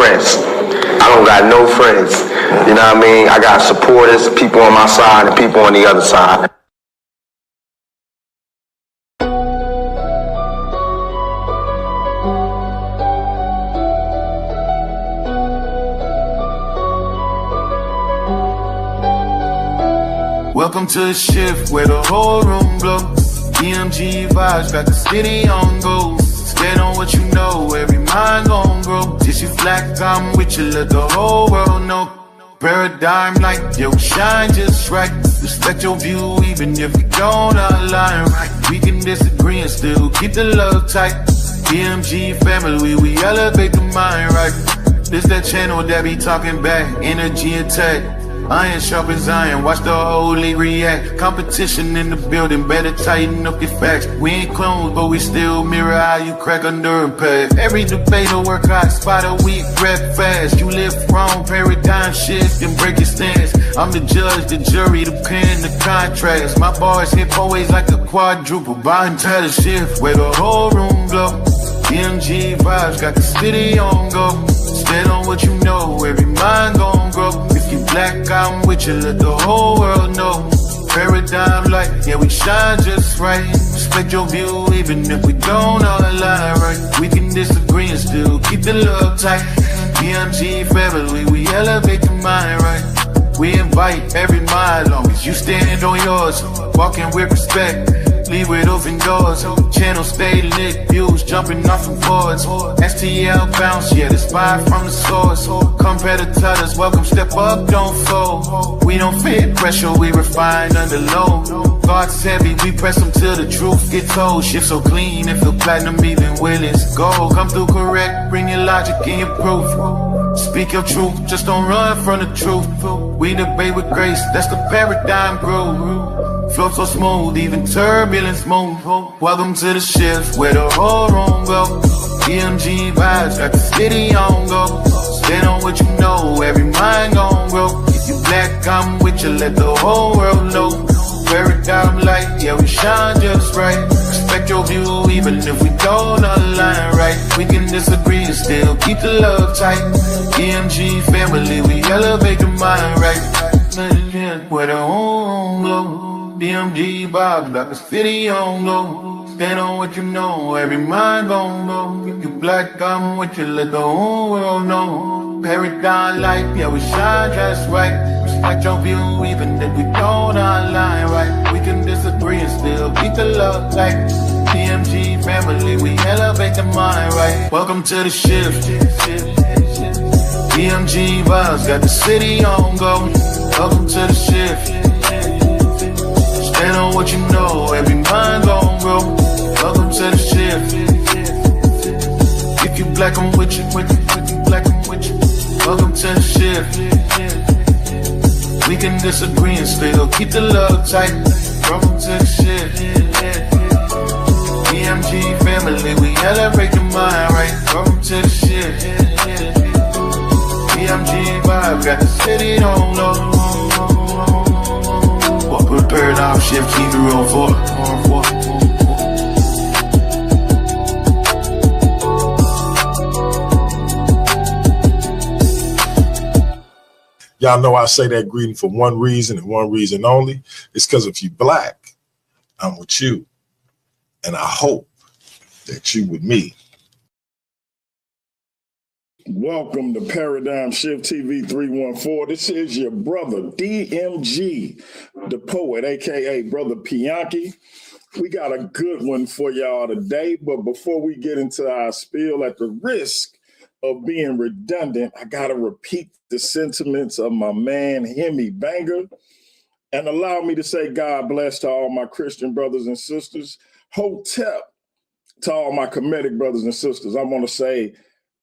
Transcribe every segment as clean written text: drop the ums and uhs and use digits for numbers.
friends. I don't got no friends. You know what I mean? I got supporters, people on my side and people on the other side. Welcome to the shift where the whole room blows. DMG vibes got the city on go. Stand on what you know, every mind gon' grow. Tissue flat, I'm with you, let the whole world know. Paradigm light, yo, shine just right. Respect your view, even if we don't align right. We can disagree and still keep the love tight. DMG family, we elevate the mind right. This that channel that be talking back, energy attack. Iron sharpens iron, watch the whole league react. Competition in the building, better tighten up your facts. We ain't clones, but we still mirror how you crack under impact. Every debater work hard, spot a weak, rap fast. You live wrong, paradigm shift and break your stance. I'm the judge, the jury, the pen, the contrast. My bars hit always like a quadruple. Buying title shift where the whole room glow. DMG vibes got the city on go. Stand on what you know, every mind gon' grow. If you black, I'm with you, let the whole world know. Paradigm light, yeah, we shine just right. Respect your view, even if we don't all align right. We can disagree and still keep the love tight. DMG family, we elevate the mind right. We invite every mind, long as you stand on yours. Walking with respect, leave with open doors. Channel stay lit, views jumping off of boards. STL bounce, yeah, the spy from the source. Competitors, welcome, step up, don't fold. We don't fit pressure, we refine under low. Thoughts heavy, we press them till the truth gets told. Shift so clean, it feel platinum, even when it's gold. Come through correct, bring your logic and your proof. Speak your truth, just don't run from the truth. We debate with grace, that's the paradigm groove. Flow so smooth, even turbulence move. Welcome to the shift where the whole room go. DMG vibes got the city on go. Stand on what you know, every mind gon' grow. If you black, I'm with you, let the whole world know. Paradigm light, yeah, we shine just right. Respect your view, even if we don't align right. We can disagree and still keep the love tight. DMG family, we elevate the mind right. Where the whole glow. DMG vibes like a city on glow. Stand on what you know, every mind gon' go. If you black, I'm with you, let the whole world know. Paradigm light, yeah, we shine just right. Respect your view, even if we don't align right. We can disagree and still keep the love tight. DMG family, we elevate the mind right. Welcome to the shift. DMG vibes got the city on go. Welcome to the shift. Stand on what you know, every mind gon' grow. Welcome to the shift. If you black, I'm with you, with you, with you, black, I'm with you. Welcome to the shift. We can disagree and still keep the love tight. Welcome to the shift. DMG family, we elevate the mind right. Welcome to the shift. DMG vibe, got the city on low. Put paradigm shift, keep the road for. Y'all know I say that greeting for one reason and one reason only. It's because if you black, I'm with you. And I hope that you with me. Welcome to Paradigm Shift TV 314. This is your brother, DMG, the poet, a.k.a. Brother Pianki. We got a good one for y'all today, but before we get into our spiel, at the risk of being redundant, I got to repeat the sentiments of my man, Hemi Banger, and allow me to say God bless to all my Christian brothers and sisters. Hotep to all my Kemetic brothers and sisters. I want to say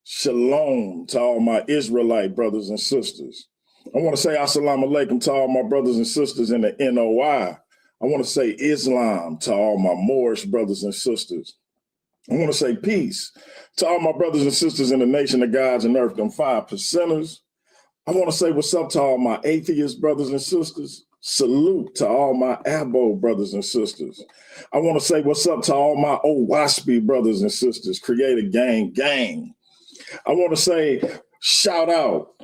Shalom to all my Israelite brothers and sisters. I want to say Assalamu alaikum to all my brothers and sisters in the NOI. I want to say Islam to all my Moorish brothers and sisters. I want to say peace to all my brothers and sisters in the nation of gods and earth, them 5%ers. I want to say what's up to all my atheist brothers and sisters. Salute to all my Abo brothers and sisters. I want to say what's up to all my Owaspy brothers and sisters. Create a gang. I want to say Shout out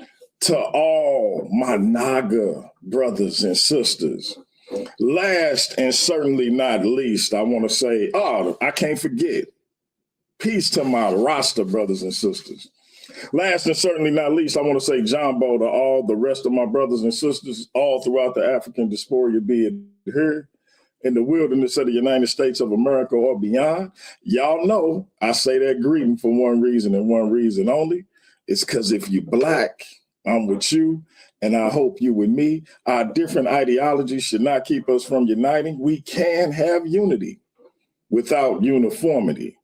to all my Naga brothers and sisters. Last and certainly not least, I want to say, I can't forget, peace to my Rasta brothers and sisters. Last and certainly not least, I want to say Jumbo to all the rest of my brothers and sisters all throughout the African diaspora, be it here in the wilderness of the United States of America or beyond. Y'all know I say that greeting for one reason and one reason only. It's because if you Black, I'm with you, and I hope you with me. Our different ideologies should not keep us from uniting. We can have unity without uniformity.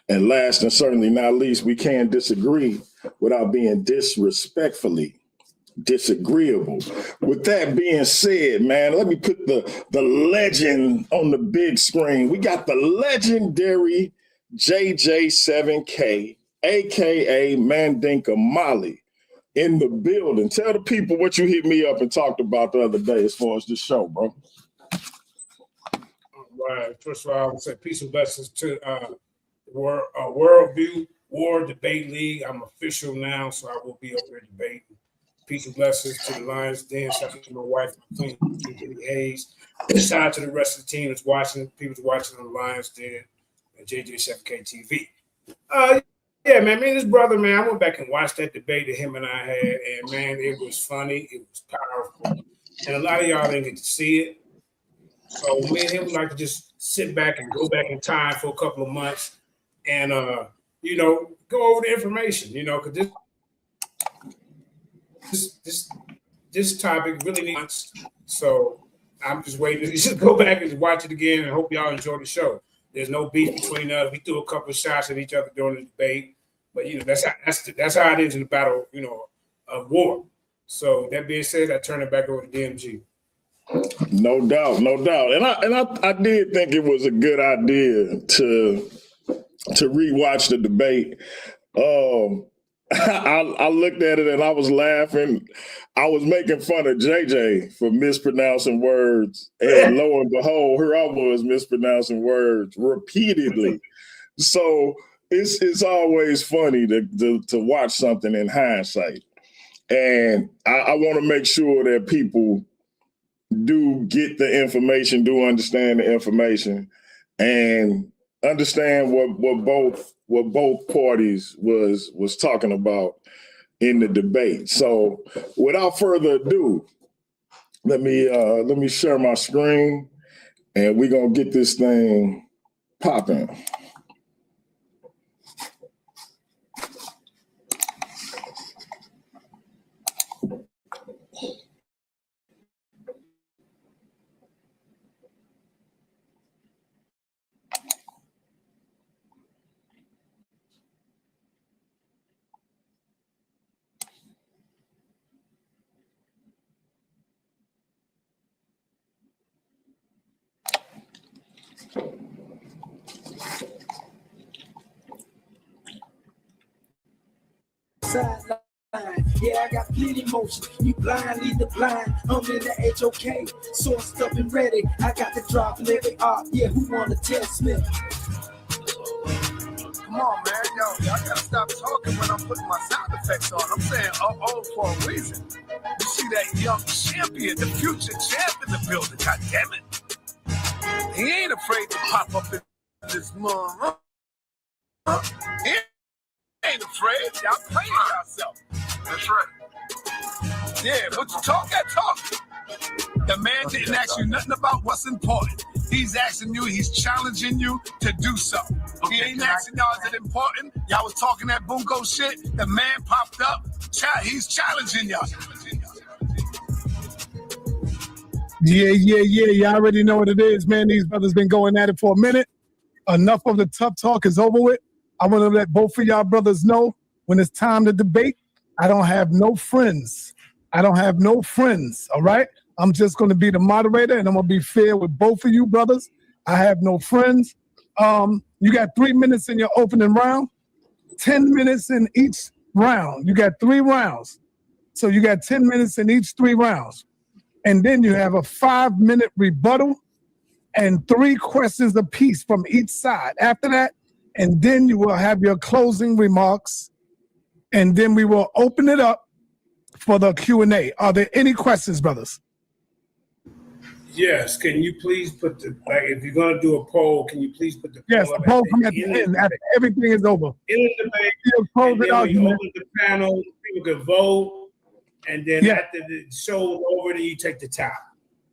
And last and certainly not least, we can disagree without being disrespectfully disagreeable. With that being said, man, let me put the legend on the big screen. We got the legendary JJ7K, aka Mandinka Mali, in the building. Tell the people what you hit me up and talked about the other day as far as this show, bro. All right. First of all, I would say peace and blessings to Worldview War Debate League. I'm official now, so I will be up there debating. Peace and blessings to the Lions Den. Shout out to my wife, Queen Kitty Hayes. Shout out to the rest of the team that's watching, people that's watching on the Lions Den and JJ7K TV. Yeah, man, me and this brother, man, I went back and watched that debate that him and I had, and man, it was funny, it was powerful, and a lot of y'all didn't get to see it. So me and him would like to just sit back and go back in time for a couple of months and, go over the information, because this topic really needs. So I'm just waiting to just go back and watch it again and hope y'all enjoy the show. There's no beef between us. We threw a couple of shots at each other during the debate, but that's how it is in the battle, of war. So that being said, I turn it back over to DMG. No doubt. And I did think it was a good idea to rewatch the debate. I looked at it and I was laughing. I was making fun of JJ for mispronouncing words, and lo and behold, here I was mispronouncing words repeatedly. So it's always funny to watch something in hindsight, and I want to make sure that people do get the information, do understand the information, and understand what both parties was talking about in the debate. So without further ado, let me share my screen and we're gonna get this thing popping. Yeah, I got bleeding motion. You blind, lead the blind. I'm in the HOK, sourced up and ready. I got the drop in every art. Yeah, who wanna test me? Come on, man. Yo, I gotta stop talking when I'm putting my sound effects on. I'm saying for a reason. You see that young champion, the future champ in the building. God damn it. He ain't afraid to pop up in this mom. He ain't afraid. Y'all playing yourself. That's right. Yeah, but you talk that talk. The man didn't ask you nothing about what's important. He's asking you, he's challenging you to do so. Okay, he ain't asking y'all, is it important? Y'all was talking that bunko shit. The man popped up. He's challenging y'all. Yeah. Y'all already know what it is, man. These brothers been going at it for a minute. Enough of the tough talk is over with. I want to let both of y'all brothers know when it's time to debate, I don't have no friends. All right? I'm just going to be the moderator, and I'm going to be fair with both of you brothers. I have no friends. You got 3 minutes in your opening round, 10 minutes in each round. You got 3 rounds. So you got 10 minutes in each 3 rounds. And then you have a 5-minute rebuttal and 3 questions apiece from each side. After that, and then you will have your closing remarks and then we will open it up for the Q&A. Are there any questions, brothers? Yes, can you please put if you're going to do a poll, can you please put the poll Yes, up the poll come at the end after everything is over. in the debate, and then when you open the panel, people can vote, and then after the show is over, then you take the time.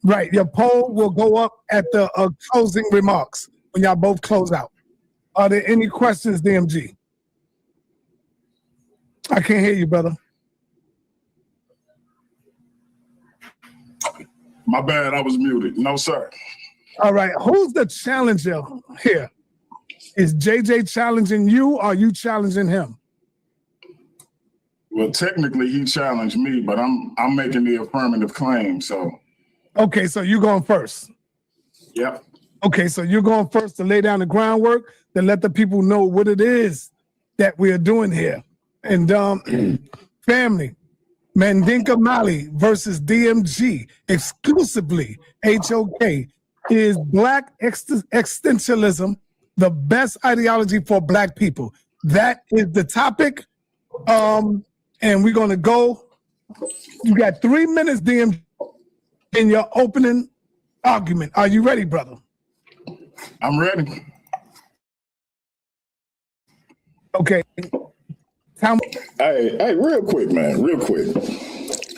Right, your poll will go up at the closing remarks when y'all both close out. Are there any questions, DMG? I can't hear you, brother. My bad, I was muted. No, sir. All right, who's the challenger here? Is JJ challenging you or are you challenging him? Well, technically he challenged me, but I'm making the affirmative claim, so. Okay, so you're going first. Yep. Okay, so you're going first to lay down the groundwork, to let the people know what it is that we are doing here. And family, Mandinka Mali versus DMG, exclusively HOK, is Black Existentialism the best ideology for Black people? That is the topic. And we're going to go. You got 3 minutes, DMG, in your opening argument. Are you ready, brother? I'm ready. Okay. Hey, real quick, man, real quick.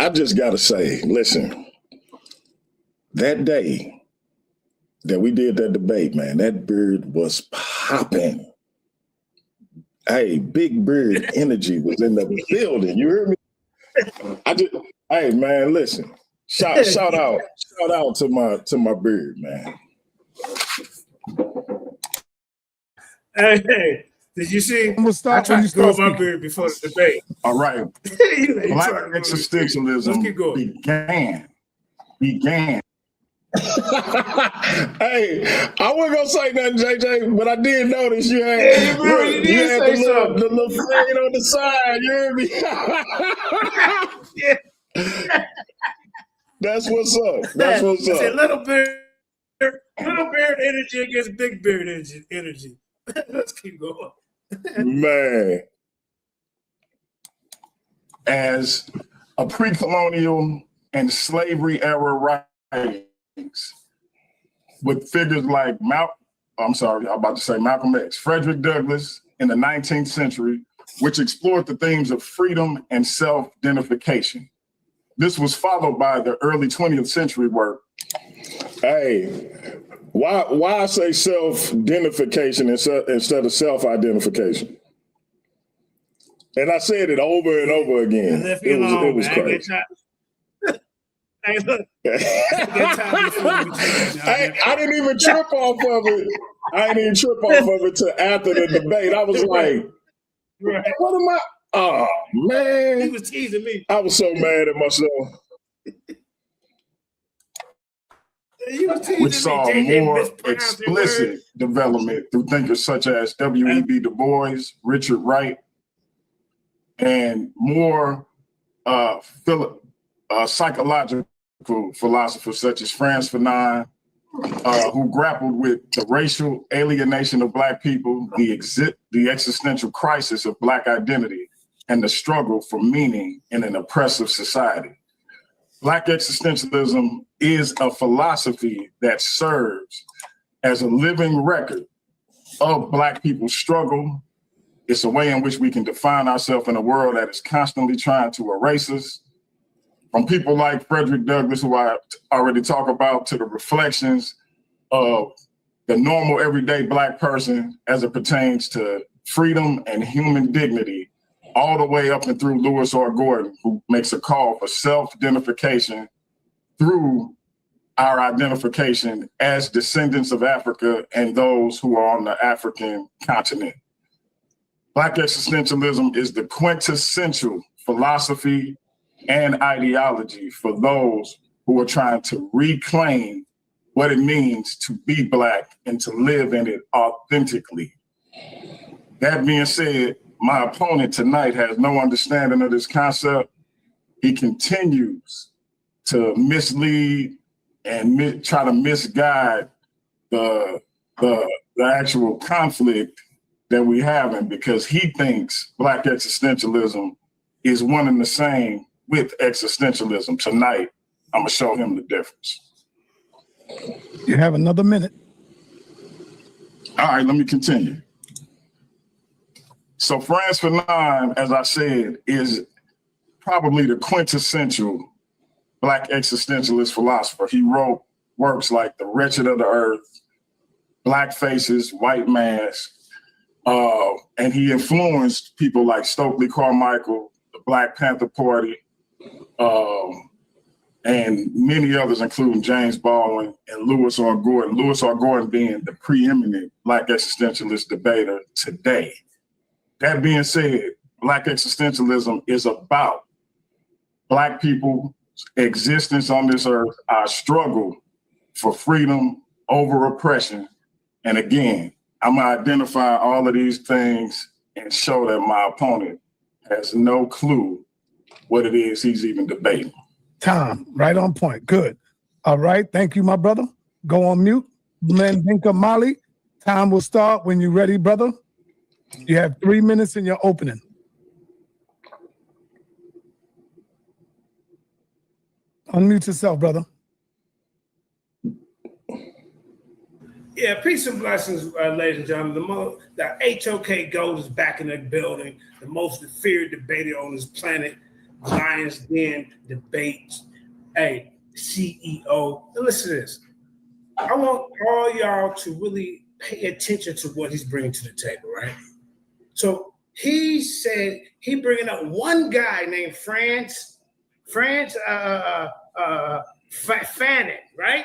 I just got to say, listen, that day that we did that debate, man, that bird was popping. Hey, big bird energy was in the building. You heard me? Hey, man, listen. Shout out to my bird, man. Hey, did you see? We'll start I tried to grow speaking. my beard before the debate. All right. Black existentialism began. Hey, I wasn't gonna say nothing, JJ, but I did notice you had, the little fade on the side. You heard me? Yeah. That's what's up. That's what's up. I said, little beard energy against big beard energy. Let's keep going. Man, as a pre-colonial and slavery era writings with figures like Malcolm X, Frederick Douglass in the 19th century, which explored the themes of freedom and self-identification. This was followed by the early 20th century work. Hey, why I say self-identification instead of self-identification? And I said it over and over again. It was crazy. I didn't even trip off of it. I didn't even trip off of it till after the debate. I was like, what am I? Oh, man. He was teasing me. I was so mad at myself. Which saw more explicit development through thinkers such as W.E.B. Du Bois, Richard Wright, and more psychological philosophers such as Frantz Fanon, who grappled with the racial alienation of Black people, the existential crisis of Black identity, and the struggle for meaning in an oppressive society. Black existentialism is a philosophy that serves as a living record of Black people's struggle. It's a way in which we can define ourselves in a world that is constantly trying to erase us. From people like Frederick Douglass, who I already talked about, to the reflections of the normal everyday Black person as it pertains to freedom and human dignity, all the way up and through Lewis R. Gordon, who makes a call for self-identification through our identification as descendants of Africa and those who are on the African continent. Black existentialism is the quintessential philosophy and ideology for those who are trying to reclaim what it means to be Black and to live in it authentically. That being said, my opponent tonight has no understanding of this concept. He continues to mislead and try to misguide the actual conflict that we having, because he thinks Black existentialism is one and the same with existentialism. Tonight, I'm gonna show him the difference. You have another minute. All right, let me continue. So Franz Fanon, as I said, is probably the quintessential Black existentialist philosopher. He wrote works like The Wretched of the Earth, Black Faces, White Mask, and he influenced people like Stokely Carmichael, the Black Panther Party, and many others, including James Baldwin and Lewis R. Gordon. Lewis R. Gordon being the preeminent Black existentialist debater today. That being said, Black existentialism is about Black people's existence on this earth, our struggle for freedom over oppression. And again, I'm gonna identify all of these things and show that my opponent has no clue what it is he's even debating. Time, right on point. Good. All right. Thank you, my brother. Go on mute. Mandinka Mali, time will start when you're ready, brother. You have 3 minutes in your opening. Unmute yourself, brother. Yeah, peace and blessings, ladies and gentlemen. The HOK Gold is back in the building, the most feared debater on this planet. Lions Den debates. Hey, CEO. And listen to this. I want all y'all to really pay attention to what he's bringing to the table, right? So he said he bringing up one guy named France Fanon, right?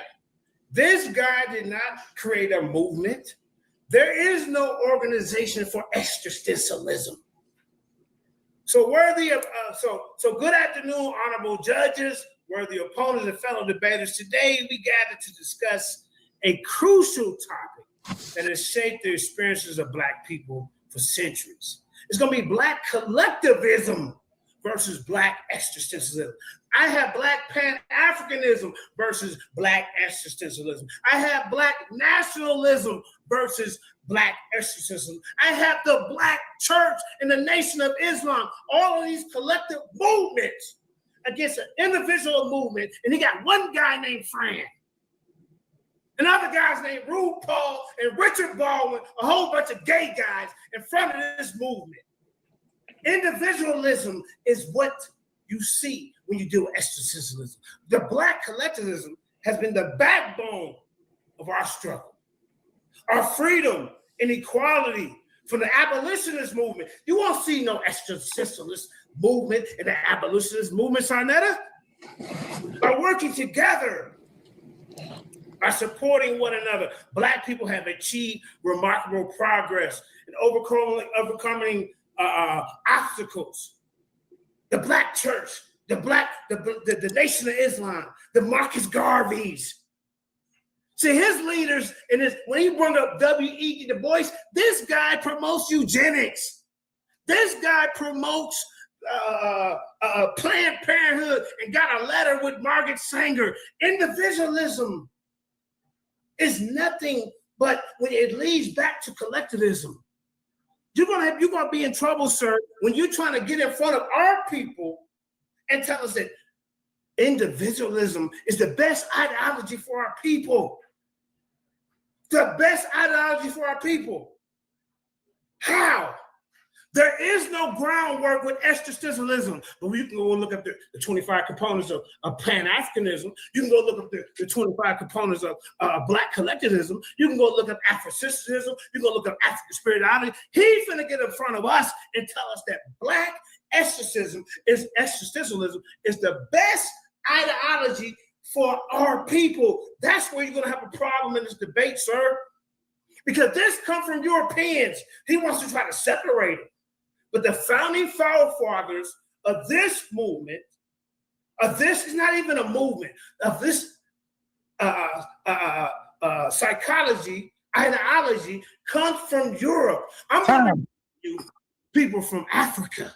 This guy did not create a movement. There is no organization for existentialism. So so good afternoon, honorable judges, worthy opponents and fellow debaters. Today we gathered to discuss a crucial topic that has shaped the experiences of Black people for centuries. It's going to be Black collectivism versus Black existentialism. I have Black Pan-Africanism versus Black existentialism. I have Black nationalism versus Black existentialism. I have the Black Church and the Nation of Islam, all of these collective movements against an individual movement, and he got one guy named Fran. Another guy's named RuPaul and Richard Baldwin, a whole bunch of gay guys in front of this movement. Individualism is what you see when you deal with existentialism. The Black collectivism has been the backbone of our struggle. Our freedom and equality from the abolitionist movement. You won't see no existentialist movement in the abolitionist movement, Sarnetta. By working together, by supporting one another, Black people have achieved remarkable progress in overcoming obstacles. The Black Church, the Nation of Islam, the Marcus Garveys. See, his leaders, when he brought up W.E.B. Du Bois, this guy promotes eugenics. This guy promotes Planned Parenthood and got a letter with Margaret Sanger. Individualism is nothing but when it leads back to collectivism. You're gonna be in trouble, sir, when you're trying to get in front of our people and tell us that individualism is the best ideology for our people. The best ideology for our people. How? There is no groundwork with existentialism, but you can go and look up the 25 components of Pan-Africanism. You can go look up the 25 components of Black collectivism. You can go look up Afrocentricism. You can go look up African spirituality. He's finna get in front of us and tell us that Black existentialism is the best ideology for our people. That's where you're gonna have a problem in this debate, sir. Because this comes from Europeans. He wants to try to separate it. But the founding forefathers of this movement, of this is not even a movement, of this psychology, ideology comes from Europe. I'm going to you people from Africa.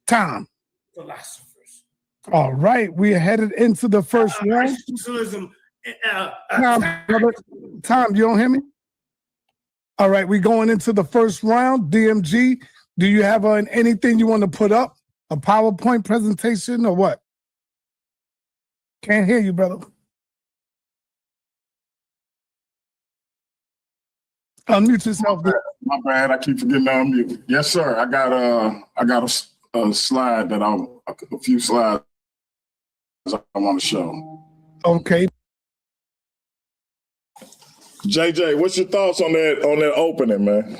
Tom. Philosophers. All right, we are headed into the first round. Socialism. Tom, you don't hear me? All right, we going into the first round. DMG, do you have anything you want to put up? A PowerPoint presentation or what? Can't hear you, brother. Unmute yourself. My bad. I keep forgetting to unmute. Yes, sir. I got a slide that a few slides I want to show. Okay. JJ, what's your thoughts on that opening, man?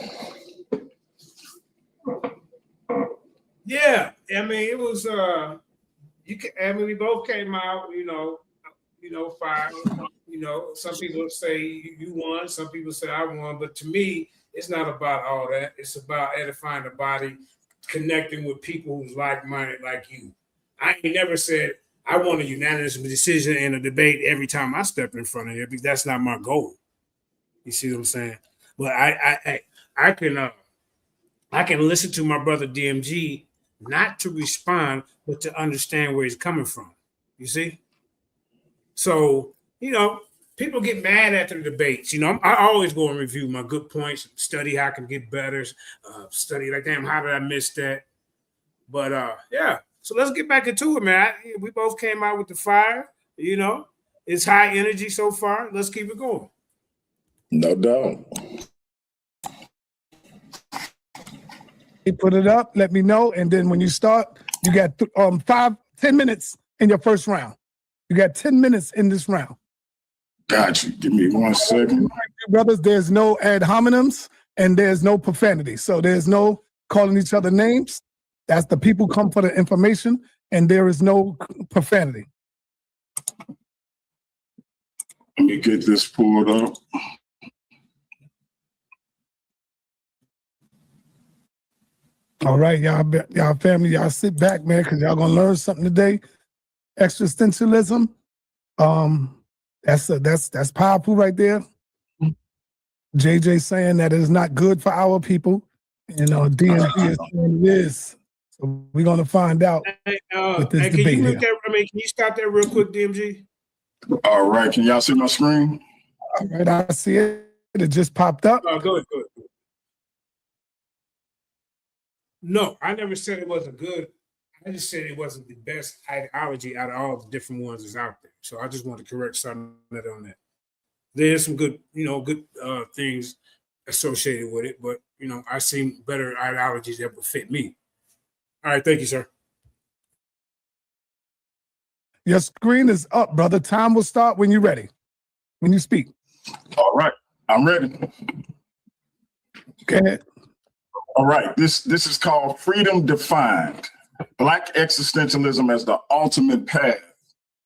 Yeah, I mean, it was. We both came out, fire. Some people say you won, some people say I won, but to me, it's not about all that. It's about edifying the body, connecting with people who's like-minded like you. I ain't never said I want a unanimous decision in a debate every time I step in front of you, because that's not my goal. You see what I'm saying? But I can listen to my brother DMG, not to respond, but to understand where he's coming from. You see? So, people get mad after the debates. I always go and review my good points, study how I can get better, study like, damn, how did I miss that? But yeah, so let's get back into it, man. We both came out with the fire, It's high energy so far. Let's keep it going. No doubt. You put it up, let me know, and then when you start, you got 10 minutes in your first round. You got 10 minutes in this round. Got you. Give me 1 second. Brothers, there's no ad hominems and there's no profanity. So there's no calling each other names. That's the people come for the information, and there is no profanity. Let me get this pulled up. All right, y'all family, y'all sit back, man, because y'all gonna learn something today. Existentialism, that's powerful right there. JJ saying that it's not good for our people, and DMG is saying it is. So we're gonna find out with this debate here. Can you stop that real quick, DMG? All right, can y'all see my screen? All right, I see it. It just popped up. Oh, go ahead. No, I never said it wasn't good. I just said it wasn't the best ideology out of all the different ones that's out there. So I just want to correct something on that. There's some good, good things associated with it, but I seen better ideologies that would fit me. All right, thank you, sir. Your screen is up, brother. Time will start when you're ready. When you speak. All right, I'm ready. Go ahead. All right, this is called Freedom Defined: Black Existentialism as the Ultimate Path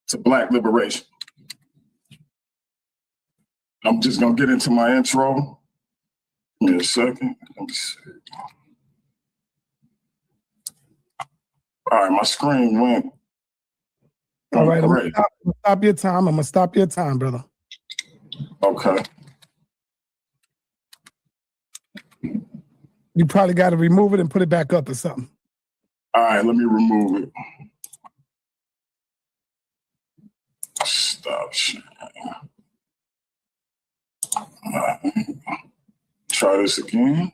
to Black Liberation. I'm just gonna get into my intro. Give me a second. Let me see. All right, my screen went. All right, I'm gonna stop your time. I'm gonna stop your time, brother. Okay. You probably got to remove it and put it back up or something. All right, let me remove it. Stop sharing. Try this again.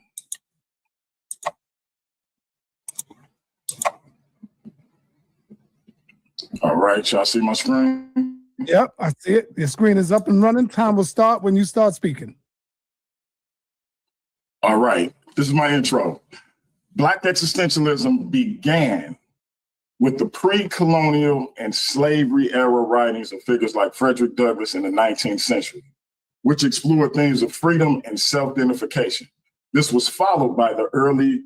All right, y'all see my screen? Yep, I see it. Your screen is up and running. Time will start when you start speaking. All right, this is my intro. Black existentialism began with the pre-colonial and slavery era writings of figures like Frederick Douglass in the 19th century, which explored themes of freedom and self-identification. This was followed by the early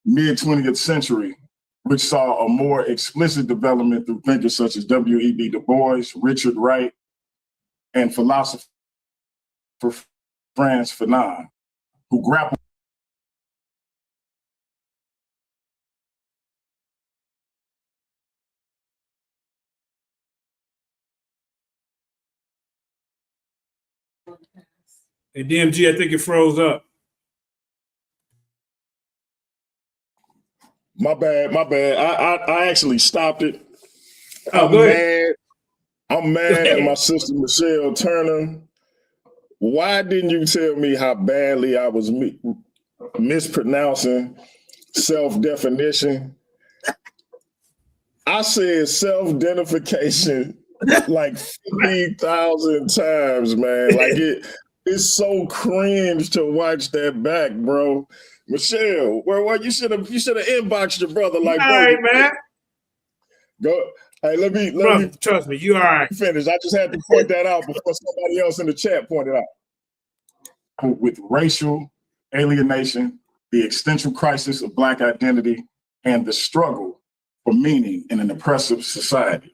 mid-20th century, which saw a more explicit development through thinkers such as W.E.B. Du Bois, Richard Wright, and philosopher Frantz Fanon, who grappled Hey, DMG, I think it froze up. My bad. I actually stopped it. Oh, go ahead. I'm mad at my sister Michelle Turner why didn't you tell me how badly I was mispronouncing self-definition? I said self-identification like 50,000 times, man. Like it's so cringe to watch that back, bro. Michelle, where you should have inboxed your brother like, all bro, right, man. Go. Hey, let me Trust me, you all right. finish. I just had to point that out before somebody else in the chat pointed out. With racial alienation, the existential crisis of Black identity, and the struggle for meaning in an oppressive society.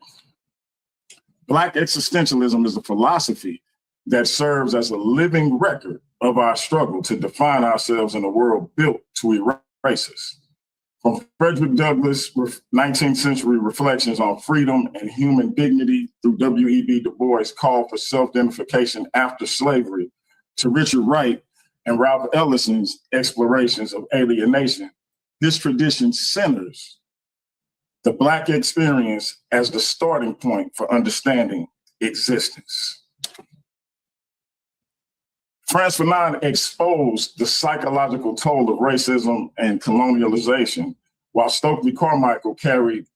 Black existentialism is a philosophy that serves as a living record of our struggle to define ourselves in a world built to erase us. From Frederick Douglass' 19th century reflections on freedom and human dignity through W.E.B. Du Bois' call for self-identification after slavery, to Richard Wright and Ralph Ellison's explorations of alienation, this tradition centers the Black experience as the starting point for understanding existence. Frantz Fanon exposed the psychological toll of racism and colonialization, while Stokely Carmichael carried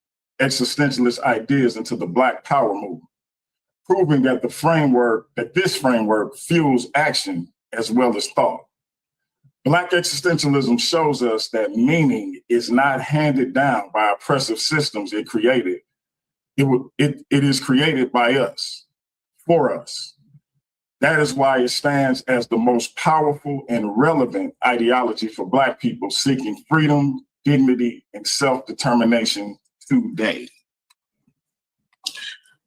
existentialist ideas into the Black Power movement, proving that this framework fuels action as well as thought. Black existentialism shows us that meaning is not handed down by oppressive systems it created. It is created by us, for us. That is why it stands as the most powerful and relevant ideology for Black people seeking freedom, dignity, and self-determination today.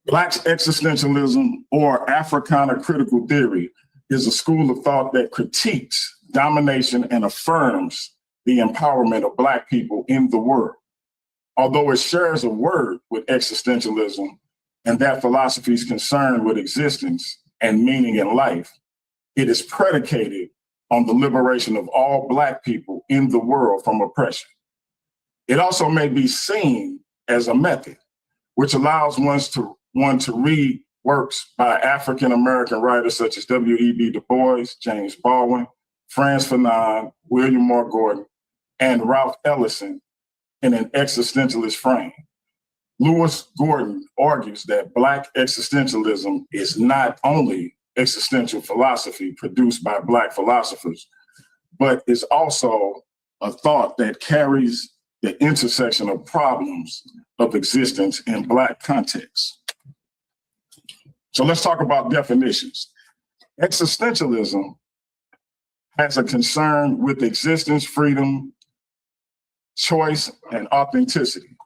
Black existentialism, or Africana critical theory, is a school of thought that critiques domination and affirms the empowerment of Black people in the world. Although it shares a word with existentialism and that philosophy is concerned with existence and meaning in life, it is predicated on the liberation of all Black people in the world from oppression. It also may be seen as a method, which allows one to read works by African-American writers such as W.E.B. Du Bois, James Baldwin, Frantz Fanon, William Moore Gordon, and Ralph Ellison in an existentialist frame. Lewis Gordon argues that Black existentialism is not only existential philosophy produced by Black philosophers, but is also a thought that carries the intersection of problems of existence in Black contexts. So let's talk about definitions. Existentialism has a concern with existence, freedom, choice, and authenticity,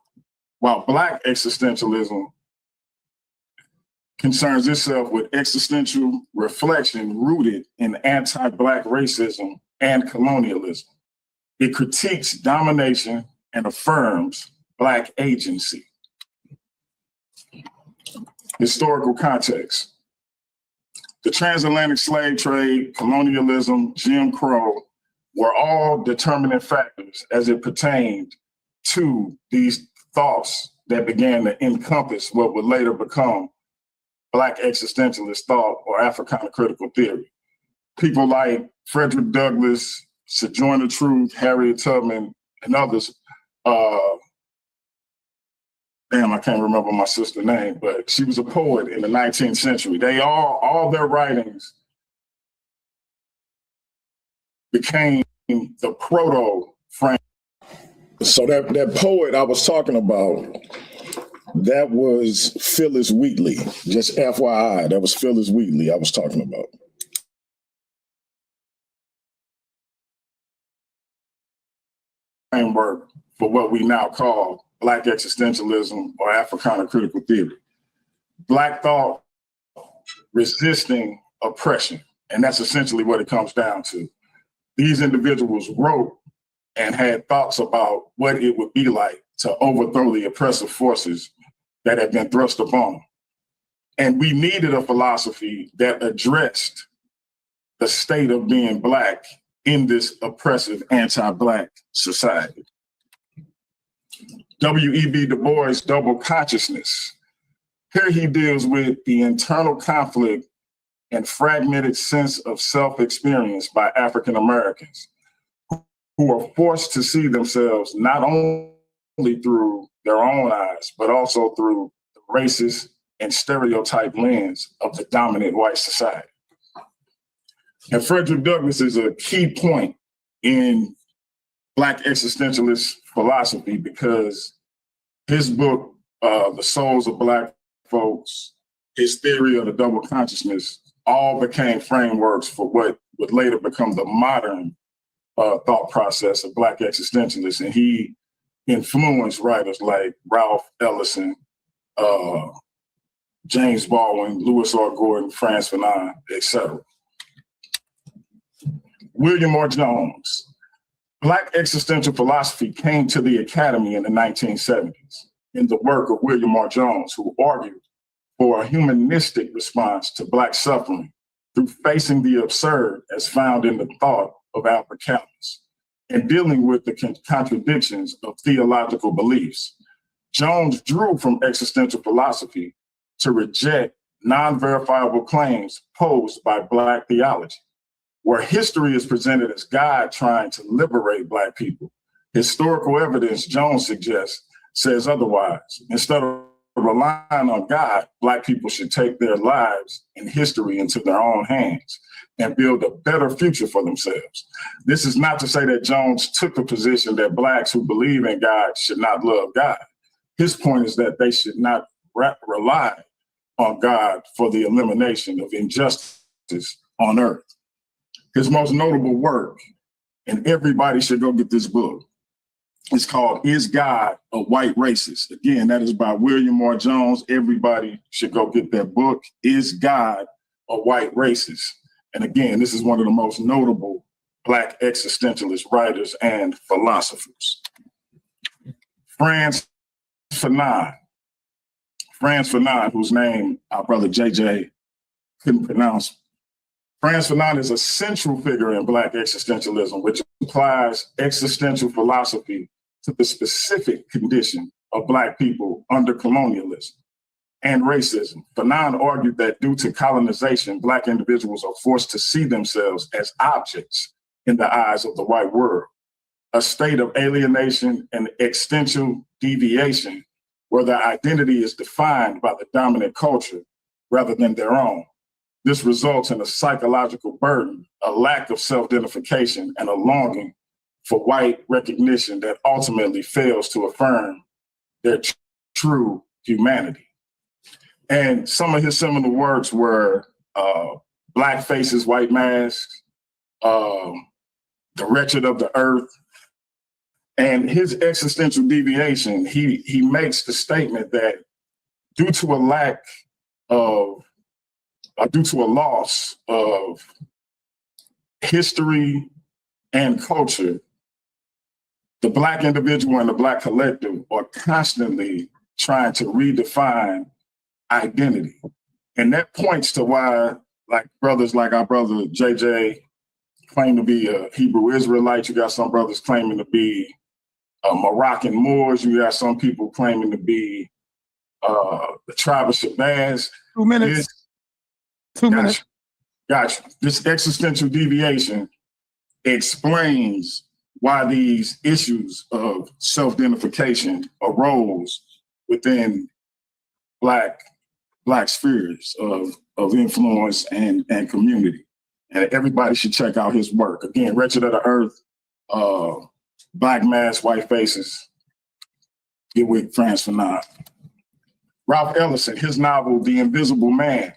while Black existentialism concerns itself with existential reflection rooted in anti-Black racism and colonialism. It critiques domination and affirms Black agency. Historical context. The transatlantic slave trade, colonialism, Jim Crow were all determinant factors as it pertained to these thoughts that began to encompass what would later become Black existentialist thought or Africana critical theory. People like Frederick Douglass, Sojourner Truth, Harriet Tubman, and others. I can't remember my sister's name, but she was a poet in the 19th century. They all their writings became the proto frame. So that poet I was talking about, that was Phyllis Wheatley. Just FYI, that was Phyllis Wheatley I was talking about. Framework for what we now call Black existentialism or Africana critical theory. Black thought resisting oppression. And that's essentially what it comes down to. These individuals wrote and had thoughts about what it would be like to overthrow the oppressive forces that had been thrust upon them. And we needed a philosophy that addressed the state of being Black in this oppressive anti-Black society. W.E.B. Du Bois' double consciousness. Here he deals with the internal conflict and fragmented sense of self-experience by African Americans who are forced to see themselves not only through their own eyes, but also through the racist and stereotype lens of the dominant white society. And Frederick Douglass is a key point in Black existentialist philosophy because his book, The Souls of Black Folks, his theory of the double consciousness, all became frameworks for what would later become the modern thought process of Black existentialists. And he influenced writers like Ralph Ellison, James Baldwin, Lewis R. Gordon, Franz Fanon, etc. William R. Jones. Black existential philosophy came to the academy in the 1970s in the work of William R. Jones, who argued for a humanistic response to Black suffering through facing the absurd as found in the thought of Albert Camus and dealing with the contradictions of theological beliefs. Jones drew from existential philosophy to reject non-verifiable claims posed by Black theology. Where history is presented as God trying to liberate Black people, historical evidence, Jones suggests, says otherwise. Instead of relying on God, Black people should take their lives and history into their own hands and build a better future for themselves. This is not to say that Jones took the position that Blacks who believe in God should not love God. His point is that they should not rely on God for the elimination of injustice on earth. His most notable work, and everybody should go get this book, it's called Is God a White Racist? Again, that is by William R. Jones. Everybody should go get that book, Is God a White Racist? And again, this is one of the most notable Black existentialist writers and philosophers. Franz Fanon. Franz Fanon, whose name our brother JJ couldn't pronounce. Franz Fanon is a central figure in Black existentialism, which applies existential philosophy to the specific condition of Black people under colonialism and racism. Fanon argued that due to colonization, Black individuals are forced to see themselves as objects in the eyes of the white world, a state of alienation and existential deviation where their identity is defined by the dominant culture rather than their own. This results in a psychological burden, a lack of self-identification, and a longing for white recognition that ultimately fails to affirm their true humanity. And some of his seminal works were Black Faces, White Masks, The Wretched of the Earth. And his existential deviation, he makes the statement that due to a lack of due to a loss of history and culture, the Black individual and the Black collective are constantly trying to redefine identity. And that points to why, like brothers like our brother JJ claim to be a Hebrew Israelite. You got some brothers claiming to be Moroccan Moors. You got some people claiming to be the tribe of Shabazz. 2 minutes. 2 minutes. Gotcha. This existential deviation explains why these issues of self-identification arose within Black spheres of influence and community. And everybody should check out his work. Again, Wretched of the Earth, Black Masks, White Faces. Get with Franz Fanon. Ralph Ellison, his novel, The Invisible Man.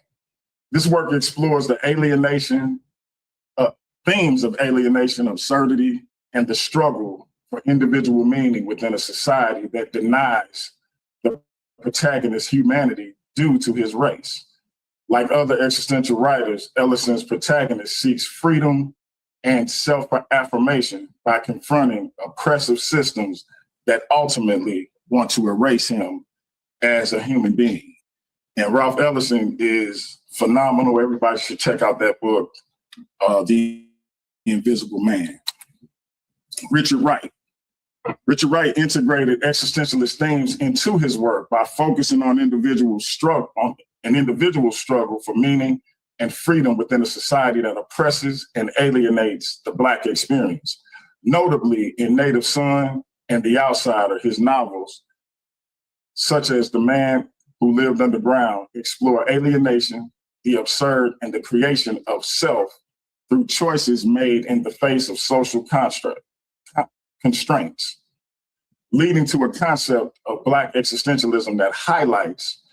This work explores the alienation, themes of alienation, absurdity, and the struggle for individual meaning within a society that denies the protagonist's humanity due to his race. Like other existential writers, Ellison's protagonist seeks freedom and self-affirmation by confronting oppressive systems that ultimately want to erase him as a human being. And Ralph Ellison is phenomenal. Everybody should check out that book, The Invisible Man. Richard Wright. Richard Wright integrated existentialist themes into his work by focusing on an individual struggle for meaning and freedom within a society that oppresses and alienates the Black experience. Notably, in Native Son and The Outsider, his novels, such as The Man Who Lived Underground, explore alienation, the absurd, and the creation of self through choices made in the face of social constraints, leading to a concept of Black existentialism that highlights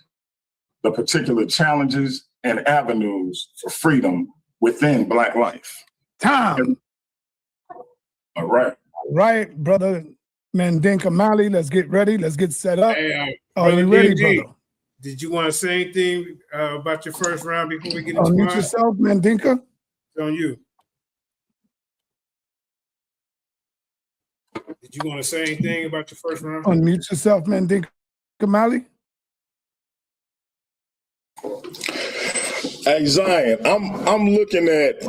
the particular challenges and avenues for freedom within Black life. Time. All right. All right, brother Mandinka Mali, let's get ready. Let's get set up. Hey, Are you ready, DMG, brother? did you want to say anything about your first round before we get into Unmute mine? yourself, Mandinka. It's on you. Did you want to say anything about your first round? Unmute yourself, Mandinka Mali. Hey Zion, I'm looking at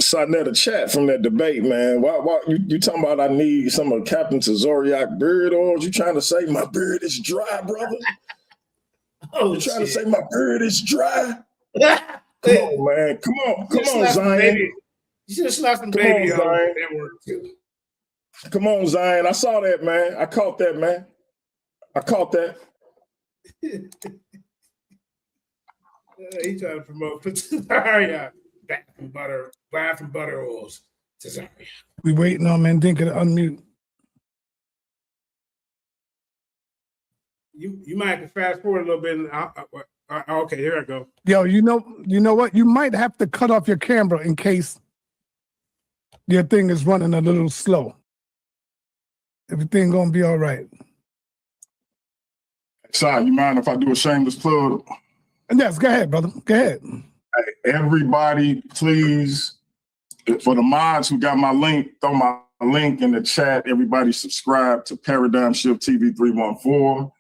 Sonetta chat from that debate, man. Why you talking about I need some of Captain Tazoriak beard oils? You trying to say my beard is dry, brother? Oh, you trying to say my beard is dry? Come on, man. Come on, Zion. Baby. You should have slapped some baby on Zion. that work too. Come on, Zion. I saw that, man. I caught that, man. I caught that. He trying to promote Cesaria. Bath and butter oils. Cesaria. We waiting on Mandinka to unmute. You might have to fast forward a little bit. Okay, here I go. Yo, you know what? You might have to cut off your camera in case your thing is running a little slow. Everything gonna be all right. Si, you mind if I do a shameless plug? Yes, go ahead, brother. Go ahead. Hey, everybody, please, for the mods who got my link, throw my link in the chat. Everybody subscribe to Paradigm Shift TV 314.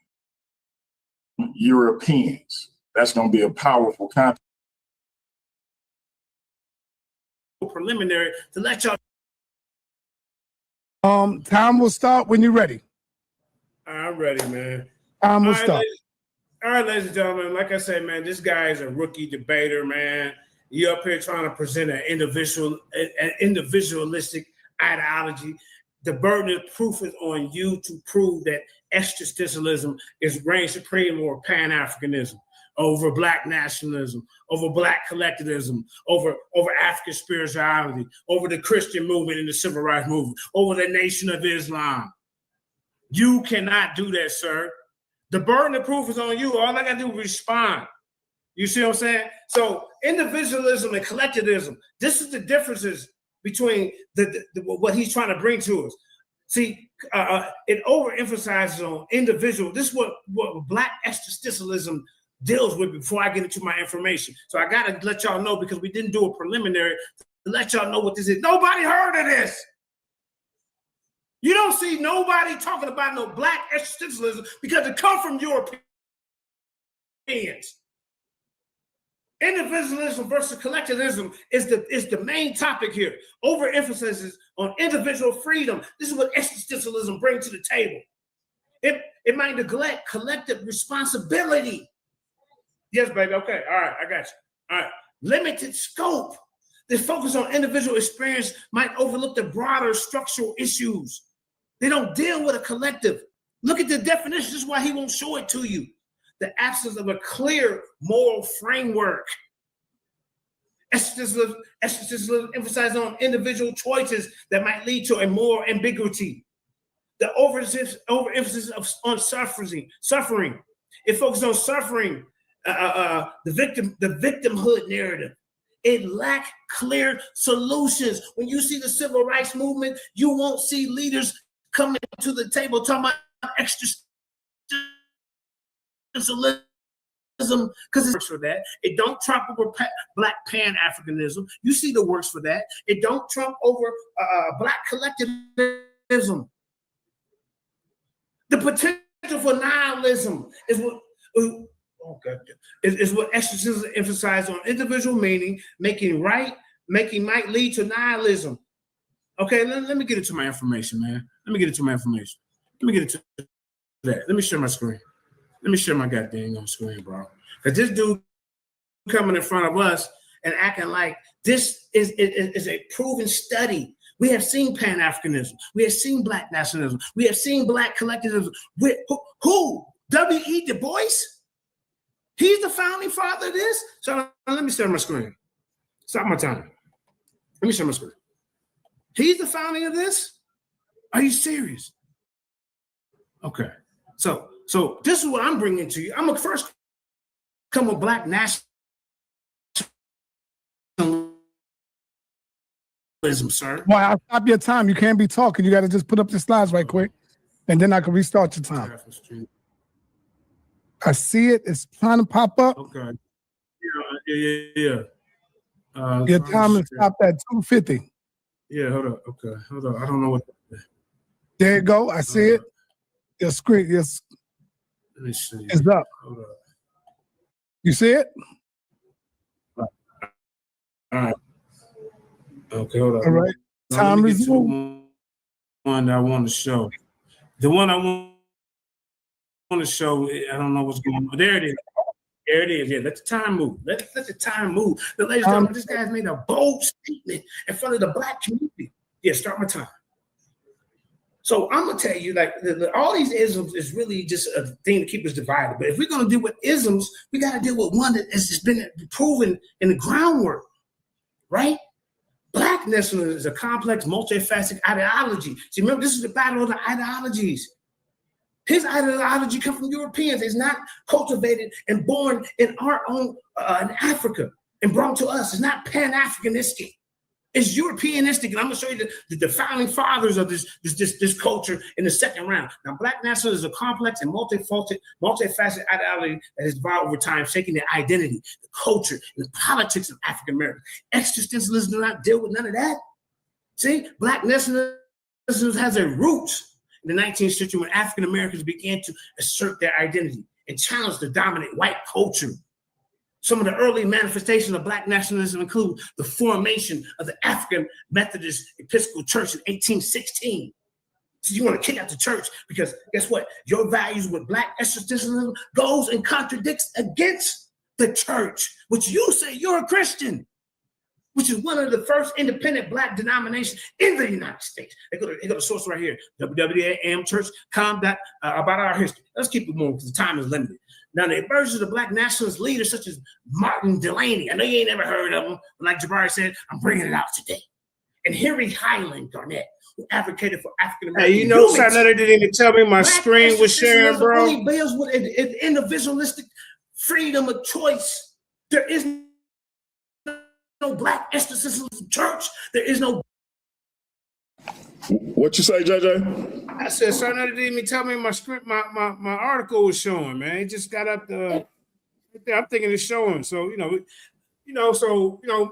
Europeans. That's going to be a powerful content. Preliminary to let y'all. Time will start when you're ready. I'm ready, man. Time will start. All right, ladies and gentlemen, like I said, man, this guy is a rookie debater, man. You up here trying to present an individualistic ideology. The burden of proof is on you to prove that existentialism is reign supreme over Pan-Africanism, over Black nationalism, over Black collectivism, over African spirituality, over the Christian movement and the civil rights movement, over the Nation of Islam. You cannot do that, sir. The burden of proof is on you. All I got to do is respond. You see what I'm saying? So individualism and collectivism, this is the differences between what he's trying to bring to us. See, it overemphasizes on individual. This is what Black existentialism deals with before I get into my information. So I got to let y'all know, because we didn't do a preliminary, to let y'all know what this is. Nobody heard of this. You don't see nobody talking about no Black existentialism because it comes from Europeans. Individualism versus collectivism is the main topic here. Overemphasis on individual freedom. This is what existentialism brings to the table. It might neglect collective responsibility. Yes, baby. Okay. All right. I got you. All right. Limited scope. This focus on individual experience might overlook the broader structural issues. They don't deal with a collective. Look at the definition. This is why he won't show it to you. The absence of a clear moral framework. Existentialism emphasizes on individual choices that might lead to a moral ambiguity. The overemphasis on suffering. It focuses on suffering, the victimhood narrative. It lacks clear solutions. When you see the civil rights movement, you won't see leaders coming to the table talking about existentialism, because it works for that. It don't trump over Black Pan-Africanism. You see the works for that. It don't trump over Black collectivism. The potential for nihilism is what is what existentialism emphasizes on individual meaning, making might lead to nihilism. Okay, let me get into my information, man. Let me get into that. Let me share my screen. Let me share my goddamn on screen, bro. Because this dude coming in front of us and acting like this is a proven study. We have seen Pan-Africanism. We have seen Black nationalism. We have seen Black collectivism. Who? W.E. Du Bois? He's the founding father of this? So let me share my screen. Stop my time. Let me share my screen. He's the founding of this? Are you serious? Okay. So this is what I'm bringing to you. I'm going to first come with Black nationalism, sir. Well, I'll stop your time. You can't be talking. You got to just put up the slides right quick, and then I can restart your time. I see it. It's trying to pop up. Okay. Yeah. Your time is stopped at 2:50. Yeah, hold up. Okay, hold up. I don't know what. There you go. I see it. Your screen is up. Hold up. You see it? All right. Okay, hold up. All right. Time resumed. One that I want to show. The one I want to show, I don't know what's going on. There it is. There it is. Yeah, let the time move. Let the time move. The ladies and gentlemen, this guy's made a bold statement in front of the Black community. Yeah, start my time. So I'm gonna tell you, like, all these isms is really just a thing to keep us divided. But if we're gonna deal with isms, we gotta deal with one that has just been proven in the groundwork, right? Black nationalism is a complex, multifaceted ideology. See, remember, this is the battle of the ideologies. His ideology comes from Europeans. It's not cultivated and born in our own, in Africa and brought to us. It's not Pan-Africanistic. It's Europeanistic. And I'm going to show you the founding fathers of this culture in the second round. Now, Black nationalism is a complex and multifaceted ideology that has evolved over time, shaping the identity, the culture, and the politics of African Americans. Existentialism does not deal with none of that. See, Black nationalism has a roots in the 19th century when African Americans began to assert their identity and challenge the dominant white culture. Some of the early manifestations of Black nationalism include the formation of the African Methodist Episcopal Church in 1816. So you want to kick out the church because guess what? Your values with Black existentialism goes and contradicts against the church, which you say you're a Christian, which is one of the first independent Black denominations in the United States. They go to the source right here, www.amchurch.com about our history. Let's keep it moving because the time is limited. Now, the emergence of Black nationalist leaders such as Martin Delaney, I know you ain't never heard of him, but like Jabari said, I'm bringing it out today. And Henry Highland Garnett, who advocated for African American. Hey, you know, Senator didn't even tell me my screen was sharing, bro. Only deals with an individualistic freedom of choice. There is no Black existentialism church. There is no. What you say, JJ? I said, Senator didn't even tell me my script, my article was showing, man. It just got up the. I'm thinking it's showing. So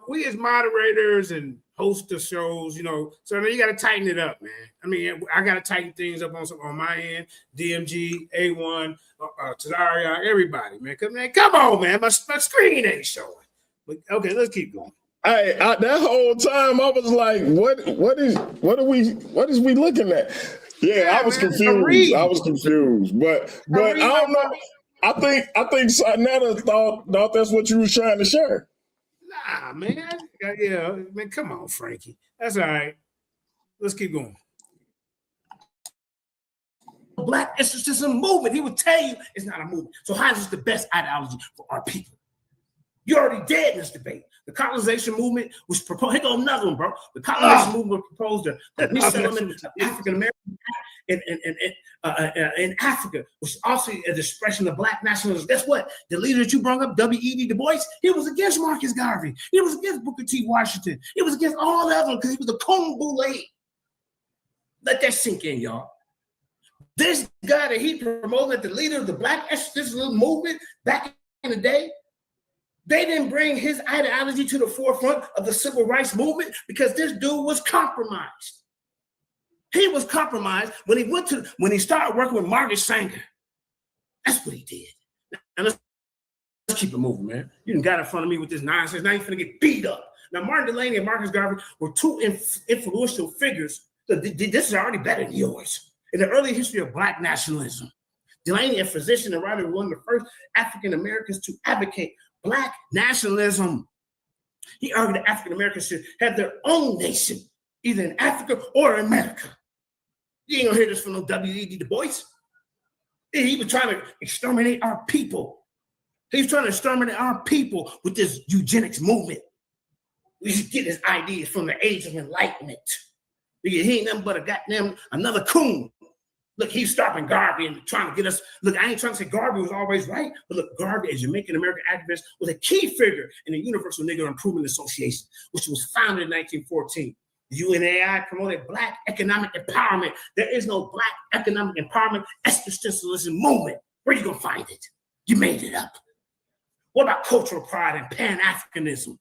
we as moderators and host of shows, so you got to tighten it up, man. I mean, I got to tighten things up on my end. DMG, A1, Tadaria, everybody, man. Come on, man. My screen ain't showing. But okay, let's keep going. Hey, that whole time I was like, what is we looking at? Yeah, I was confused. But I don't know. I think Sarnetta thought that's what you was trying to share. Nah, man. Yeah, man, come on, Frankie. That's all right. Let's keep going. Black existentialism movement. He would tell you it's not a movement. So how is this the best ideology for our people? You're already dead in this debate. The colonization movement was proposed. Here goes another one, bro. The colonization movement proposed the resettlement of African Americans in Africa, which is also an expression of Black nationalism. Guess what? The leader that you brought up, W.E.B. Du Bois, he was against Marcus Garvey. He was against Booker T. Washington. He was against all of them because he was a Cone Boule. Let that sink in, y'all. This guy that he promoted, the leader of the Black existentialism movement back in the day, they didn't bring his ideology to the forefront of the civil rights movement because this dude was compromised. He was compromised when he started working with Margaret Sanger. That's what he did. Now let's keep it moving, man. You done got in front of me with this nonsense. Now you're gonna get beat up. Now Martin Delaney and Marcus Garvey were two influential figures. So this is already better than yours. In the early history of Black nationalism, Delaney, a physician and writer, was one of the first African Americans to advocate Black nationalism. He argued that African Americans should have their own nation, either in Africa or America. You ain't gonna hear this from no W.E.B. Du Bois. He was trying to exterminate our people. He was trying to exterminate our people with this eugenics movement. We should get his ideas from the age of enlightenment. Because he ain't nothing but a goddamn another coon. Look, he's stopping Garvey and trying to get us. Look, I ain't trying to say Garvey was always right, but look, Garvey, a Jamaican American activist, was a key figure in the Universal Negro Improvement Association, which was founded in 1914. The UNAI promoted Black economic empowerment. There is no Black economic empowerment existentialism movement. Where you gonna find it? You made it up. What about cultural pride and Pan-Africanism?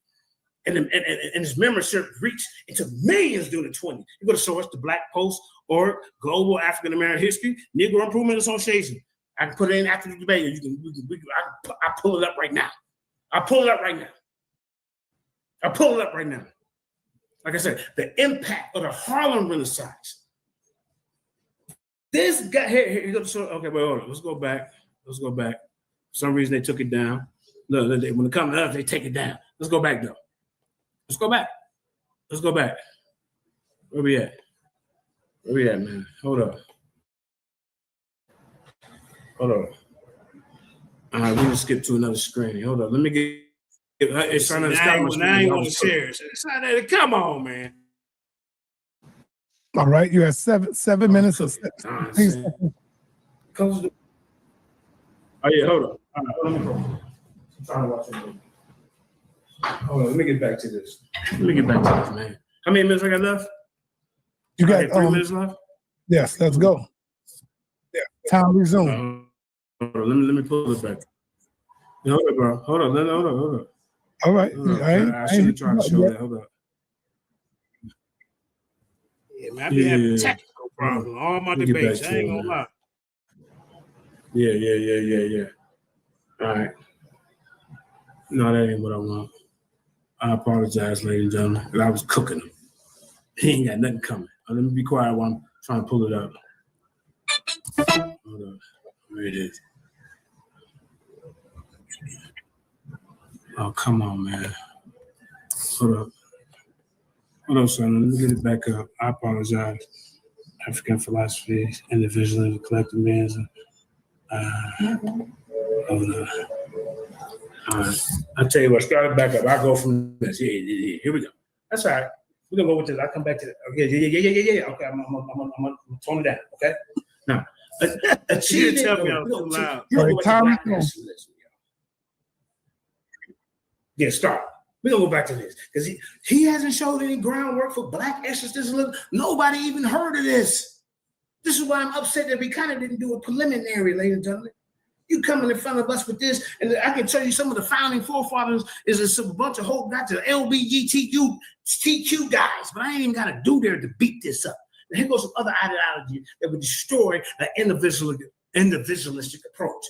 And his membership reached into millions during the 20s. You go to source the Black Post or Global African American History, Negro Improvement Association. I can put it in after the debate. I pull it up right now. I'll pull it up right now. Like I said, the impact of the Harlem Renaissance. This guy here you go to okay, wait, hold on. Let's go back. For some reason they took it down. Look, when it comes up, they take it down. Let's go back though. Let's go back. Where we at, man? Hold up. All right, we're gonna skip to another screen. Hold up. Let me get it's trying to stop my screen. I ain't gonna share it. It's not that. Come on, man. All right, you have 7 minutes or 6. Oh yeah, hold on. All right, let me go. I'm trying to watch it. Hold on, let me get back to this. Man. How many minutes I got left? You got 3 minutes left? Yes, let's go. Yeah, time resume. Hold on, let me pull it back. Hold on, bro. Hold on. All right. I should have tried to show that. Hold on. Yeah, man, I be having technical problems. All my debates. I ain't gonna lie. Yeah. All right. No, that ain't what I want. I apologize, ladies and gentlemen, because I was cooking them. He ain't got nothing coming. Let me be quiet while I'm trying to pull it up. Hold on. Where it is. Oh, come on, man. Hold up, son. Let me get it back up. I apologize. African philosophies, individualism, collectivism. Hold on. All right. I'll tell you what, start it back up. I'll go from this. Yeah. Here we go. That's all right. We're going to go with this. I'll come back to that. Okay, yeah. Okay, I'm going to tone it down, okay? Now, achieving... You tell me I'm too loud. Yeah, start. We're going to go back to this. Because he hasn't showed any groundwork for Black existentialism. Nobody even heard of this. This is why I'm upset that we kind of didn't do a preliminary, ladies and gentlemen. You coming in front of us with this, and I can tell you some of the founding forefathers is a bunch of whole got to LGBTQ guys, but I ain't even got to do there to beat this up. And here goes some other ideology that would destroy an individualistic approach.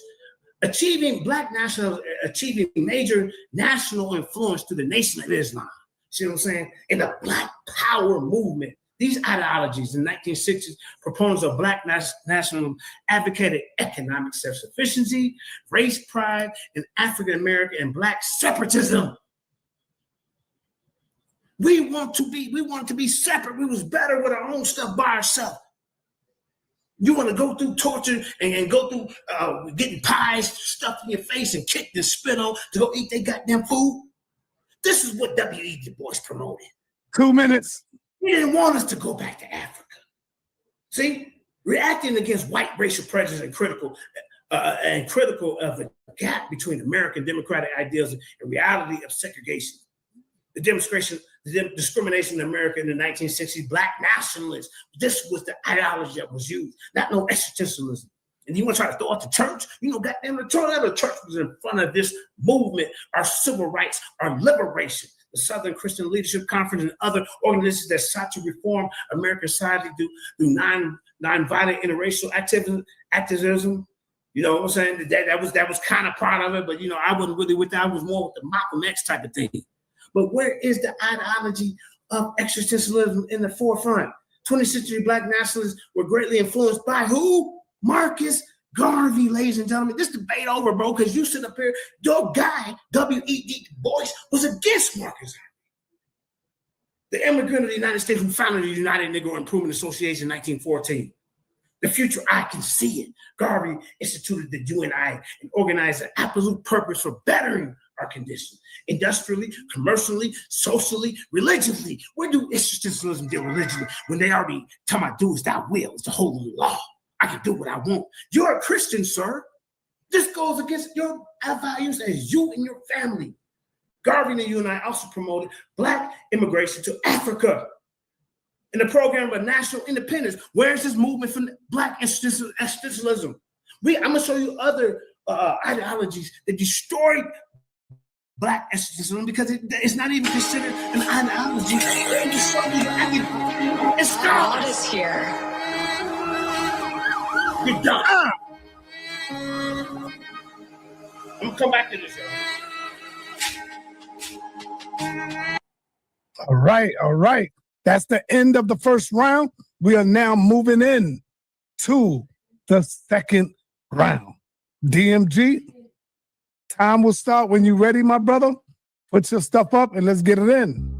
Achieving Black national, achieving major national influence through the Nation of Islam. See what I'm saying? In the Black Power movement. These ideologies in the 1960s, proponents of Black nationalism advocated economic self-sufficiency, race pride, and African-American and Black separatism. We wanted to be separate. We was better with our own stuff by ourselves. You want to go through torture and go through getting pies stuffed in your face and kicked and spit on to go eat their goddamn food? This is what W.E. Du Bois promoted. 2 minutes. He didn't want us to go back to Africa. See, reacting against white racial prejudice and critical of the gap between American democratic ideals and reality of segregation. The discrimination in America in the 1960s, Black nationalists. This was the ideology that was used, not no existentialism. And you want to try to throw out the church? You know, goddamn, the church was in front of this movement, our civil rights, our liberation. The Southern Christian Leadership Conference and other organizations that sought to reform American society through nonviolent interracial activism. You know what I'm saying? That was kind of part of it, but you know, I wasn't really with that. I was more with the Malcolm X type of thing. But where is the ideology of existentialism in the forefront? 20th century Black nationalists were greatly influenced by who? Marcus Garvey, ladies and gentlemen, this debate over, bro, because you sit up here, your guy, W.E.D. Du Bois, was against Marcus Garvey. The immigrant of the United States who founded the United Negro Improvement Association in 1914. The future, I can see it. Garvey instituted the UNI and organized an absolute purpose for bettering our condition. Industrially, commercially, socially, religiously. Where do existentialism deal religiously when they already tell my do as thou will? It's the holy law. I can do what I want. You're a Christian, sir. This goes against your values as you and your family. Garvey and the UNI also promoted Black immigration to Africa in the program of national independence. Where is this movement from Black existentialism? I'm going to show you other ideologies that destroyed Black existentialism because it's not even considered an ideology. It's God is here. You're done. I'm going to come back to this. All right. That's the end of the first round. We are now moving in to the second round. DMG, time will start when you're ready, my brother. Put your stuff up and let's get it in.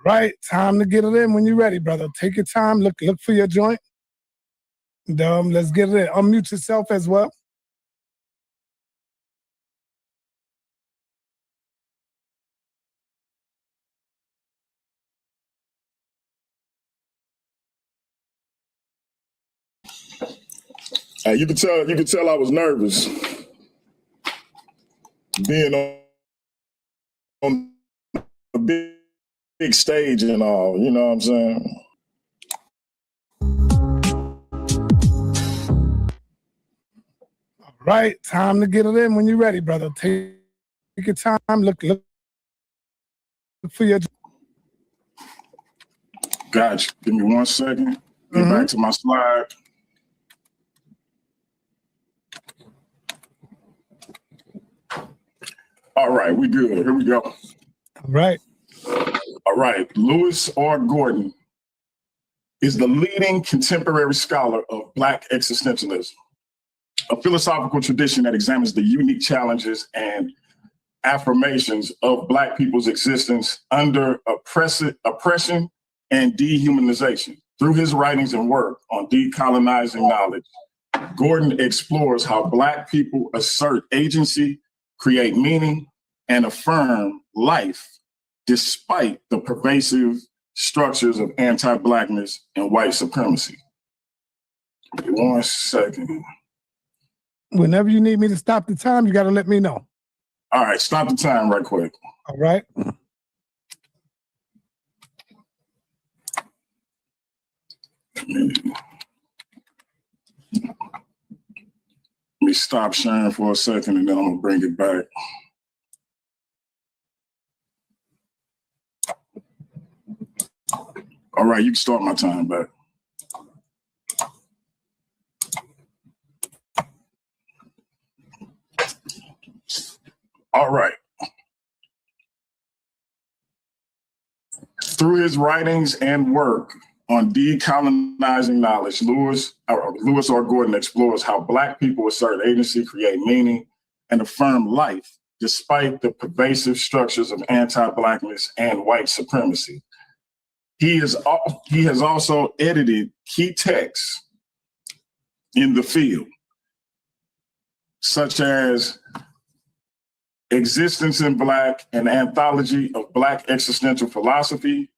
Right, time to get it in when you're ready, brother. Take your time, look for your joint. And, let's get it in. Unmute yourself as well. You could tell I was nervous being on a big stage and all, you know what I'm saying? All right, time to get it in when you're ready, brother. Take your time, look for your... Gotcha. Give me 1 second. Get back to my slide. All right, we good. Here we go. All right. All right. Lewis R. Gordon is the leading contemporary scholar of Black existentialism, a philosophical tradition that examines the unique challenges and affirmations of Black people's existence under oppression and dehumanization. Through his writings and work on decolonizing knowledge, Gordon explores how Black people assert agency, create meaning, and affirm life despite the pervasive structures of anti-Blackness and white supremacy. Give me 1 second. Whenever you need me to stop the time, you got to let me know. All right, stop the time right quick. All right. Let me stop sharing for a second and then I'm gonna bring it back. All right, you can start my time back. All right. Through his writings and work on decolonizing knowledge, Lewis R. Gordon explores how Black people assert agency, create meaning, and affirm life despite the pervasive structures of anti-Blackness and white supremacy. He has also edited key texts in the field, such as Existence in Black, an anthology of Black existential philosophy,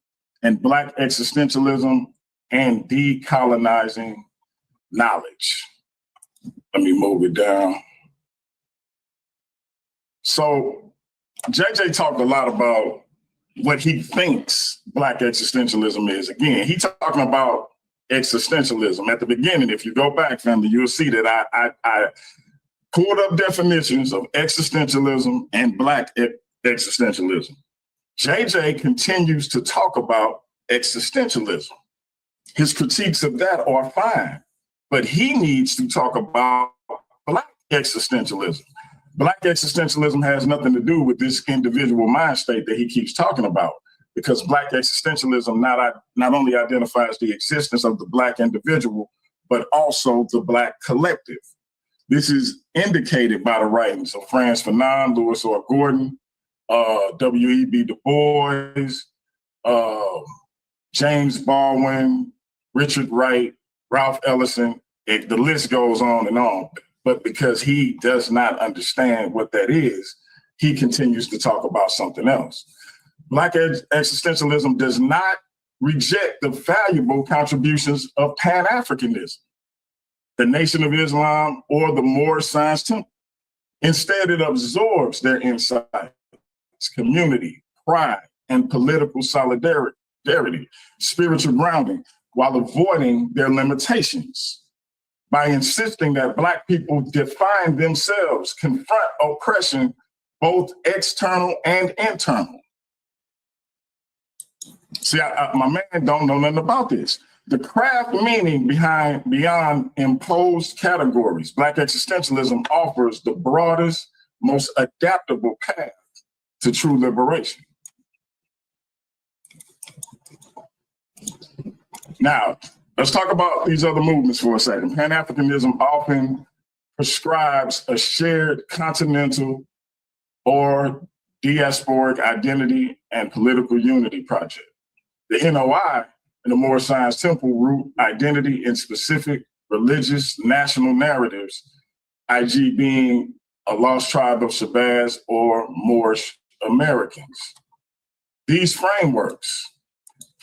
and Black existentialism and decolonizing knowledge. Let me move it down. So JJ talked a lot about what he thinks Black existentialism is. Again, he's talking about existentialism. At the beginning, if you go back, family, you'll see that I pulled up definitions of existentialism and Black existentialism. JJ continues to talk about existentialism. His critiques of that are fine, but he needs to talk about Black existentialism. Black existentialism has nothing to do with this individual mind state that he keeps talking about, because Black existentialism not only identifies the existence of the Black individual, but also the Black collective. This is indicated by the writings of Franz Fanon, Lewis R. Gordon, W.E.B. Du Bois, James Baldwin, Richard Wright, Ralph Ellison. The list goes on and on. But because he does not understand what that is, he continues to talk about something else. Black existentialism does not reject the valuable contributions of Pan-Africanism, the Nation of Islam, or the Moorish Science Temple. Instead, it absorbs their insights, community, pride, and political solidarity, spiritual grounding, while avoiding their limitations. By insisting that Black people define themselves, confront oppression, both external and internal. See, my man don't know nothing about this. The craft meaning beyond imposed categories, Black existentialism offers the broadest, most adaptable path to true liberation. Now, let's talk about these other movements for a second. Pan-Africanism often prescribes a shared continental or diasporic identity and political unity project. The NOI and the Moorish Science Temple root identity in specific religious national narratives, IG being a lost tribe of Shabazz or Moorish Americans. These frameworks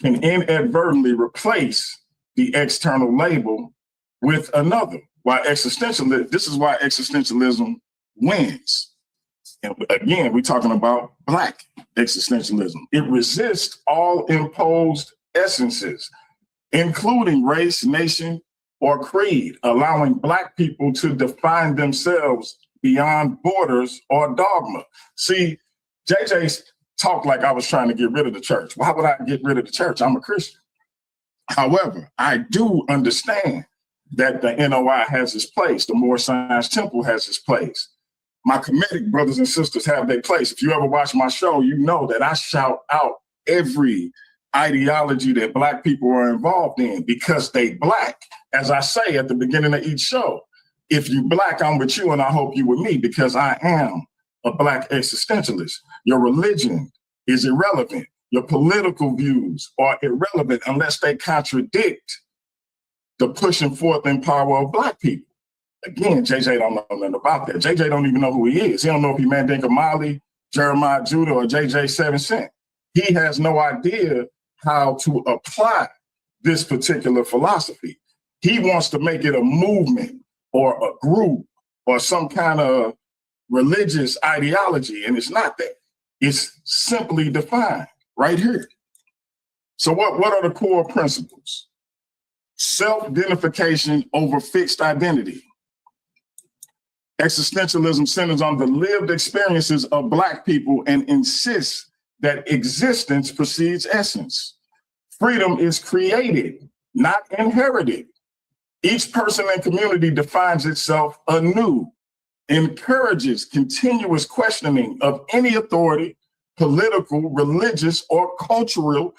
can inadvertently replace the external label with another. This is why existentialism wins. And again, we're talking about Black existentialism. It resists all imposed essences, including race, nation, or creed, allowing Black people to define themselves beyond borders or dogma. See, JJ talked like I was trying to get rid of the church. Why would I get rid of the church? I'm a Christian. However, I do understand that the NOI has its place. The Moorish Science Temple has its place. My Kemetic brothers and sisters have their place. If you ever watch my show, you know that I shout out every ideology that Black people are involved in because they Black. As I say at the beginning of each show, if you Black, I'm with you and I hope you with me because I am a Black existentialist. Your religion is irrelevant. Your political views are irrelevant unless they contradict the pushing forth in power of Black people. Again, JJ don't know nothing about that. JJ don't even know who he is. He don't know if he Mandinka Mali, Jeremiah Judah, or JJ 7 Cent. He has no idea how to apply this particular philosophy. He wants to make it a movement or a group or some kind of religious ideology, and it's not that. It's simply defined right here. So what are the core principles? Self-identification over fixed identity. Existentialism centers on the lived experiences of Black people and insists that existence precedes essence. Freedom is created, not inherited. Each person and community defines itself anew, encourages continuous questioning of any authority, political, religious, or cultural,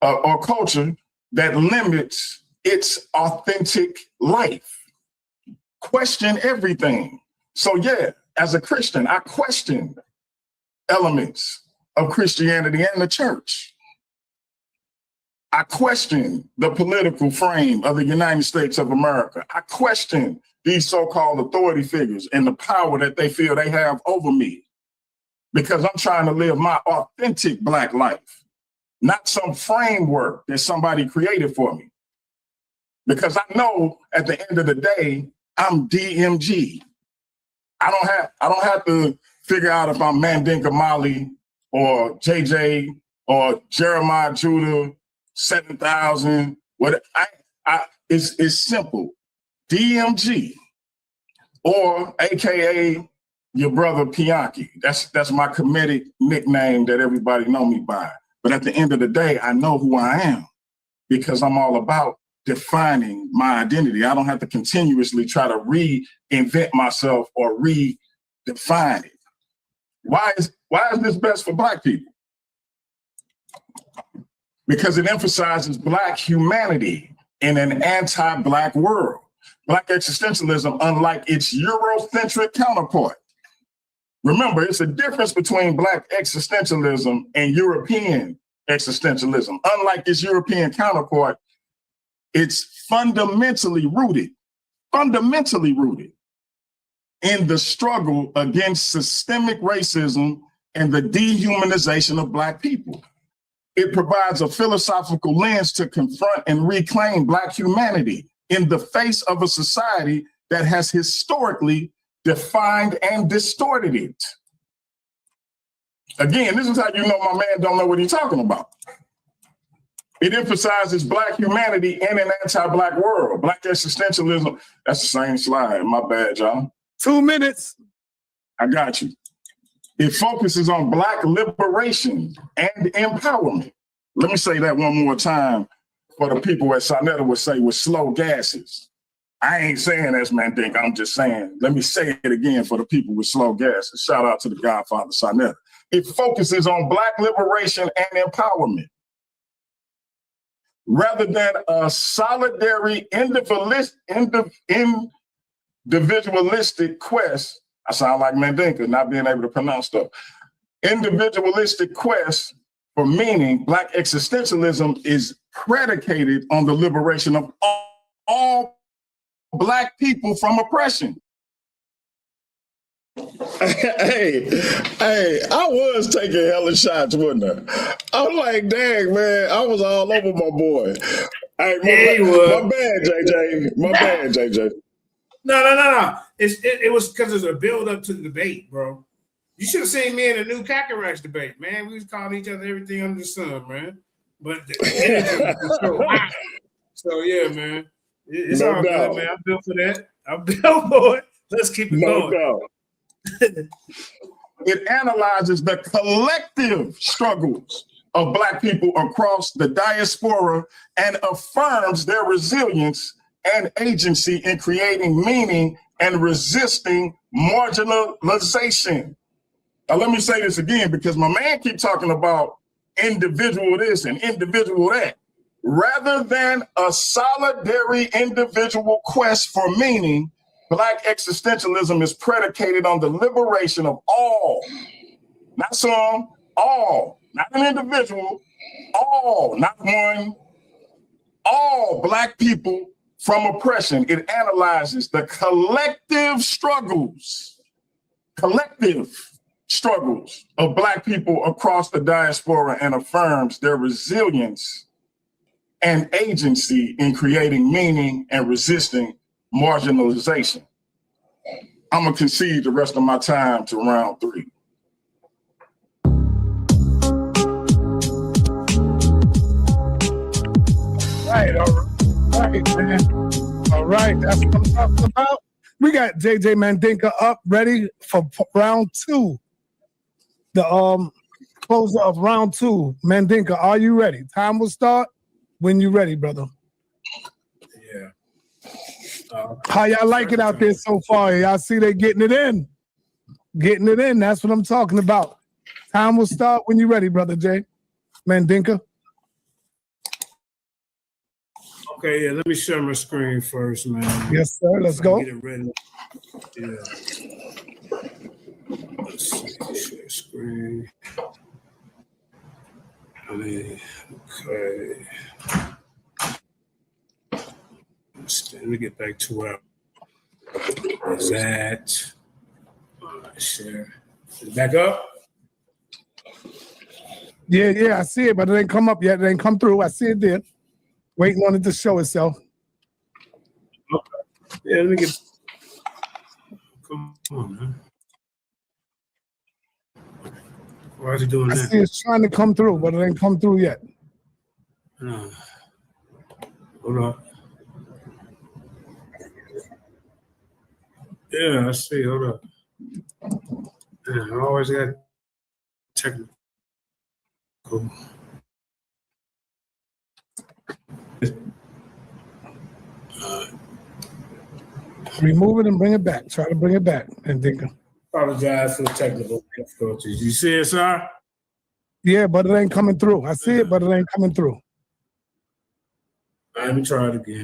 or culture that limits its authentic life. Question everything. So yeah, as a Christian, I question elements of Christianity and the church. I question the political frame of the United States of America. I question these so-called authority figures and the power that they feel they have over me because I'm trying to live my authentic Black life, not some framework that somebody created for me. Because I know at the end of the day, I'm DMG. I don't have to figure out if I'm Mandinka Mali or JJ or Jeremiah Judah 7000 It's simple. DMG, or AKA your brother Pianki. That's my comedic nickname that everybody know me by. But at the end of the day, I know who I am because I'm all about defining my identity. I don't have to continuously try to reinvent myself or redefine it. Why is this best for Black people? Because it emphasizes Black humanity in an anti-Black world. Black existentialism, unlike its Eurocentric counterpart. Remember, it's a difference between Black existentialism and European existentialism. Unlike its European counterpart, it's fundamentally rooted in the struggle against systemic racism and the dehumanization of Black people. It provides a philosophical lens to confront and reclaim Black humanity in the face of a society that has historically defined and distorted it. Again, this is how you know my man don't know what he's talking about. It emphasizes Black humanity in an anti-Black world. Black existentialism, that's the same slide. My bad, y'all. 2 minutes. I got you. It focuses on Black liberation and empowerment. Let me say that one more time for the people, as Sonetta would say, with slow gases. I ain't saying that's Mandinka, I'm just saying, let me say it again for the people with slow gases. Shout out to the Godfather, Sonetta. It focuses on Black liberation and empowerment. Rather than a solitary individualistic quest, I sound like Mandinka, not being able to pronounce stuff. Individualistic quest for meaning, Black existentialism is predicated on the liberation of all Black people from oppression. Hey, I was taking hella shots, wasn't I? I'm like, dang, man, I was all over my boy. Hey, my bad, JJ. No. It was because there's a build up to the debate, bro. You should have seen me in the new Cacarax debate, man. We was calling each other everything under the sun, man. But the energy was so high. So yeah, man. It's all good, man. I'm built for that. I'm built for it. Let's keep it going. It analyzes the collective struggles of Black people across the diaspora and affirms their resilience and agency in creating meaning and resisting marginalization. Now, let me say this again, because my man keep talking about individual this and individual that. Rather than a solitary individual quest for meaning, Black existentialism is predicated on the liberation of all, not some, all, not an individual, all, not one, all Black people from oppression. It analyzes the collective struggles of Black people across the diaspora and affirms their resilience and agency in creating meaning and resisting marginalization. I'm gonna concede the rest of my time to round 3. Right, all right, man. All right, that's what I'm talking about. We got JJ Mandinka up, ready for round 2. The closer of round 2. Mandinka, are you ready? Time will start when you're ready, brother. Yeah. How y'all like it out there so far? Y'all see they getting it in. Getting it in, that's what I'm talking about. Time will start when you're ready, brother Jay. Mandinka. Okay, yeah, let me share my screen first, man. Yes, sir, let's go. Get it ready. Yeah. Let's see, share screen. Okay. Let me get back to where I was at. All right, share. Is it back up? Yeah, I see it, but it ain't come up yet. It ain't come through. I see it there. Waiting on it to show itself. Okay. Yeah, let me get. Come on, man. Why is it doing that? I see it's trying to come through, but it ain't come through yet. Hold on. Yeah, I see. Hold up. Yeah, I always got technical. Remove it and bring it back. Try to bring it back, Mandinka. Apologize for the technical difficulties. You see it, sir? Yeah, but it ain't coming through. I see it, but it ain't coming through. Let me try it again.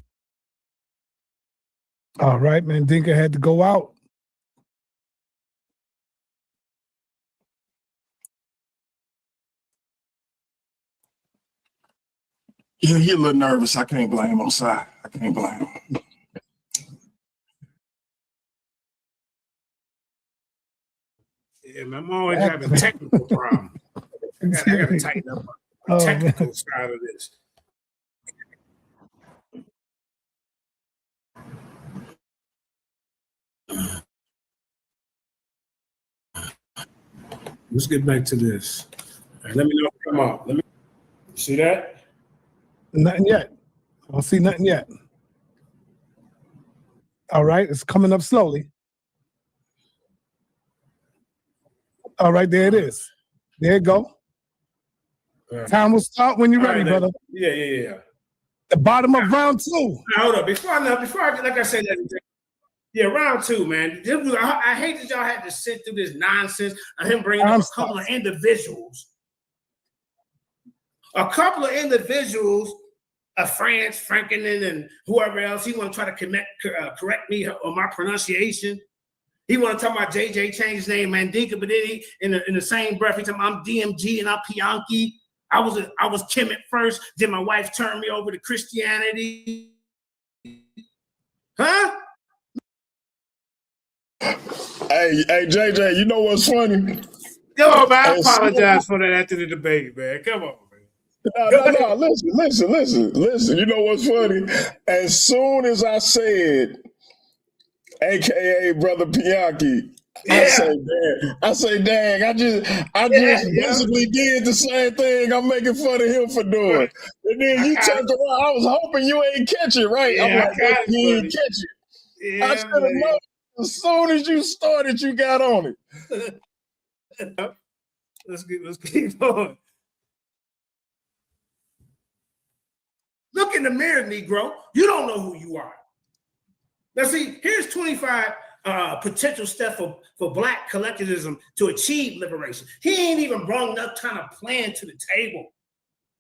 All right, Mandinka had to go out. Yeah, he's a little nervous. I can't blame him, Si. I can't blame him. Yeah, man, I'm always having technical problems. I gotta tighten up the technical side of this. Let's get back to this. All right, let me know if it come up. Let me see that. Nothing yet. I don't see nothing yet. All right, it's coming up slowly. All right, there it is. There you go. Time will start when you're ready, brother. Yeah. The bottom of round 2. Now, hold up. Before I like I said, yeah, round 2, man. I hate that y'all had to sit through this nonsense of him bringing up a couple of individuals. A couple of individuals, France, Franklin, and whoever else, he want to try to correct me on my pronunciation. He want to talk about JJ changed his name Mandinka, but then he in the same breath he talking about I'm DMG and I'm Pianki. I was Kim at first, then my wife turned me over to Christianity. Huh? Hey, JJ, you know what's funny? Come on, man. I apologize for that after the debate, man. Come on, man. No, listen. You know what's funny? As soon as I said, AKA Brother Pianki, I say, dang, I just basically did the same thing I'm making fun of him for doing. And then you turned around, I was hoping you ain't catch it, right? Yeah, I'm like, he ain't catch it. Yeah, I should have known as soon as you started, you got on it. Let's keep going. Look in the mirror, Negro. You don't know who you are. Now, see, here's 25 potential steps for Black collectivism to achieve liberation. He ain't even brought that kind of plan to the table.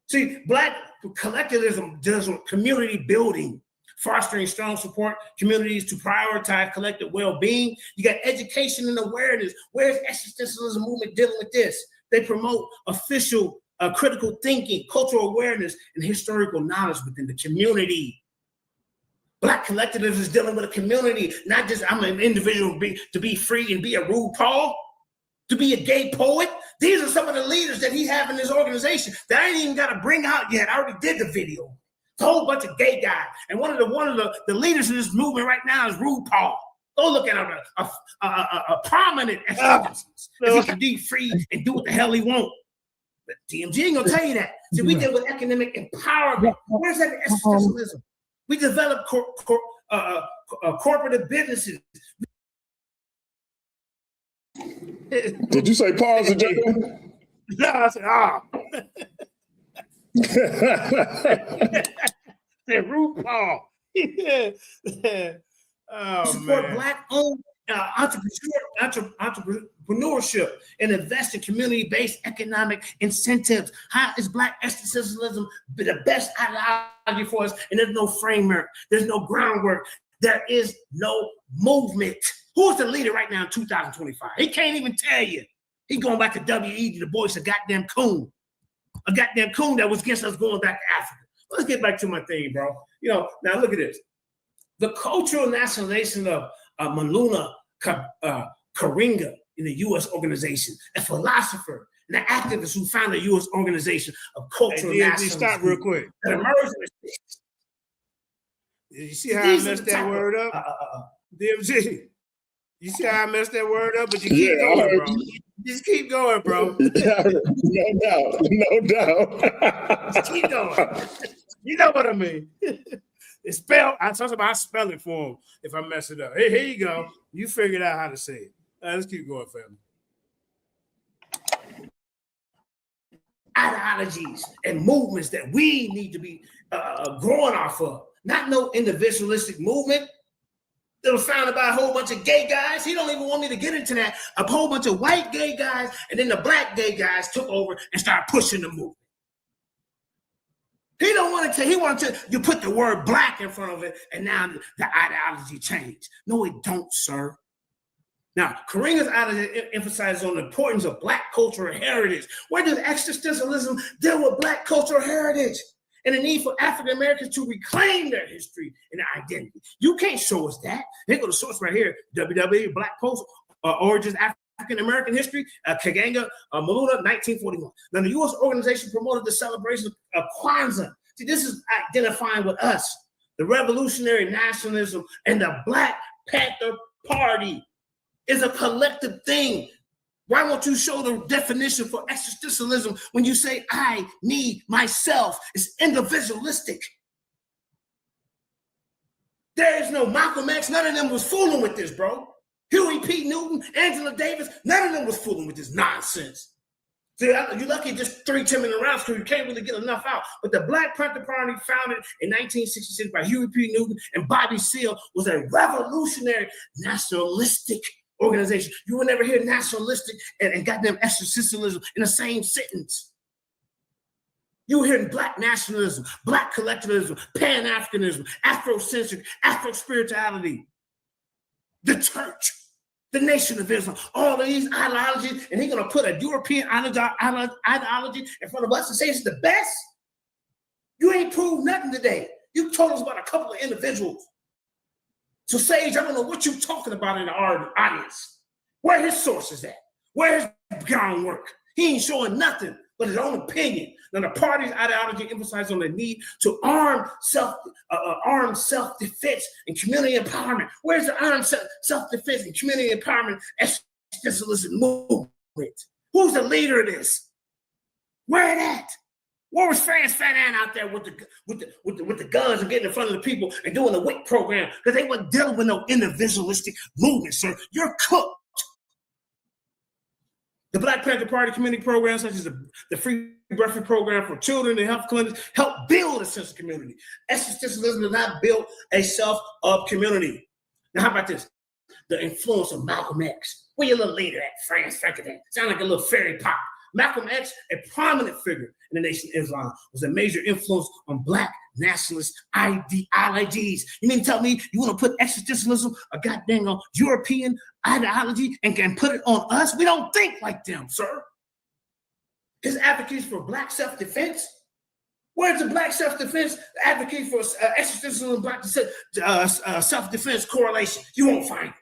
See, Black collectivism deals with community building, fostering strong support communities to prioritize collective well-being. You got education and awareness. Where's existentialism movement dealing with this? They promote official critical thinking, cultural awareness, and historical knowledge within the community. Black collectivism is dealing with a community, not just I'm an individual to be free and be a rude Paul, to be a gay poet. These are some of the leaders that he have in his organization that I ain't even got to bring out yet. I already did the video. It's a whole bunch of gay guys. And one of the leaders in this movement right now is Rude Paul. Go look at a prominent existence. If he can be free and do what the hell he want. But DMG ain't gonna tell you that. See, we deal with economic empowerment. Where's that existentialism? We develop corporate businesses. Did you say pause again? No, I said, Said Rude Paul. Support Black-owned entrepreneurship and invest in community-based economic incentives. How is Black existentialism the best ideology for us? And there's no framework. There's no groundwork. There is no movement. Who's the leader right now in 2025? He can't even tell you. He going back to WED, the boys, a goddamn coon. A goddamn coon that was against us going back to Africa. Let's get back to my thing, bro. Now look at this. The cultural nationalization of Maluna Karinga in the U.S. organization, a philosopher and an activist who founded the U.S. organization of cultural nationalism. Stop real quick. That emerged. You see how I messed that word up? DMG. You see how I messed that word up? But you keep going, bro. Just keep going, bro. No doubt. Just keep going. You know what I mean. It's spelled. I talk about I spell it for him if I mess it up. Hey, here you go. You figured out how to say it. Let's keep going, family. Ideologies and movements that we need to be growing off of. Not no individualistic movement that was founded by a whole bunch of gay guys. He don't even want me to get into that. A whole bunch of white gay guys, and then the black gay guys took over and started pushing the movement. He don't want to. He wanted to. You put the word black in front of it, and now the ideology changed. No, it don't, sir. Now, Karina's ideology emphasizes on the importance of black cultural heritage. Where does existentialism deal with black cultural heritage and the need for African Americans to reclaim their history and their identity? You can't show us that. They go to source right here: www. Black Post Origins African American History, Kaganga, Maluda, 1941. Now, the U.S. organization promoted the celebration of Kwanzaa. See, this is identifying with us, the revolutionary nationalism and the Black Panther Party. Is a collective thing. Why won't you show the definition for existentialism when you say, I need myself? It's individualistic. There is no Malcolm X. None of them was fooling with this, bro. Huey P. Newton, Angela Davis, none of them was fooling with this nonsense. See, you're lucky just 3 10-minute rounds because you can't really get enough out. But the Black Panther Party, founded in 1966 by Huey P. Newton and Bobby Seale, was a revolutionary nationalistic organization. You will never hear nationalistic and goddamn existentialism in the same sentence. You will hear black nationalism, black collectivism, pan-Africanism, Afrocentric, Afro-spirituality, the church, the Nation of Islam, all of these ideologies, and he's going to put a European ideology in front of us and say it's the best? You ain't proved nothing today. You told us about a couple of individuals. So, Sage, I don't know what you're talking about in the audience. Where his sources at? Where his groundwork? He ain't showing nothing but his own opinion. Now, the party's ideology emphasizes on the need to arm self-defense and community empowerment. Where's the armed self-defense and community empowerment existentialism movement? Who's the leader of this? Where at? Where was Franz Fanon out there with the guns and getting in front of the people and doing the WIC program? Because they weren't dealing with no individualistic movement, sir. You're cooked. The Black Panther Party community programs, such as the free breastfeeding program for children and health clinics, help build a sense of community. Existentialism does not build a self-of community. Now, how about this? The influence of Malcolm X. Where your little leader at, Franz Fanon? Sound like a little fairy pop. Malcolm X, a prominent figure in the Nation of Islam, was a major influence on black nationalist ideologies. You mean to tell me you want to put existentialism, a goddamn European ideology, and can put it on us? We don't think like them, sir. His advocates for black self-defense. Where's the black self-defense advocate for existentialism, black self-defense correlation? You won't find it.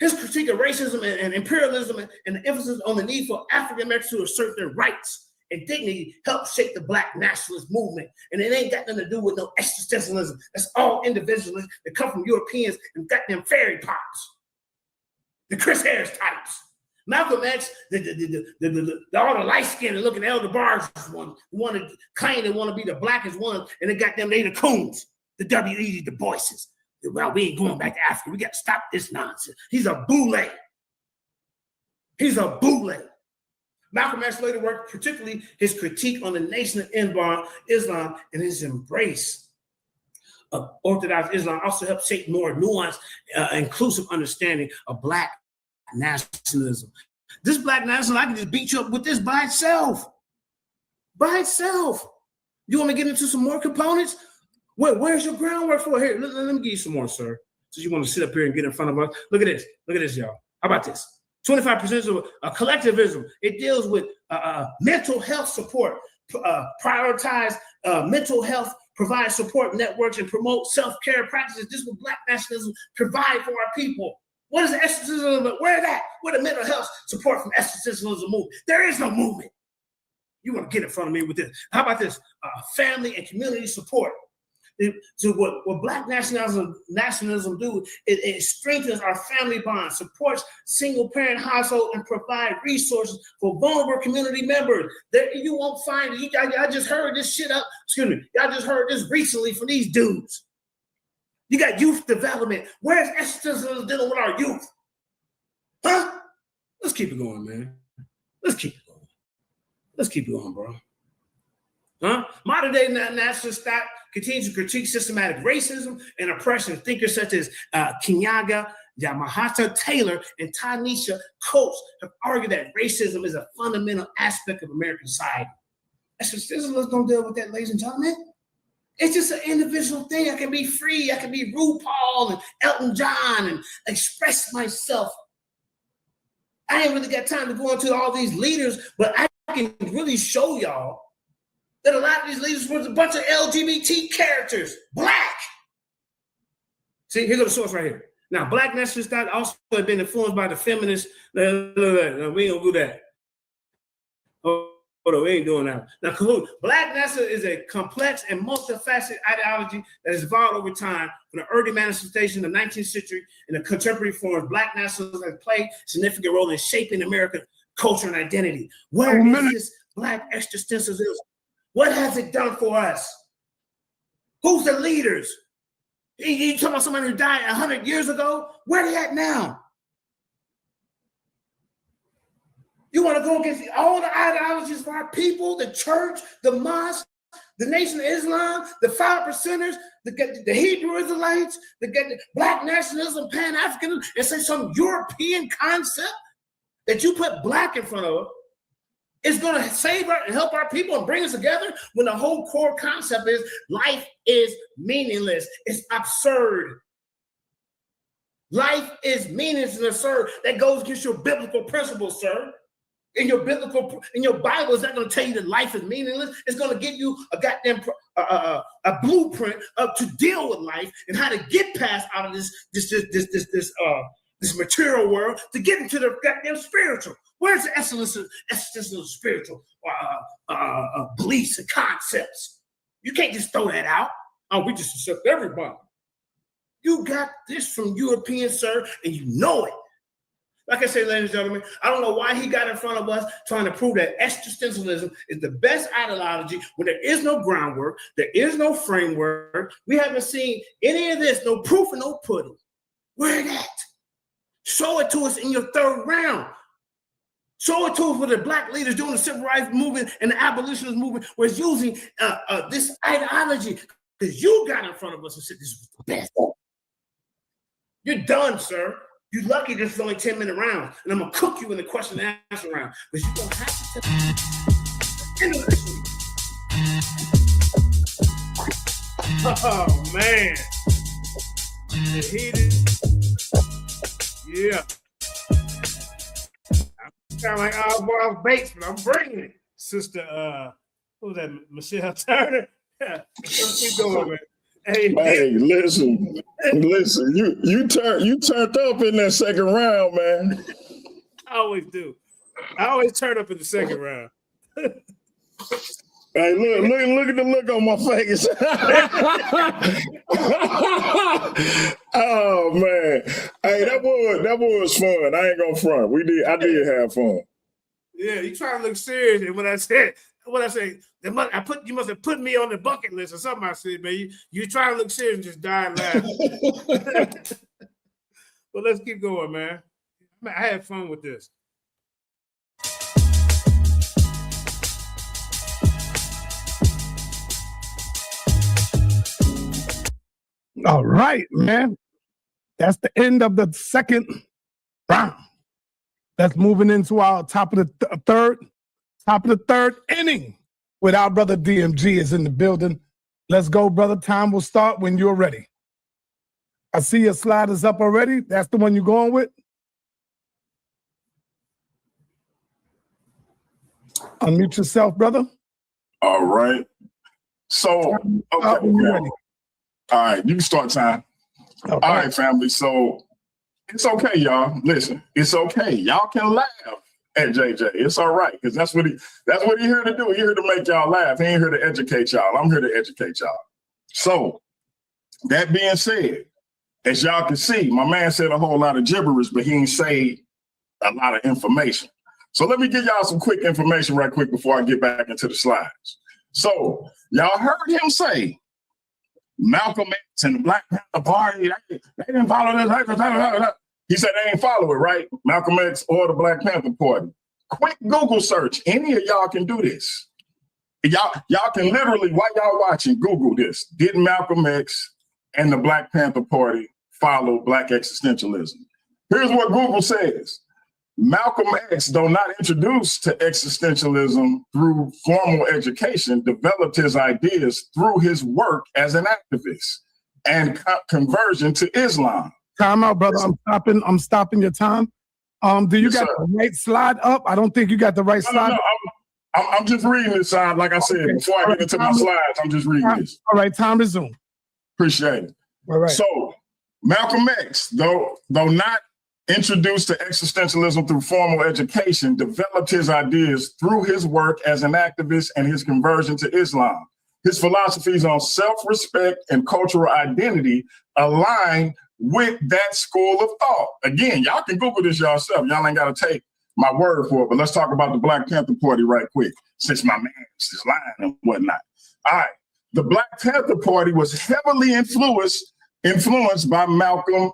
His critique of racism and imperialism and the emphasis on the need for African Americans to assert their rights and dignity helped shape the black nationalist movement. And it ain't got nothing to do with no existentialism. That's all individualists that come from Europeans and got them fairy pops. The Chris Harris types. Malcolm X, all the light-skinned and looking elder bars one that claim they want to be the blackest one, and they got them, they the coons, the W.E.G. Du Boises. Well, we ain't going back to Africa. We got to stop this nonsense. He's a boule. He's a boule. Malcolm X later worked, particularly his critique on the Nation of Islam and his embrace of Orthodox Islam also helped shape more nuanced, inclusive understanding of black nationalism. This black nationalism, I can just beat you up with this by itself. By itself. You want to get into some more components? Where's your groundwork for? Here, let me give you some more, sir. Since you want to sit up here and get in front of us. Look at this. Look at this, y'all. How about this? 25% of collectivism. It deals with mental health support, prioritize mental health, provide support networks, and promote self-care practices. This is what black nationalism provide for our people. What is the existentialism? Where is that? Where the mental health support from existentialism movement? There is no movement. You want to get in front of me with this. How about this? Family and community support. So what Black nationalism do, it strengthens our family bonds, supports single-parent household, and provide resources for vulnerable community members. That you won't find. I just heard this shit up. Excuse me. Y'all just heard this recently from these dudes. You got youth development. Where's existentialism dealing with our youth? Huh? Let's keep it going, man. Let's keep it going. Let's keep it going, bro. Huh? Modern day nationalists continue to critique systematic racism and oppression. Thinkers such as Kenyaga, Yamahata Taylor, and Tanisha Coates have argued that racism is a fundamental aspect of American society. Existentialists don't deal with that, ladies and gentlemen. It's just an individual thing. I can be free. I can be RuPaul and Elton John and express myself. I ain't really got time to go into all these leaders, but I can really show y'all that a lot of these leaders were a bunch of LGBT characters, Black. See, here's the source right here. Now, Black nationalists also have been influenced by the feminists. No, we ain't gonna do that. Hold on, we ain't doing that. Now, Black nationalism is a complex and multifaceted ideology that has evolved over time. From the early manifestation of the 19th century and the contemporary forms, Black nationalism has played a significant role in shaping American culture and identity. Where is this Black existentialism? What has it done for us? Who's the leaders? You talking about somebody who died 100 years ago? Where are they at now? You want to go against all the ideologies of our people, the church, the mosque, the Nation of Islam, the 5%ers, the Hebrew Israelites, the Black nationalism, Pan-Africanism, and say some European concept that you put Black in front of is going to save our and help our people and bring us together when the whole core concept is life is meaningless. It's absurd. Life is meaningless and absurd. That goes against your biblical principles, sir. In your Bible, is not going to tell you that life is meaningless. It's going to give you a goddamn a blueprint to deal with life and how to get past out of this material world to get into the goddamn spiritual. Where's the essence of spiritual beliefs and concepts? You can't just throw that out. Oh, we just accept everybody. You got this from Europeans, sir, and you know it. Like I said, ladies and gentlemen, I don't know why he got in front of us trying to prove that existentialism is the best ideology when there is no groundwork, there is no framework. We haven't seen any of this, no proof and no pudding. Where it at? Show it to us in your third round. Show it to us with the Black leaders doing the civil rights movement and the abolitionist movement was using this ideology because you got in front of us and said this was the best. You're done, sir. You're lucky this is only 10-minute rounds, and I'm gonna cook you in the question and answer round, but you don't have to end of this week. Oh man, the heated, yeah. I sound like Bob Bates, but I'm bringing it, Sister. What was that, Michelle Turner? Yeah, let's keep going, man. Hey, listen. You turned up in that second round, man. I always do. I always turn up in the second round. Hey, look at the look on my face. Oh man. Hey, that was fun. I ain't gonna front. I did have fun. Yeah, you trying to look serious, and when I say you must have put me on the bucket list or something. I said, man, you try to look serious and just die laughing. But let's keep going, man. I had fun with this. All right, man. That's the end of the second round. That's moving into our top of the third inning with our brother DMG is in the building. Let's go, brother. Time will start when you're ready. I see your sliders up already. That's the one you're going with? Unmute yourself, brother. All right. So, okay. Ready. All right, you can start time. Okay. All right, family. So it's okay, y'all. Listen, it's okay. Y'all can laugh at JJ. It's all right, because that's what he's here to do. He's here to make y'all laugh. He ain't here to educate y'all. I'm here to educate y'all. So That being said, as y'all can see, my man said a whole lot of gibberish, but he ain't say a lot of information. So let me give y'all some quick information right quick before I get back into the slides. So y'all heard him say Malcolm X and the Black Panther Party, they didn't follow this. He said they ain't follow it, right? Malcolm X or the Black Panther Party. Quick Google search. Any of y'all can do this. Y'all can literally, while y'all watching, Google this. Did Malcolm X and the Black Panther Party follow Black existentialism? Here's what Google says. Malcolm X, though not introduced to existentialism through formal education, developed his ideas through his work as an activist and conversion to Islam. Time out, brother. I'm stopping your time. Do you got the right slide up? I don't think you got the right slide. No, I'm just reading this side. Like I said, before I get into my slides, I'm just reading this. All right, time to zoom. Appreciate it. All right. So Malcolm X, though not introduced to existentialism through formal education, developed his ideas through his work as an activist and his conversion to Islam. His philosophies on self-respect and cultural identity align with that school of thought. Again, y'all can Google this yourself. Y'all ain't got to take my word for it, but let's talk about the Black Panther Party right quick, since my man is lying and whatnot. All right. The Black Panther Party was heavily influenced by Malcolm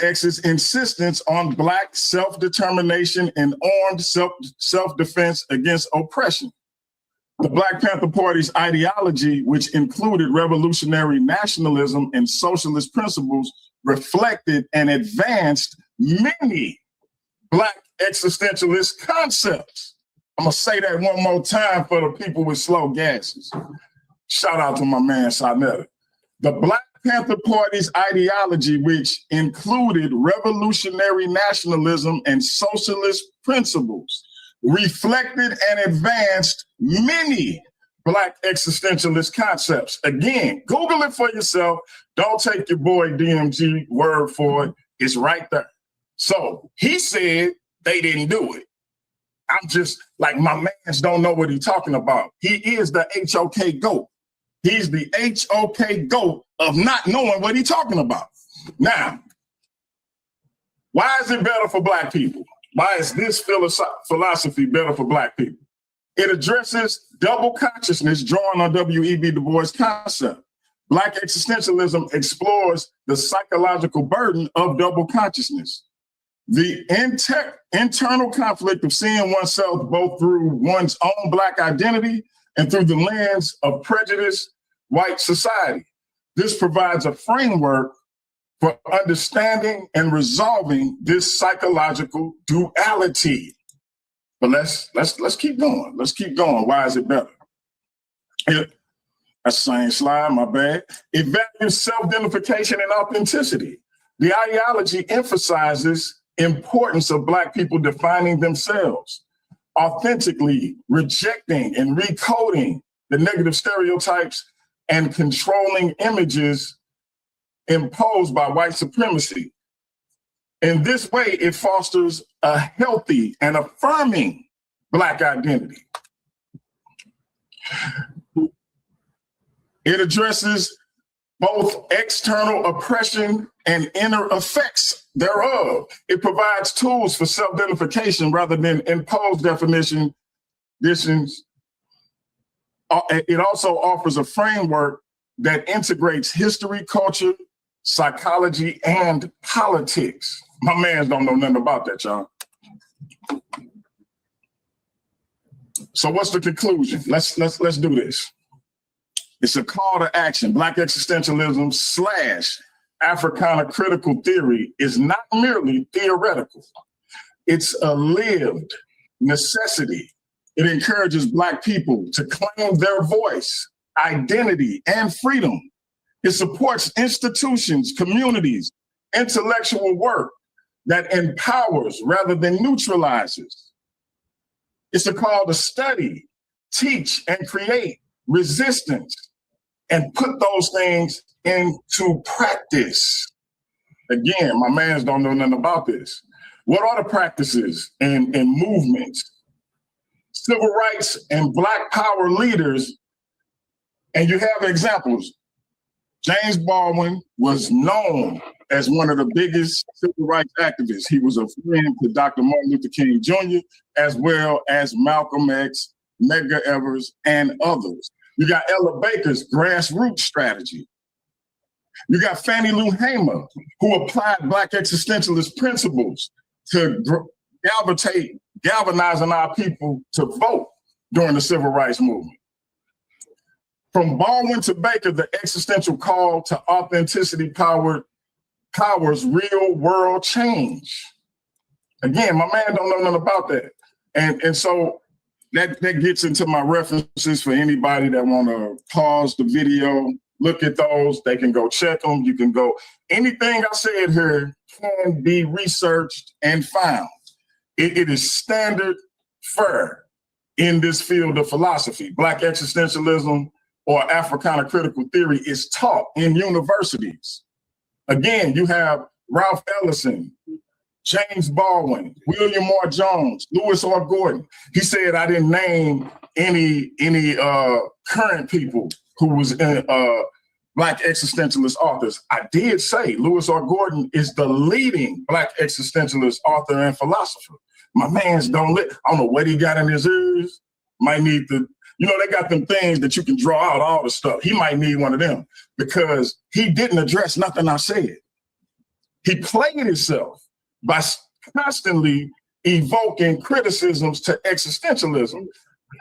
X's insistence on Black self-determination and armed self-defense against oppression. The Black Panther Party's ideology, which included revolutionary nationalism and socialist principles, reflected and advanced many Black existentialist concepts. I'm gonna say that one more time for the people with slow gases. Shout out to my man Sarnetta. The Black Panther Party's ideology, which included revolutionary nationalism and socialist principles, reflected and advanced many Black existentialist concepts. Again, Google it for yourself. Don't take your boy DMG word for it. It's right there. So he said they didn't do it. I'm just like, my mans don't know what he's talking about. He is the HOK GOAT. He's the HOK GOAT of not knowing what he's talking about. Now, why is it better for Black people? Why is this philosophy better for Black people? It addresses double consciousness drawn on W.E.B. Du Bois' concept. Black existentialism explores the psychological burden of double consciousness. The internal conflict of seeing oneself both through one's own Black identity and through the lens of prejudiced white society. This provides a framework for understanding and resolving this psychological duality. But let's keep going. Let's keep going. Why is it better? That's the same slide, my bad. It values self-identification and authenticity. The ideology emphasizes importance of Black people defining themselves, authentically rejecting and recoding the negative stereotypes and controlling images imposed by white supremacy. In this way, it fosters a healthy and affirming Black identity. It addresses both external oppression and inner effects thereof. It provides tools for self-identification rather than imposed definitions. It also offers a framework that integrates history, culture, psychology, and politics. My mans don't know nothing about that, y'all. So what's the conclusion? Let's do this. It's a call to action. Black existentialism / Africana critical theory is not merely theoretical. It's a lived necessity. It encourages Black people to claim their voice, identity, and freedom. It supports institutions, communities, intellectual work that empowers rather than neutralizes. It's a call to study, teach, and create resistance and put those things into practice. Again, my mans don't know nothing about this. What are the practices and movements? Civil rights and Black power leaders, and you have examples. James Baldwin was known as one of the biggest civil rights activists. He was a friend to Dr. Martin Luther King Jr., as well as Malcolm X, Medgar Evers, and others. You got Ella Baker's grassroots strategy. You got Fannie Lou Hamer, who applied Black existentialist principles to galvanizing our people to vote during the civil rights movement. From Baldwin to Baker, the existential call to authenticity powers real world change. Again, my man don't know nothing about that. And so that gets into my references for anybody that want to pause the video, look at those. They can go check them. You can go, anything I said here can be researched and found. It is standard fare in this field of philosophy. Black existentialism or Africana critical theory is taught in universities. Again, you have Ralph Ellison, James Baldwin, William Moore Jones, Lewis R. Gordon. He said I didn't name any current people who was Black existentialist authors. I did say Lewis R. Gordon is the leading Black existentialist author and philosopher. My man's I don't know what he got in his ears. Might need to, they got them things that you can draw out all the stuff. He might need one of them because he didn't address nothing I said. He played himself by constantly evoking criticisms to existentialism.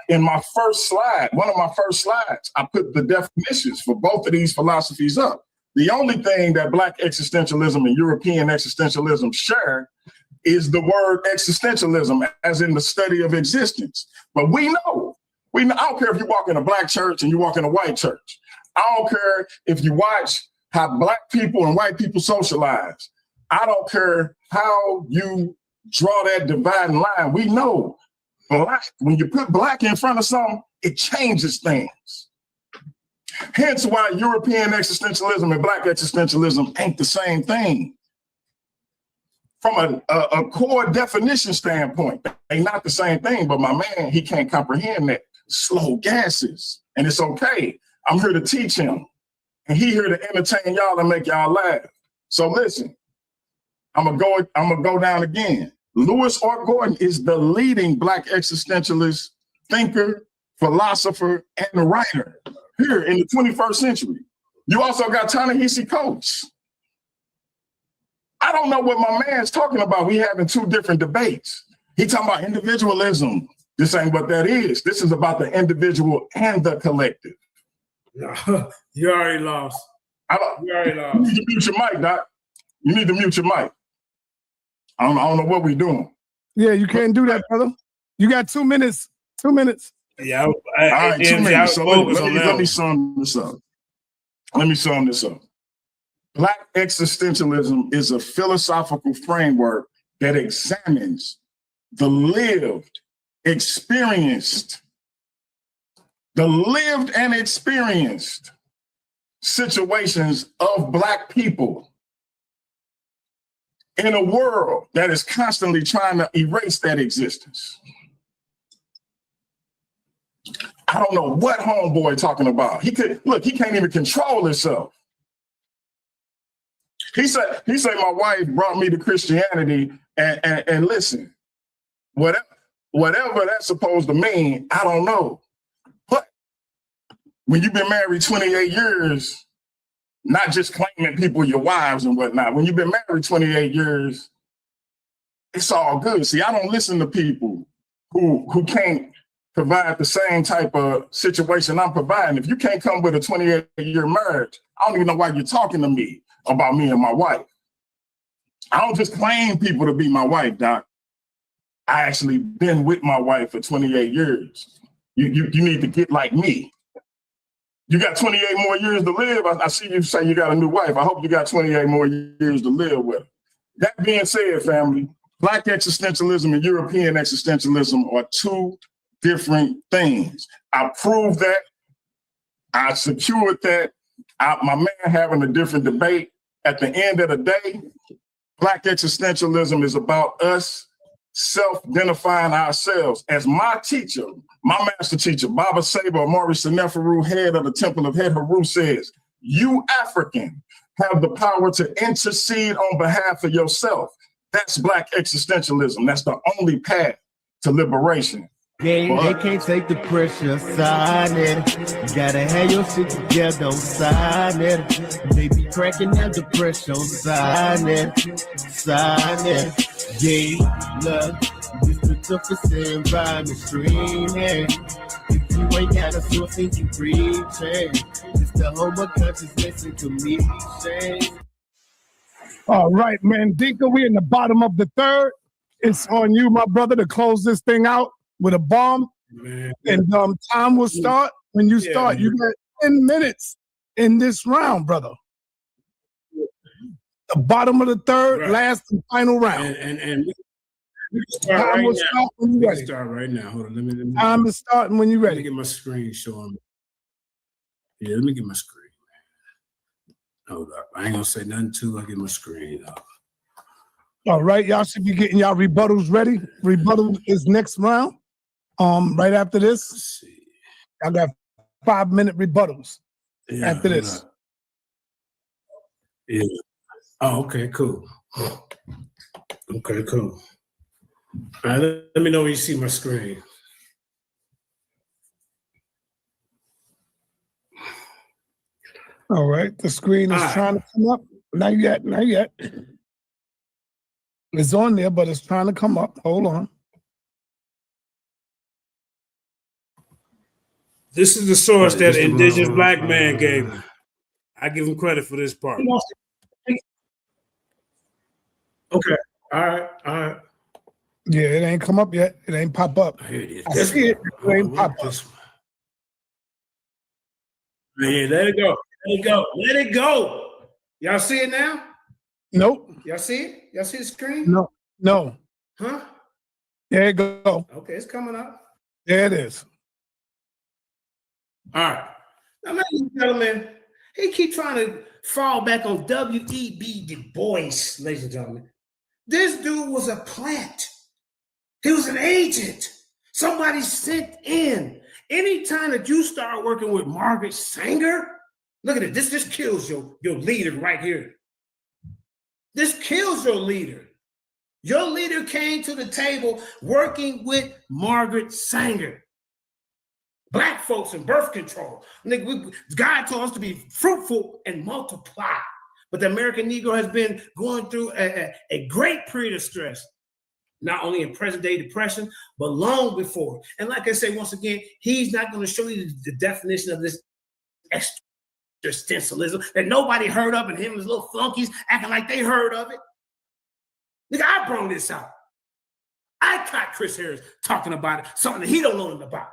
In my first slide, one of my first slides, I put the definitions for both of these philosophies up. The only thing that Black existentialism and European existentialism share is the word existentialism, as in the study of existence. But we know, I don't care if you walk in a Black church and you walk in a white church. I don't care if you watch how Black people and white people socialize. I don't care how you draw that dividing line. We know Black, when you put Black in front of something, it changes things. Hence why European existentialism and Black existentialism ain't the same thing. From a core definition standpoint, they not the same thing, but my man, he can't comprehend that. Slow gases, and it's okay. I'm here to teach him, and he here to entertain y'all and make y'all laugh. So listen, I'm gonna go down again. Lewis R. Gordon is the leading Black existentialist thinker, philosopher, and writer here in the 21st century. You also got Ta-Nehisi Coates. I don't know what my man's talking about. We having two different debates. He talking about individualism. This ain't what that is. This is about the individual and the collective. You already lost. You already lost. You need to mute your mic, Doc. You need to mute your mic. I don't know what we're doing. Yeah, you can't do that, brother. You got 2 minutes. 2 minutes. Yeah. All right, 2 minutes. So let me sum this up. Black existentialism is a philosophical framework that examines the lived and experienced situations of Black people in a world that is constantly trying to erase that existence. I don't know what homeboy talking about. He can't even control himself. He said my wife brought me to Christianity, and listen, whatever that's supposed to mean, I don't know. But when you've been married 28 years, not just claiming people your wives and whatnot, when you've been married 28 years, it's all good. See, I don't listen to people who can't provide the same type of situation I'm providing. If you can't come with a 28-year marriage, I don't even know why you're talking to me about me and my wife. I don't just claim people to be my wife, Doc. I actually been with my wife for 28 years. You need to get like me. You got 28 more years to live. I see you say you got a new wife. I hope you got 28 more years to live with her. That being said, family, Black existentialism and European existentialism are two different things. I proved that. I secured that. My man having a different debate. At the end of the day, Black existentialism is about us self-identifying ourselves. As my teacher, my master teacher, Baba Saber, Maurice Seneferu, head of the Temple of Het Haru, says, You African have the power to intercede on behalf of yourself. That's Black existentialism. That's the only path to liberation. They can't take the pressure, sign it. You gotta have your shit together, don't sign it. They be cracking down the pressure, sign it. Yeah, look, this the toughest environment streaming. If you ain't got a source and you preaching, it's the home of consciousness and commission. All right, Mandinka, we in the bottom of the third. It's on you, my brother, to close this thing out with a bomb. Man. And time will start when you start. You got 10 minutes in this round, brother. The bottom of the third, last and final round. And we can start time right will now. start when you're We ready. can start right now. Hold on. Let me Time is starting when you're let me ready. get my screen showing. Yeah, let me get my screen. Hold up. I ain't gonna say nothing till I get my screen up. All right, y'all should be getting y'all rebuttals ready. Rebuttal is next round. Right after this, Let's see. I got 5-minute rebuttals Yeah, after hold this. up. Yeah. Oh, okay, cool. Okay, cool. All right, let me know when you see my screen. All right, the screen is All right. trying to come up. Not yet. It's on there, but it's trying to come up. Hold on. This is the source Right, Oh, that this the indigenous wrong- black man gave me. I give him credit for this part. Okay. All right. Yeah, it ain't come up yet. It ain't pop up. Here it is. I This see it. one. It ain't pop up. This one. Man, let it go. Let it go. Y'all see it now? Nope. Y'all see it? Y'all see the screen? No. Huh? There it go. Okay, it's coming up. There it is. All right. Now, ladies and gentlemen, he keep trying to fall back on W.E.B. Du Bois, ladies and gentlemen. This dude was a plant. He was an agent. Somebody sent in. Anytime that you start working with Margaret Sanger, look at it. This just kills your leader right here. This kills your leader. Your leader came to the table working with Margaret Sanger. Black folks in birth control. God told us to be fruitful and multiply. But the American Negro has been going through a great period of stress, not only in present day depression, but long before. And like I say, once again, he's not going to show you the definition of this existentialism that nobody heard of, and him and his little flunkies acting like they heard of it. Nigga, I brought this out. I caught Chris Harris talking about it, something that he don't know nothing about.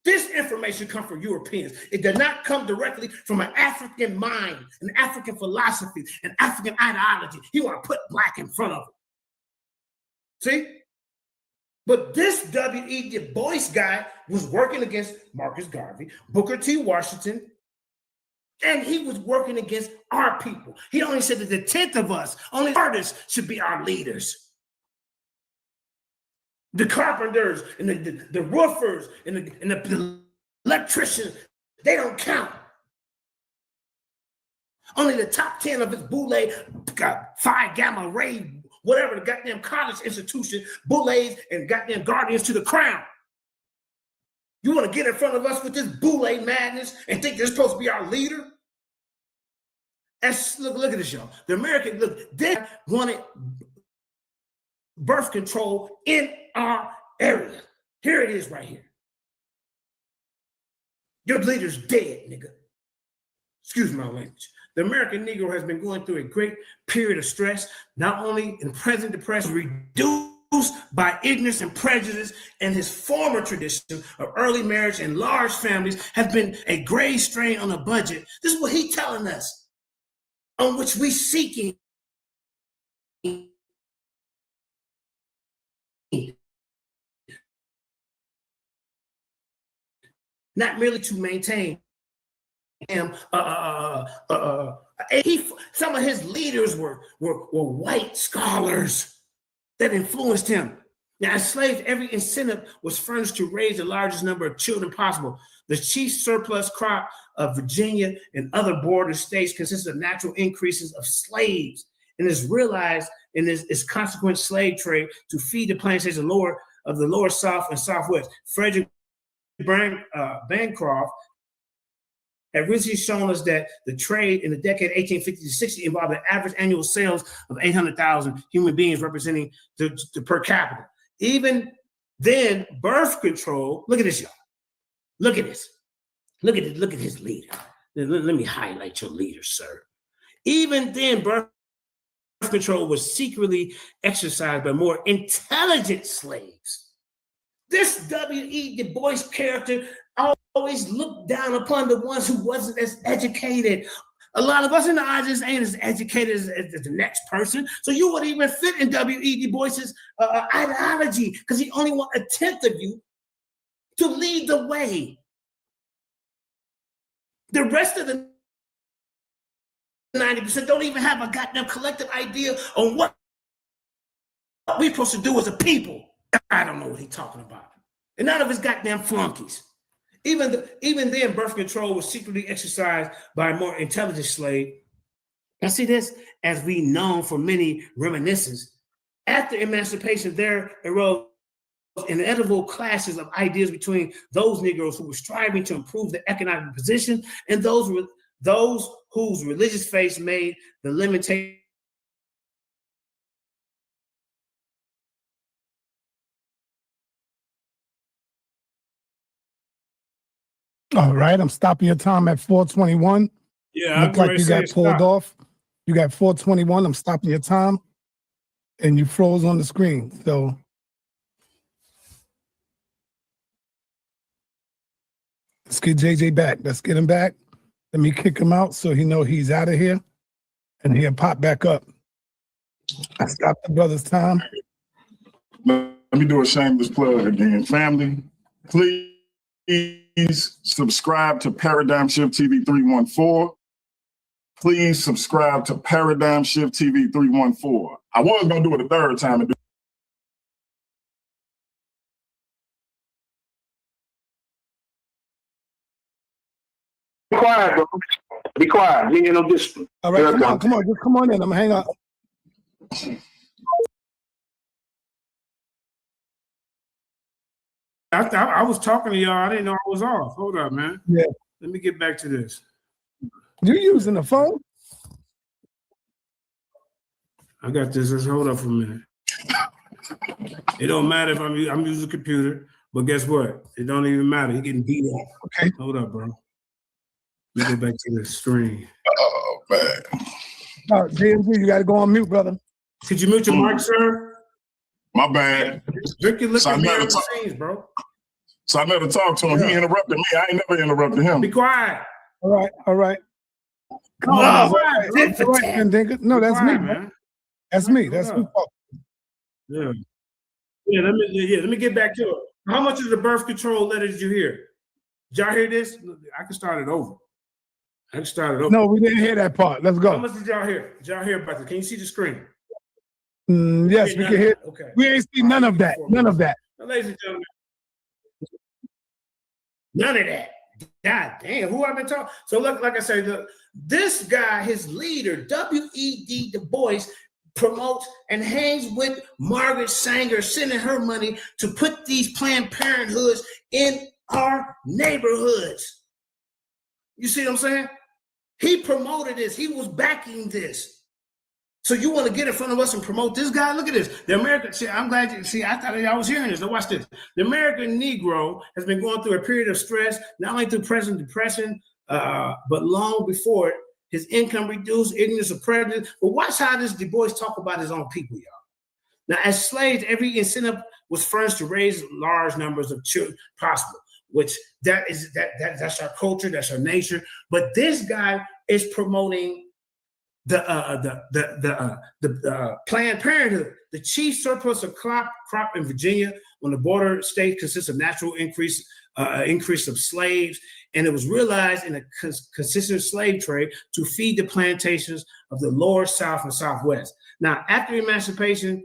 This information comes from Europeans. It did not come directly from an African mind, an African philosophy, an African ideology. He want to put black in front of it. See? But this W.E. Du Bois guy was working against Marcus Garvey, Booker T. Washington, and he was working against our people. He only said that the 10th of us, only artists, should be our leaders. The carpenters and the roofers and the electricians, they don't count. Only the top 10 of his boule, Phi Gamma Ray, whatever the goddamn college institution, boulets and goddamn guardians to the crown. You want to get in front of us with this boule madness and think they're supposed to be our leader? Look at this, y'all. The American, they wanted birth control in our area. Here it is right here. Your leader's dead, nigga. Excuse my language. The American Negro has been going through a great period of stress, not only in present depression, reduced by ignorance and prejudice, and his former tradition of early marriage and large families has been a grave strain on the budget. This is what he's telling us, on which we seeking not merely to maintain him. Some of his leaders were white scholars that influenced him. Now, as slaves, every incentive was furnished to raise the largest number of children possible. The chief surplus crop of Virginia and other border states consists of natural increases of slaves and is realized in its consequent slave trade to feed the plantations of the lower South and Southwest. Frederick Bancroft had recently shown us that the trade in the decade 1850 to 60 involved an average annual sales of 800,000 human beings, representing the per capita. Even then, birth control, look at this, y'all. Look at this. Look at it. Look at his leader. Let me highlight your leader, sir. Even then, birth control was secretly exercised by more intelligent slaves. This W.E. Du Bois character always looked down upon the ones who wasn't as educated. A lot of us in the audience ain't as educated as the next person, so you wouldn't even fit in W.E. Du Bois's ideology because he only want a tenth of you to lead the way. The rest of the 90% don't even have a goddamn collective idea on what we're supposed to do as a people. I don't know what he's talking about. And none of his goddamn flunkies. Even then, birth control was secretly exercised by a more intelligent slave. Now see this, as we know from many reminiscences, after emancipation, there arose inevitable clashes of ideas between those Negroes who were striving to improve their economic position and those whose religious faith made the limitation. All right, I'm stopping your time at 4:21. Yeah, look like you got pulled off. You got 4:21. I'm stopping your time, and you froze on the screen. So let's get JJ back. Let's get him back. Let me kick him out so he know he's out of here, and he'll pop back up. I stopped the brother's time. Let me do a shameless plug again. Family, please subscribe to Paradigm Shift TV 314. Please subscribe to Paradigm Shift TV 314. I was going to do it a third time. Be quiet, bro. Be quiet. You ain't no discipline. All right, come on. Just come on in. I'm going to hang up. I was talking to y'all. I didn't know I was off. Hold up, man. Yeah. Let me get back to this. You using the phone? I got this. Let's hold up for a minute. It don't matter if I'm using a computer, but guess what? It don't even matter. You're getting beat up. Okay. Hold up, bro. Let me get back to the screen. Oh, man. DMG, you got to go on mute, brother. Could you mute your mic, sir? My bad. Drink your liquor So I never scenes, bro. So I never talked to him. Yeah. He interrupted me. I ain't never interrupted him. Be quiet. All right. Come on. All right, Mandinka. No, that's me, man. That's me. That's me. Yeah. Let me get back to it. How much of the birth control letter did you hear? Did y'all hear this? I can start it over. No, we didn't hear that part. Let's go. How much did y'all hear? Did y'all hear about this? Can you see the screen? Yes, we can hear. Okay. We ain't see none of that. None of that. Now, ladies and gentlemen, none of that. God damn, who I've been talking? So look, like I said, this guy, his leader, W.E.D. Du Bois, promotes and hangs with Margaret Sanger, sending her money to put these Planned Parenthoods in our neighborhoods. You see what I'm saying? He promoted this. He was backing this. So you want to get in front of us and promote this guy? Look at this. The American, see, I'm glad you see, I thought I was hearing this. Now watch this. The American Negro has been going through a period of stress, not only through present depression, but long before it. His income reduced, ignorance of prejudice. But watch how this Du Bois talk about his own people, y'all. Now, as slaves, every incentive was furnished to raise large numbers of children possible, which that's our culture, that's our nature. But this guy is promoting the Planned Parenthood. The chief surplus of crop in Virginia on the border state consists of natural increase of slaves, and it was realized in a consistent slave trade to feed the plantations of the lower South and Southwest. Now, after emancipation,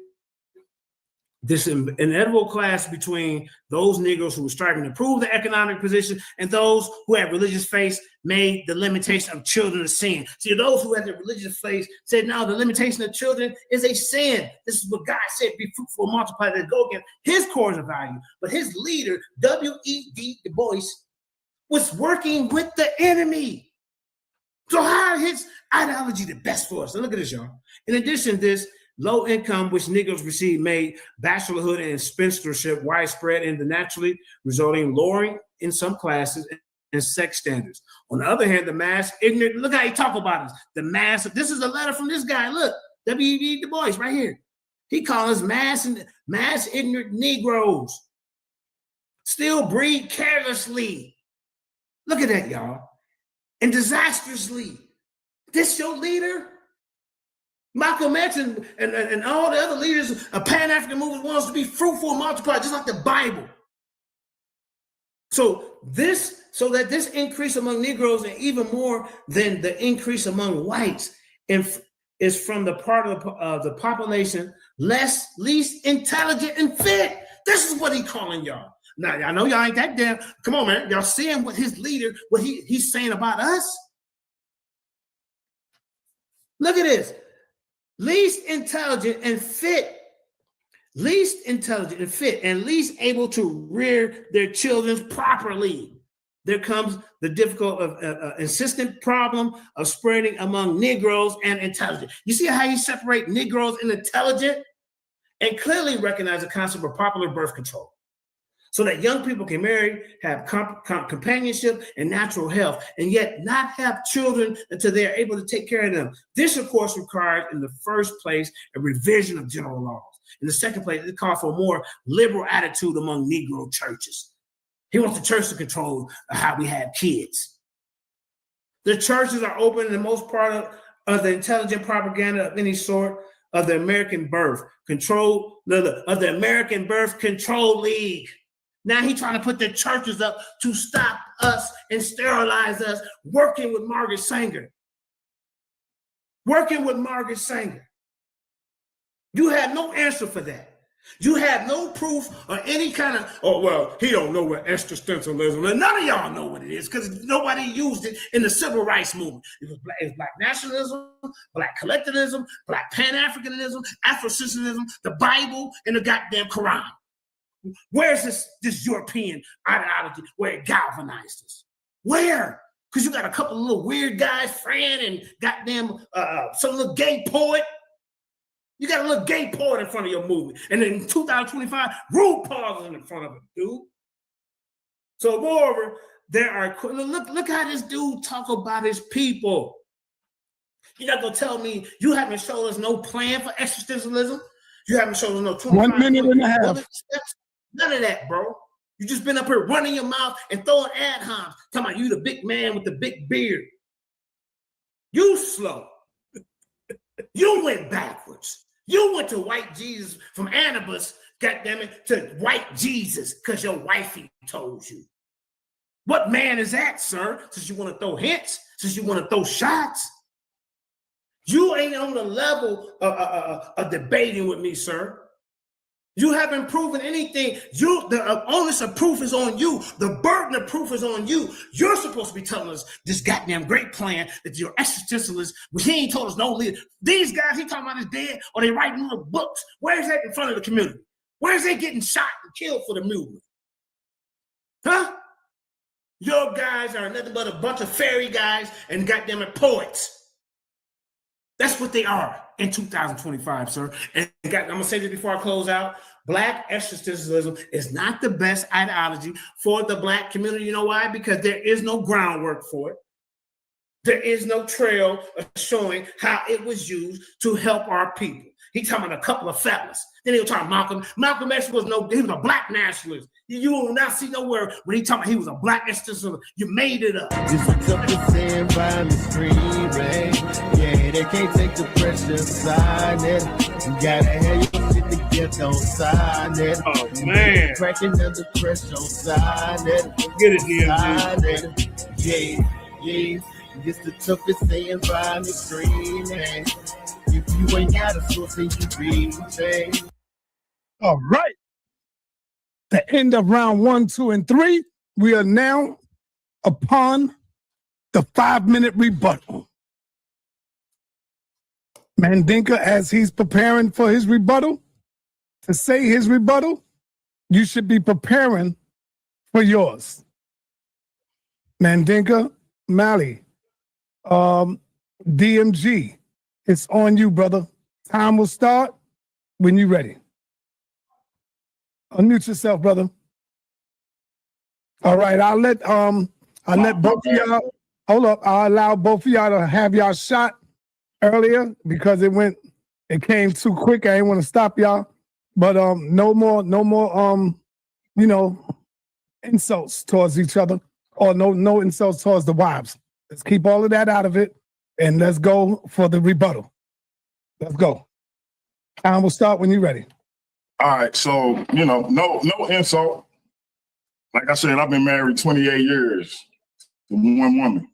this inevitable clash between those Negroes who were striving to improve their economic position and those who had religious faith made the limitation of children a sin. See, those who had the religious faith said, no, the limitation of children is a sin. This is what God said, be fruitful, multiply, that go against his cores of value. But his leader, W.E.B. Du Bois, was working with the enemy. So how is his ideology the best for us? So look at this, y'all. In addition to this, low income, which Negroes received, made bachelorhood and spinstership widespread and naturally resulting in lowering in some classes and sex standards. On the other hand, the mass ignorant, look how he talk about us. The mass, this is a letter from this guy, look, W.E.B. Du Bois right here. He calls us mass ignorant Negroes. Still breed carelessly. Look at that, y'all. And disastrously. This your leader? Malcolm X and all the other leaders of Pan-African movement wants to be fruitful and multiply, just like the Bible. So that this increase among Negroes, and even more than the increase among whites, is from the part of the population least intelligent and fit. This is what he's calling y'all. Now, I know y'all ain't that damn. Come on, man. Y'all seeing what his leader, what he's saying about us? Look at this. Least intelligent and fit, and least able to rear their children properly. There comes the difficult, insistent problem of spreading among Negroes and intelligent. You see how he separates Negroes and intelligent, and clearly recognize the concept of popular birth control, so that young people can marry, have companionship and natural health, and yet not have children until they are able to take care of them. This, of course, requires, in the first place, a revision of general laws. In the second place, it calls for a more liberal attitude among Negro churches. He wants the church to control how we have kids. The churches are open in the most part of the intelligent propaganda of any sort of the American Birth Control, of the American Birth Control League. Now he's trying to put the churches up to stop us and sterilize us, working with Margaret Sanger. You have no answer for that. You have no proof or any kind of, oh, well, he don't know what existentialism is. None of y'all know what it is because nobody used it in the civil rights movement. It's black nationalism, black collectivism, black Pan-Africanism, Afrocentralism, the Bible, and the goddamn Quran. Where's this European ideology where it galvanized us? Where? Because you got a couple of little weird guys, Fran and goddamn some little gay poet. You got a little gay poet in front of your movie. And in 2025, RuPaul is in front of it, dude. So moreover, there are, look how this dude talk about his people. You're not gonna tell me you haven't shown us no plan for existentialism. You haven't shown us no 1 minute and a half. None of that, bro. You just been up here running your mouth and throwing ad homs, talking about you the big man with the big beard. You slow. You went backwards. You went to white Jesus from Anubis, goddammit, to white Jesus because your wifey told you. What man is that, sir? Since you want to throw hints, since you want to throw shots. You ain't on the level of debating with me, sir. You haven't proven anything. The onus of proof is on you. The burden of proof is on you. You're supposed to be telling us this goddamn great plan that you're existentialist, but he ain't told us no leader. These guys he talking about is dead or they writing little books. Where's that in front of the community? Where's they getting shot and killed for the movement? Huh? Your guys are nothing but a bunch of fairy guys and goddamn it poets. That's what they are in 2025, sir. And I'm going to say this before I close out. Black existentialism is not the best ideology for the black community. You know why? Because there is no groundwork for it. There is no trail of showing how it was used to help our people. He's talking about a couple of fellas. Then he'll talk Malcolm. Malcolm X he was a black nationalist. You will not see nowhere when he talking about he was a black existentialist. You made it up. This is up to say by the screen, yeah, they can't take the pressure aside. You gotta have your shit together on side. Oh man, cracking under pressure on side. Get it, DMG. Yeah. This the toughest saying by the screen. If you ain't got a source, then you read. All right. The end of round 1, 2, and 3. We are now upon the 5-minute rebuttal. Mandinka, as he's preparing for his rebuttal, to say his rebuttal, you should be preparing for yours. Mandinka Mali, DMG, it's on you, brother. Time will start when you're ready. Unmute yourself, brother. All right, I'll let both of y'all, hold up, I'll allow both of y'all to have y'all shot earlier because it came too quick. I didn't want to stop y'all. But no more, insults towards each other, or no insults towards the wives. Let's keep all of that out of it, and let's go for the rebuttal. Let's go. Time will start when you're ready. All right, so no insult. Like I said, I've been married 28 years to one woman.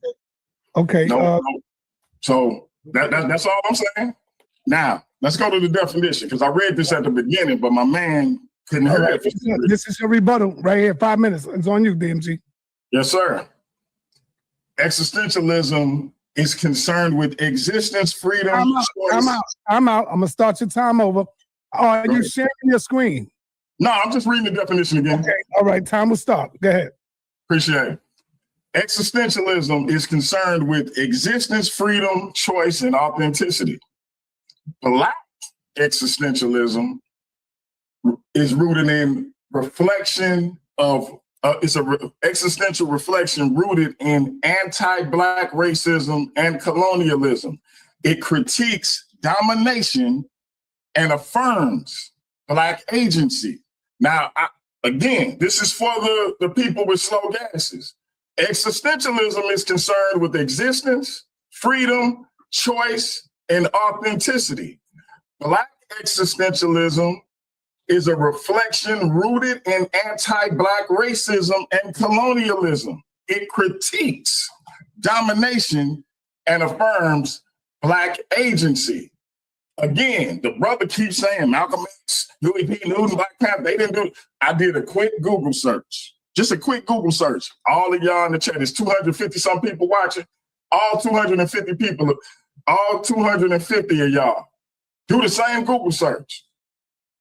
Okay. So that's all I'm saying. Now let's go to the definition because I read this at the beginning, but my man couldn't hear it. This is your rebuttal right here. 5 minutes. It's on you, DMG. Yes, sir. Existentialism is concerned with existence, freedom, choice. I'm out. I'm gonna start your time over. Are you sharing your screen? No, I'm just reading the definition again. Okay. All right. Time will start. Go ahead. Appreciate it. Existentialism is concerned with existence, freedom, choice, and authenticity. Black existentialism is rooted in reflection of existential reflection rooted in anti-Black racism and colonialism. It critiques domination and affirms Black agency. Now, again, this is for the people with slow gases. Existentialism is concerned with existence, freedom, choice, and authenticity. Black existentialism is a reflection rooted in anti-Black racism and colonialism. It critiques domination and affirms Black agency. Again, the brother keeps saying Malcolm X, Huey P. Newton, Black Panther, they didn't do it. I did a quick Google search. Just a quick Google search. All of y'all in the chat, there's 250 some people watching. All 250 people, all 250 of y'all, do the same Google search.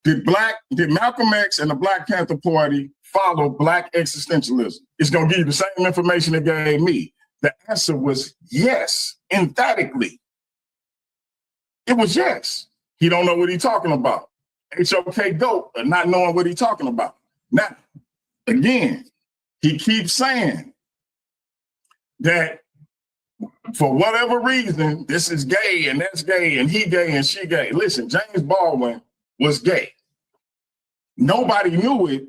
Did Malcolm X and the Black Panther Party follow Black existentialism? It's gonna give you the same information it gave me. The answer was yes, emphatically. It was yes. He don't know what he's talking about. HOK dope, but not knowing what he's talking about. Now, again, he keeps saying that for whatever reason, this is gay and that's gay and he gay and she gay. Listen, James Baldwin was gay. Nobody knew it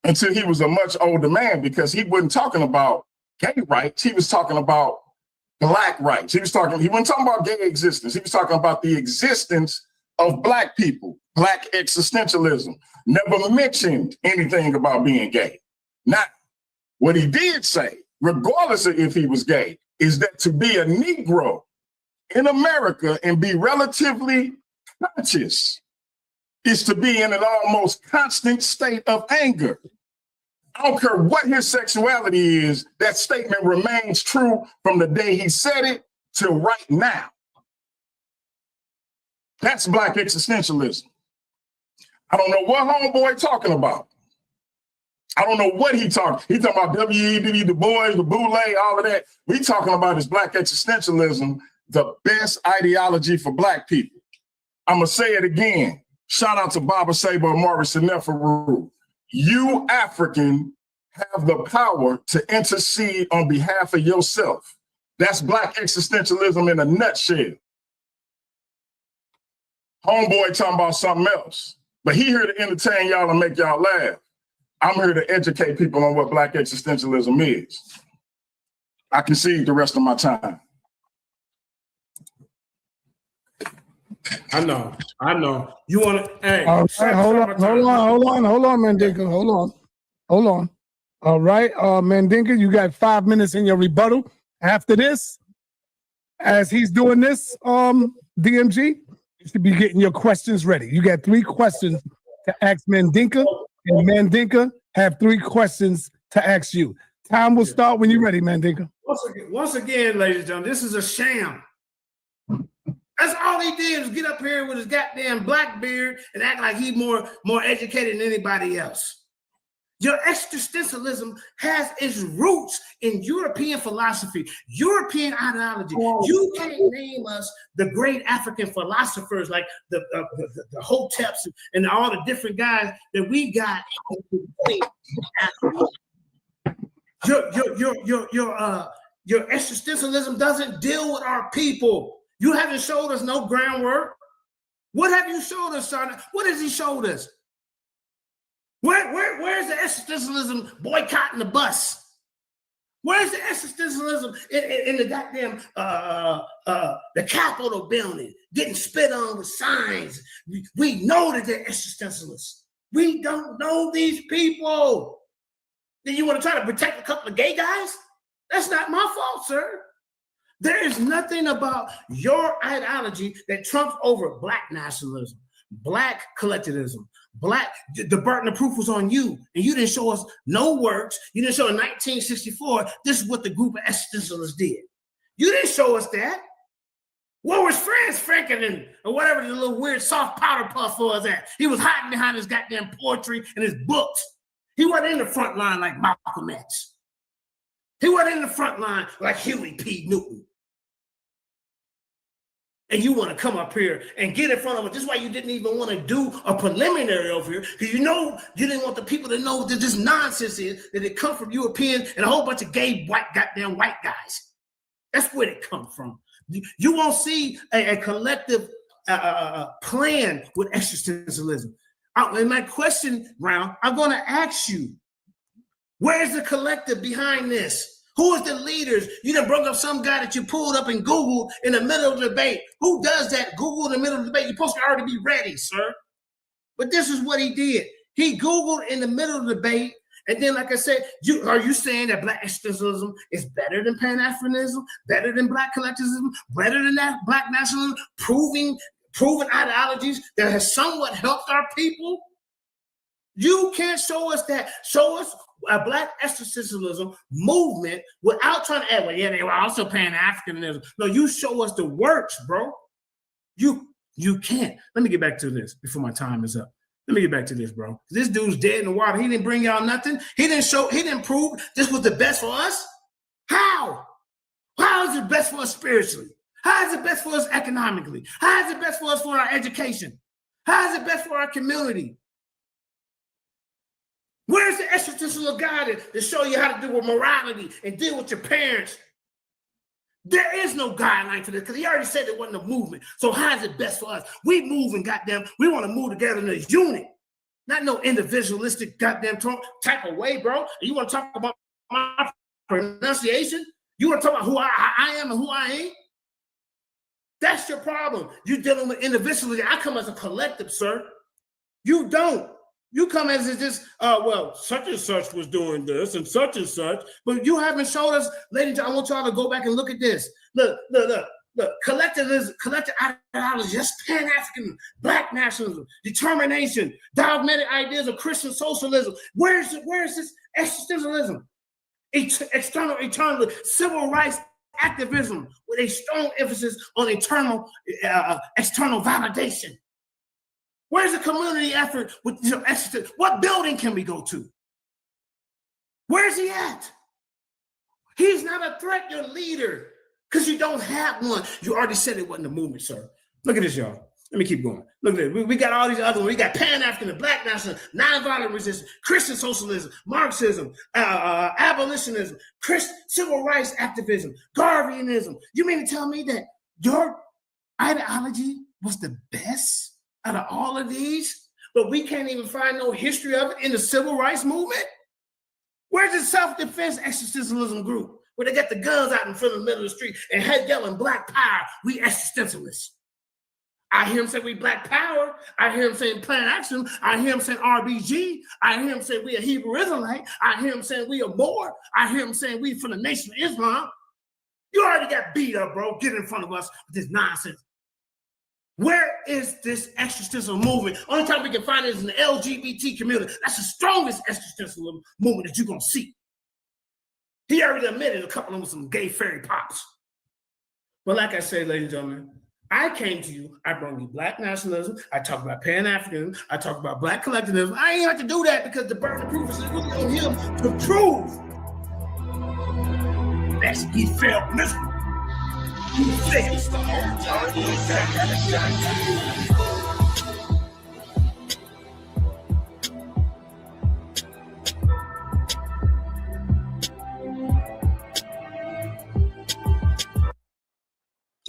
until he was a much older man because he wasn't talking about gay rights. He was talking about Black rights. He wasn't talking about gay existence. He was talking about the existence of Black people, Black existentialism. Never mentioned anything about being gay. Now, what he did say, regardless of if he was gay, is that to be a Negro in America and be relatively conscious is to be in an almost constant state of anger. I don't care what his sexuality is, that statement remains true from the day he said it to right now. That's Black existentialism. I don't know what homeboy talking about. I don't know what he talking. He talking about W.E.B. Du Bois, the Boule, all of that. We talking about is Black existentialism, the best ideology for Black people. I'm gonna say it again. Shout out to Baba Saber and Maurice Neferu. You African have the power to intercede on behalf of yourself. That's Black existentialism in a nutshell. Homeboy talking about something else, but he here to entertain y'all and make y'all laugh. I'm here to educate people on what Black existentialism is. I concede the rest of my time. I know. You want to? Hey, all right, hold on, Mandinka, hold on. All right, Mandinka, you got 5 minutes in your rebuttal. After this, as he's doing this, DMG, you should be getting your questions ready. You got 3 questions to ask Mandinka, and Mandinka have 3 questions to ask you. Time will start when you're ready, Mandinka. Once again, ladies and gentlemen, this is a sham. That's all he did was get up here with his goddamn black beard and act like he's more educated than anybody else. Your existentialism has its roots in European philosophy, European ideology. You can't name us the great African philosophers like the Hoteps and all the different guys that we got. Your existentialism doesn't deal with our people. You haven't showed us no groundwork. What have you showed us, son? What has he showed us? Where's the existentialism boycotting the bus? Where's the existentialism in the goddamn the Capitol building getting spit on with signs? We know that they're existentialists. We don't know these people. Then you want to try to protect a couple of gay guys? That's not my fault, sir. There is nothing about your ideology that trumps over black nationalism, black collectivism, the burden of proof was on you, and you didn't show us no works. You didn't show in 1964, this is what the group of existentialists did. You didn't show us that. Where was Franz Franklin or whatever the little weird soft powder puff was at? He was hiding behind his goddamn poetry and his books. He wasn't in the front line like Malcolm X. He wasn't in the front line like Huey P. Newton. And you want to come up here and get in front of it. This is why you didn't even want to do a preliminary over here, because you know you didn't want the people to know that this nonsense is, that it comes from Europeans and a whole bunch of gay, goddamn white guys. That's where it comes from. You won't see a collective plan with existentialism. In my question round, I'm going to ask you, where's the collective behind this? Who is the leaders? You done brought up some guy that you pulled up in Google in the middle of the debate. Who does that? Google in the middle of the debate. You're supposed to already be ready, sir. But this is what he did. He Googled in the middle of the debate. And then, like I said, are you saying that black existentialism is better than Pan-Africanism, better than black collectivism, better than that black nationalism, proven ideologies that has somewhat helped our people? You can't show us that. Show us a black existentialism movement without trying to add, well, yeah, they were also Pan-Africanism. No, you show us the works, bro. You can't. Let me get back to this before my time is up. Let me get back to this, bro. This dude's dead in the water. He didn't bring y'all nothing. He didn't prove this was the best for us. How? How is it best for us spiritually? How is it best for us economically? How is it best for us for our education? How is it best for our community? Where's the existential guide to show you how to deal with morality and deal with your parents? There is no guideline for this because he already said it wasn't a movement. So how is it best for us? We move and goddamn, we want to move together in a unit, not no individualistic goddamn type of way, bro. You want to talk about my pronunciation? You want to talk about who I am and who I ain't? That's your problem. You're dealing with individually. I come as a collective, sir. You don't. You come as just, well, such and such was doing this and such, but you haven't showed us, ladies and gentlemen, I want y'all to go back and look at this. Look, collective ideology, that's Pan-African, black nationalism, determination, dogmatic ideas of Christian socialism. Where is this existentialism? Eternal, civil rights activism with a strong emphasis on external validation. Where's the community effort with what building can we go to? Where's he at? He's not a threat, you're a leader, because you don't have one. You already said it wasn't a movement, sir. Look at this, y'all. Let me keep going. Look at this. We got all these other ones. We got Pan-African and black nationalism, nonviolent resistance, Christian socialism, Marxism, abolitionism, civil rights activism, Garveyism. You mean to tell me that your ideology was the best out of all of these, but we can't even find no history of it in the civil rights movement? Where's the self-defense existentialism group where they got the guns out in front of the middle of the street and head yelling black power, we existentialists? I hear him say we black power. I hear him saying Plan Action. I hear him saying RBG. I hear him saying we a Hebrew Israelite. I hear him saying we a Moor. I hear him saying we from the Nation of Islam. You already got beat up, bro. Get in front of us with this nonsense. Where is this existential movement? Only time we can find it is in the LGBT community. That's the strongest existential movement that you're going to see. He already admitted a couple of them some gay fairy pops. But like I said, ladies and gentlemen, I came to you, I brought you black nationalism, I talked about Pan-Africanism, I talked about black collectivism. I ain't have to do that because the burden of proof is really on him to prove that he failed miserably.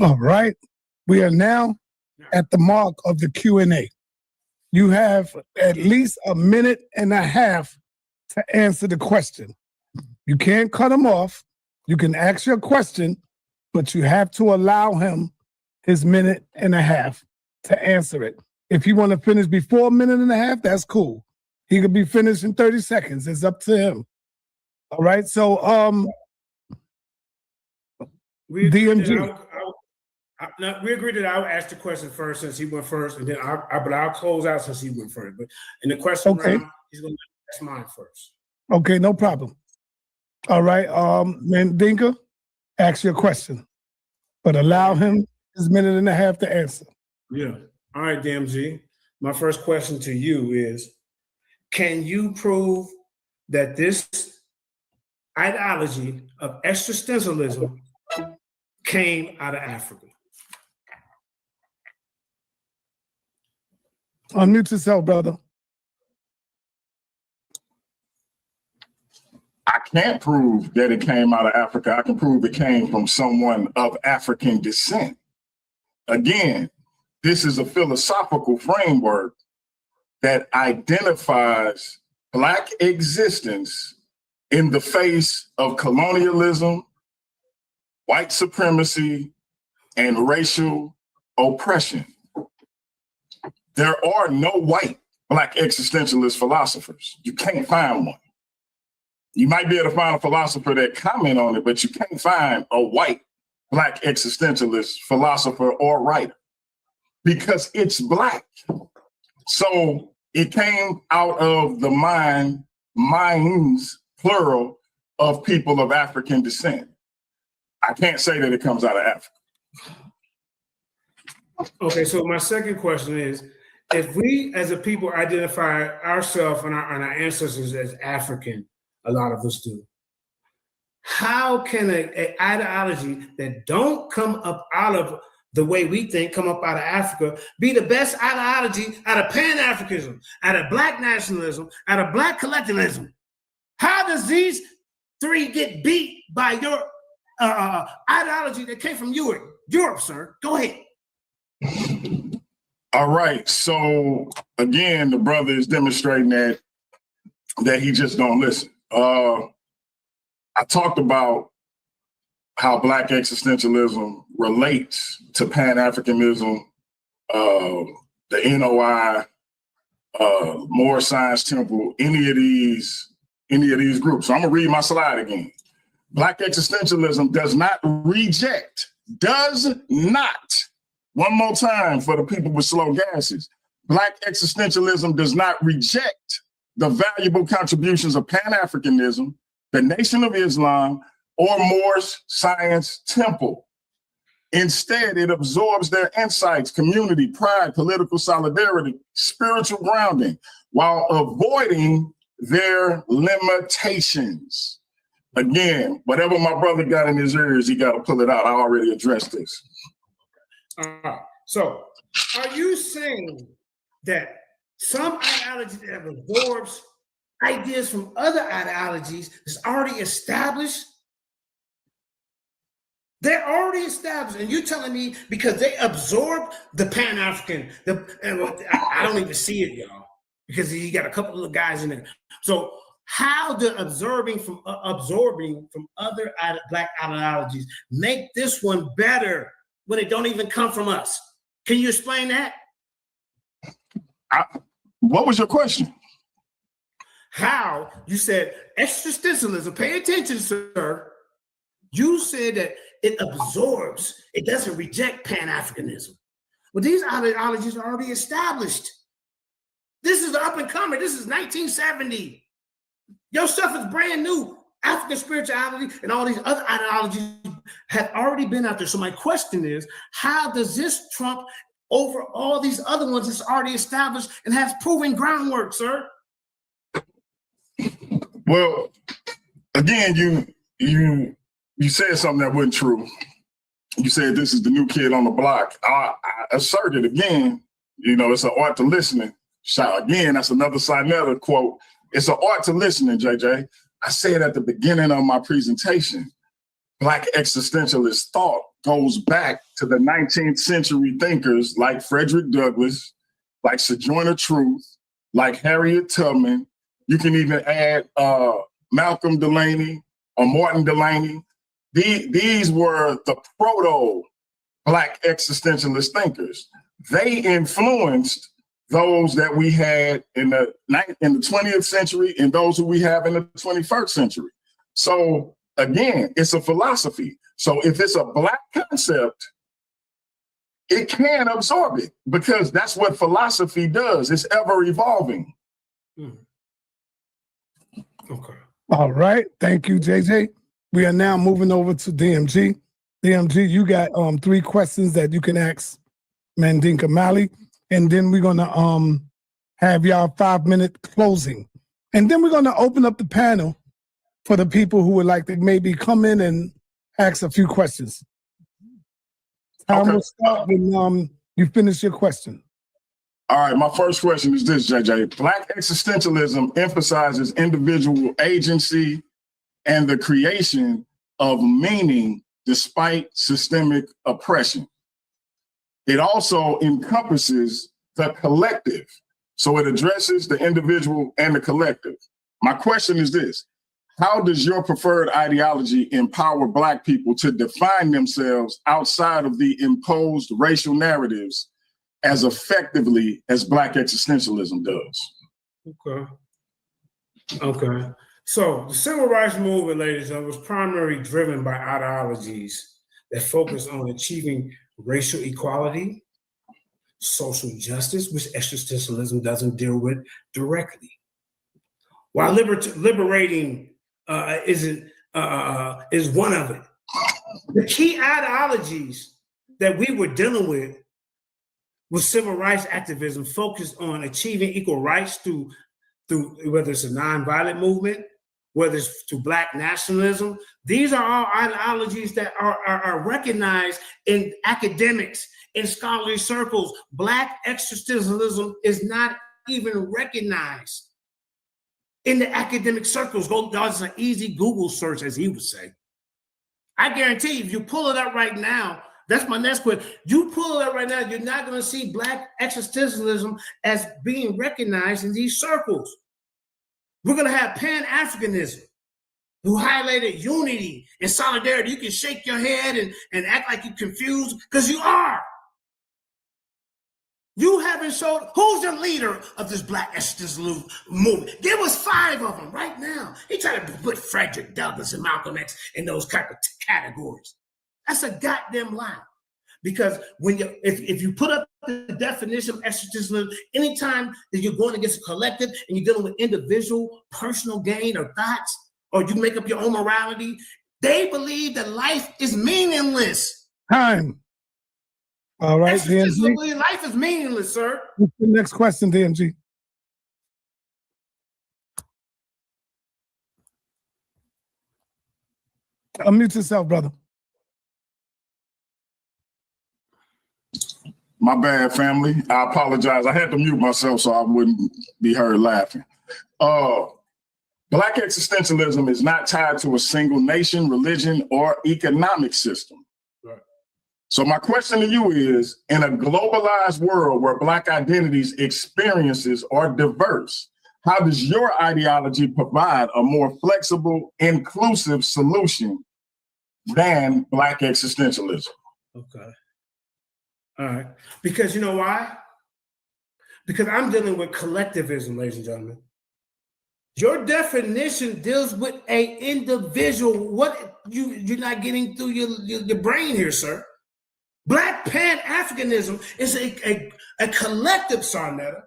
All right. We are now at the mark of the Q&A. You have at least a minute and a half to answer the question. You can't cut him off. You can ask your question, but you have to allow him his minute and a half to answer it. If you want to finish before a minute and a half, that's cool. He could be finished in 30 seconds. It's up to him. All right. So, DMG. We agreed that I'll ask the question first since he went first, and then I'll close out since he went first. But in the question round, he's going to ask mine first. Okay, no problem. All right, Mandinka, ask your question, but allow him his minute and a half to answer. Yeah. All right, DMG. My first question to you is, can you prove that this ideology of existentialism came out of Africa? Unmute yourself, brother. I can't prove that it came out of Africa. I can prove it came from someone of African descent. Again, this is a philosophical framework that identifies Black existence in the face of colonialism, white supremacy, and racial oppression. There are no white Black existentialist philosophers. You can't find one. You might be able to find a philosopher that comment on it, but you can't find a white Black existentialist philosopher or writer because it's Black. So it came out of the minds, plural, of people of African descent. I can't say that it comes out of Africa. Okay, so my second question is, if we as a people identify ourselves and our ancestors as African, a lot of us do, how can an ideology that don't come up out of the way we think, come up out of Africa, be the best ideology out of Pan-Africanism, out of Black nationalism, out of Black collectivism? How does these three get beat by your ideology that came from Europe, sir? Go ahead. All right. So again, the brother is demonstrating that he just don't listen. I talked about how Black existentialism relates to Pan-Africanism, the NOI, Moore Science Temple, any of these groups. So I'm gonna read my slide again. Black existentialism does not reject, one more time for the people with slow gases. Black existentialism does not reject the valuable contributions of Pan-Africanism, the Nation of Islam, or Moore's Science Temple. Instead, it absorbs their insights, community, pride, political solidarity, spiritual grounding, while avoiding their limitations. Again, whatever my brother got in his ears, he got to pull it out. I already addressed this. So, are you saying that some ideology that absorbs ideas from other ideologies is already established? They're already established, and you're telling me because they absorbed the Pan-African, I don't even see it, y'all, because you got a couple of guys in there. So how the absorbing from other Black ideologies make this one better when it don't even come from us? Can you explain that? What was your question? How you said existentialism, pay attention, sir. You said that it absorbs, it doesn't reject Pan-Africanism. But these ideologies are already established. This is the up and comer. This is 1970. Your stuff is brand new. African spirituality and all these other ideologies have already been out there. So my question is, how does this trump over all these other ones that's already established and has proven groundwork, sir? Well, again, you said something that wasn't true. You said this is the new kid on the block. I asserted again, it's an art to listening. Again, that's another Sinetta quote. It's an art to listening, JJ. I said at the beginning of my presentation, Black existentialist thought goes back to the 19th century thinkers like Frederick Douglass, like Sojourner Truth, like Harriet Tubman. You can even add Malcolm Delaney or Martin Delaney. These were the proto-Black existentialist thinkers. They influenced those that we had in the 20th century and those who we have in the 21st century. So again, it's a philosophy. So if it's a Black concept, it can absorb it because that's what philosophy does. It's ever evolving. Okay. All right. Thank you, JJ. We are now moving over to DMG. DMG, you got 3 questions that you can ask Mandinka Mali. And then we're going to have y'all 5-minute closing. And then we're going to open up the panel for the people who would like to maybe come in and ask a few questions. Time will start when you finish your question. All right, my first question is this, JJ. Black existentialism emphasizes individual agency and the creation of meaning despite systemic oppression. It also encompasses the collective. So it addresses the individual and the collective. My question is this: how does your preferred ideology empower Black people to define themselves outside of the imposed racial narratives as effectively as Black existentialism does? Okay. So the civil rights movement, ladies and gentlemen, was primarily driven by ideologies that focus on achieving racial equality, social justice, which existentialism doesn't deal with directly. While liberating is one of it. The key ideologies that we were dealing with civil rights activism focused on achieving equal rights through whether it's a nonviolent movement, whether it's through Black nationalism. These are all ideologies that are recognized in academics, in scholarly circles. Black existentialism is not even recognized in the academic circles. That's an easy Google search, as he would say. I guarantee you, if you pull it up right now, that's my next question. You pull it up right now, you're not going to see Black existentialism as being recognized in these circles. We're going to have Pan-Africanism, who highlighted unity and solidarity. You can shake your head and act like you're confused, because you are. You haven't showed who's the leader of this Black existentialism movement. There was 5 of them right now. He tried to put Frederick Douglass and Malcolm X in those type of categories. That's a goddamn lie. Because if you put up the definition of existentialism, anytime that you're going against a collective and you're dealing with individual personal gain or thoughts, or you make up your own morality, they believe that life is meaningless. Time. All right, DMG. Life is meaningless, sir. What's the next question, DMG? Unmute yourself, brother. My bad, family. I apologize. I had to mute myself so I wouldn't be heard laughing. Black existentialism is not tied to a single nation, religion, or economic system. Right. So my question to you is, in a globalized world where Black identities experiences are diverse, how does your ideology provide a more flexible, inclusive solution than Black existentialism? Okay. All right. Because you know why? Because I'm dealing with collectivism, ladies and gentlemen. Your definition deals with an individual. What you're not getting through your brain here, sir. Black Pan-Africanism is a collective, Sarnetta.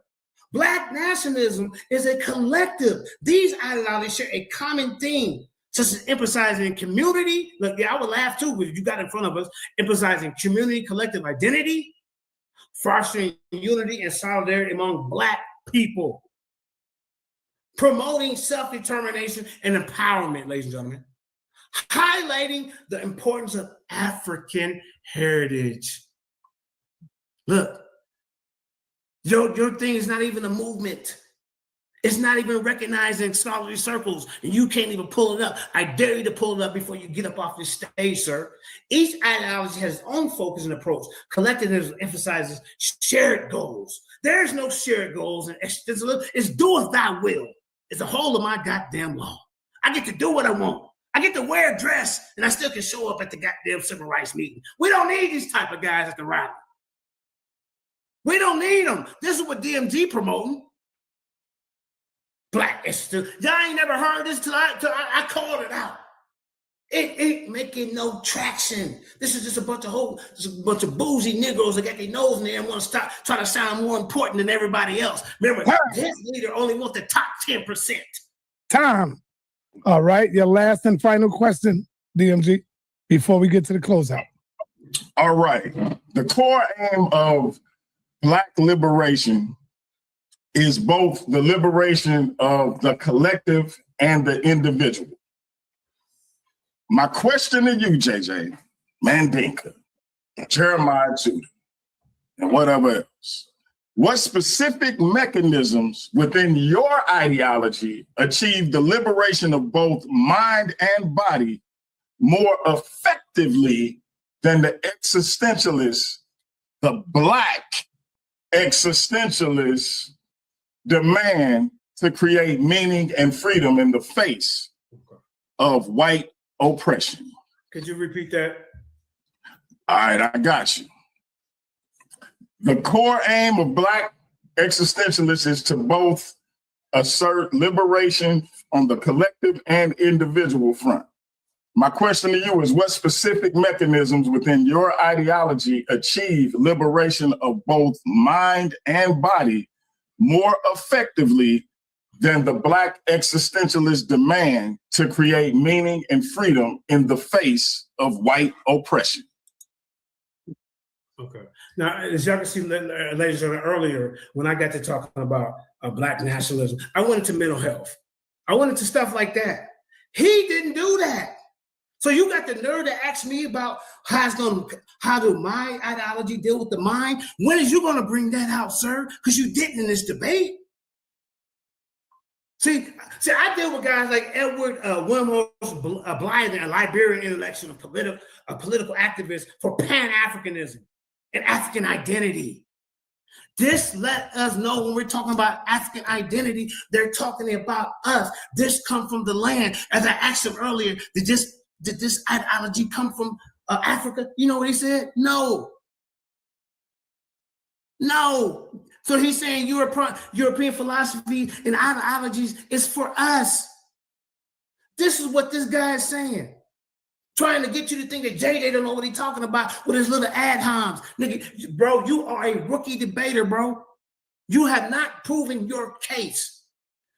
Black nationalism is a collective. These ideologies share a common theme, such as emphasizing community. Look, yeah, I would laugh too if you got in front of us, emphasizing community, collective identity, fostering unity and solidarity among Black people, promoting self-determination and empowerment, ladies and gentlemen, highlighting the importance of African heritage. Look, your thing is not even a movement. It's not even recognized in scholarly circles, and you can't even pull it up. I dare you to pull it up before you get up off this stage, sir. Each ideology has its own focus and approach. Collectivism emphasizes shared goals. There's no shared goals in existentialism. It's do as thy will. It's the whole of my goddamn law. I get to do what I want. I get to wear a dress, and I still can show up at the goddamn civil rights meeting. We don't need these type of guys at the rally. We don't need them. This is what DMG promoting. Black Existentialism. Y'all ain't never heard this till I called it out. It ain't making no traction. This is just a bunch of bougie Negroes that got their nose in there and want to stop trying to sound more important than everybody else. Remember, his leader only wants the top 10%. Time. All right, your last and final question, DMG, before we get to the closeout. All right. The core aim of Black liberation is both the liberation of the collective and the individual. My question to you, JJ, Mandinka, Jeremiah Judah, and whatever else, what specific mechanisms within your ideology achieve the liberation of both mind and body more effectively than the existentialists, the Black existentialists demand to create meaning and freedom in the face of white oppression? Could you repeat that? All right, I got you. The core aim of Black existentialists is to both assert liberation on the collective and individual front. My question to you is, what specific mechanisms within your ideology achieve liberation of both mind and body more effectively than the Black existentialist demand to create meaning and freedom in the face of white oppression? Okay. Now, as y'all can see, ladies and gentlemen, earlier, when I got to talking about Black nationalism, I went into mental health. I went into stuff like that. He didn't do that. So you got the nerve to ask me about how do my ideology deal with the mind? When is you going to bring that out, sir? Because you didn't in this debate. See, I deal with guys like Edward Wilmot Blythe, a Liberian intellectual, a political activist for Pan-Africanism and African identity. This let us know when we're talking about African identity, they're talking about us. This come from the land. As I asked him earlier, did this ideology come from Africa? You know what he said? No. So he's saying European philosophy and ideologies is for us. This is what this guy is saying. Trying to get you to think that JJ don't know what he's talking about with his little ad homs. Nigga, bro, you are a rookie debater, bro. You have not proven your case.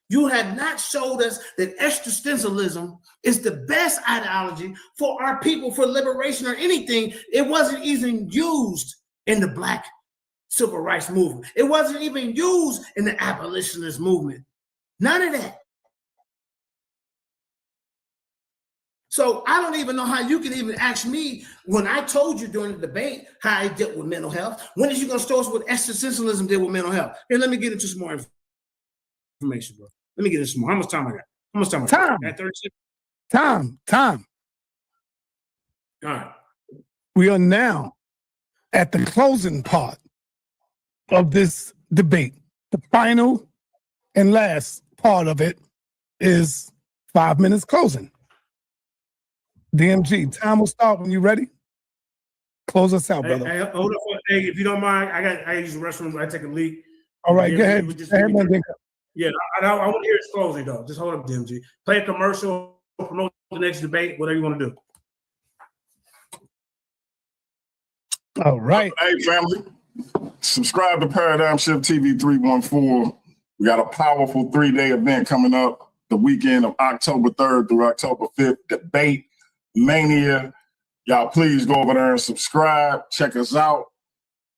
You have not showed us that existentialism is the best ideology for our people, for liberation or anything. It wasn't even used in the Black civil rights movement. It wasn't even used in the abolitionist movement. None of that. So I don't even know how you can even ask me when I told you during the debate how I dealt with mental health. When is you going to start us with existentialism deal with mental health? Here, let me get into some more information, bro. Let me get into some more. How much time I got? How much time I got? Got 30 seconds? Time. All right. We are now at the closing part of this debate. The final and last part of it is 5 minutes closing. DMG, time will start when you're ready. Close us out, brother. Hey, hold on. Hey, if you don't mind, I use the restroom. I take a leak. All right, go ahead. Yeah, I want to hear his closing, though. Just hold up, DMG. Play a commercial, promote the next debate, whatever you want to do. All right. Hey, family, subscribe to Paradigm Shift TV 314. We got a powerful 3-day event coming up the weekend of October 3rd through October 5th. Debate Mania. Y'all please go over there and subscribe. Check us out.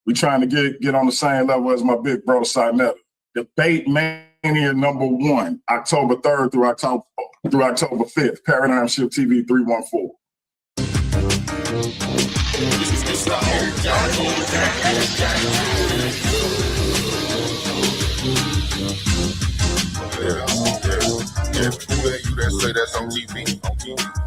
We're trying to get on the same level as my big bro, Sinetta. Debate Mania #1, October 3rd through October 5th. Paradigm Shift TV 314. Yeah, who that you that say that's on TV?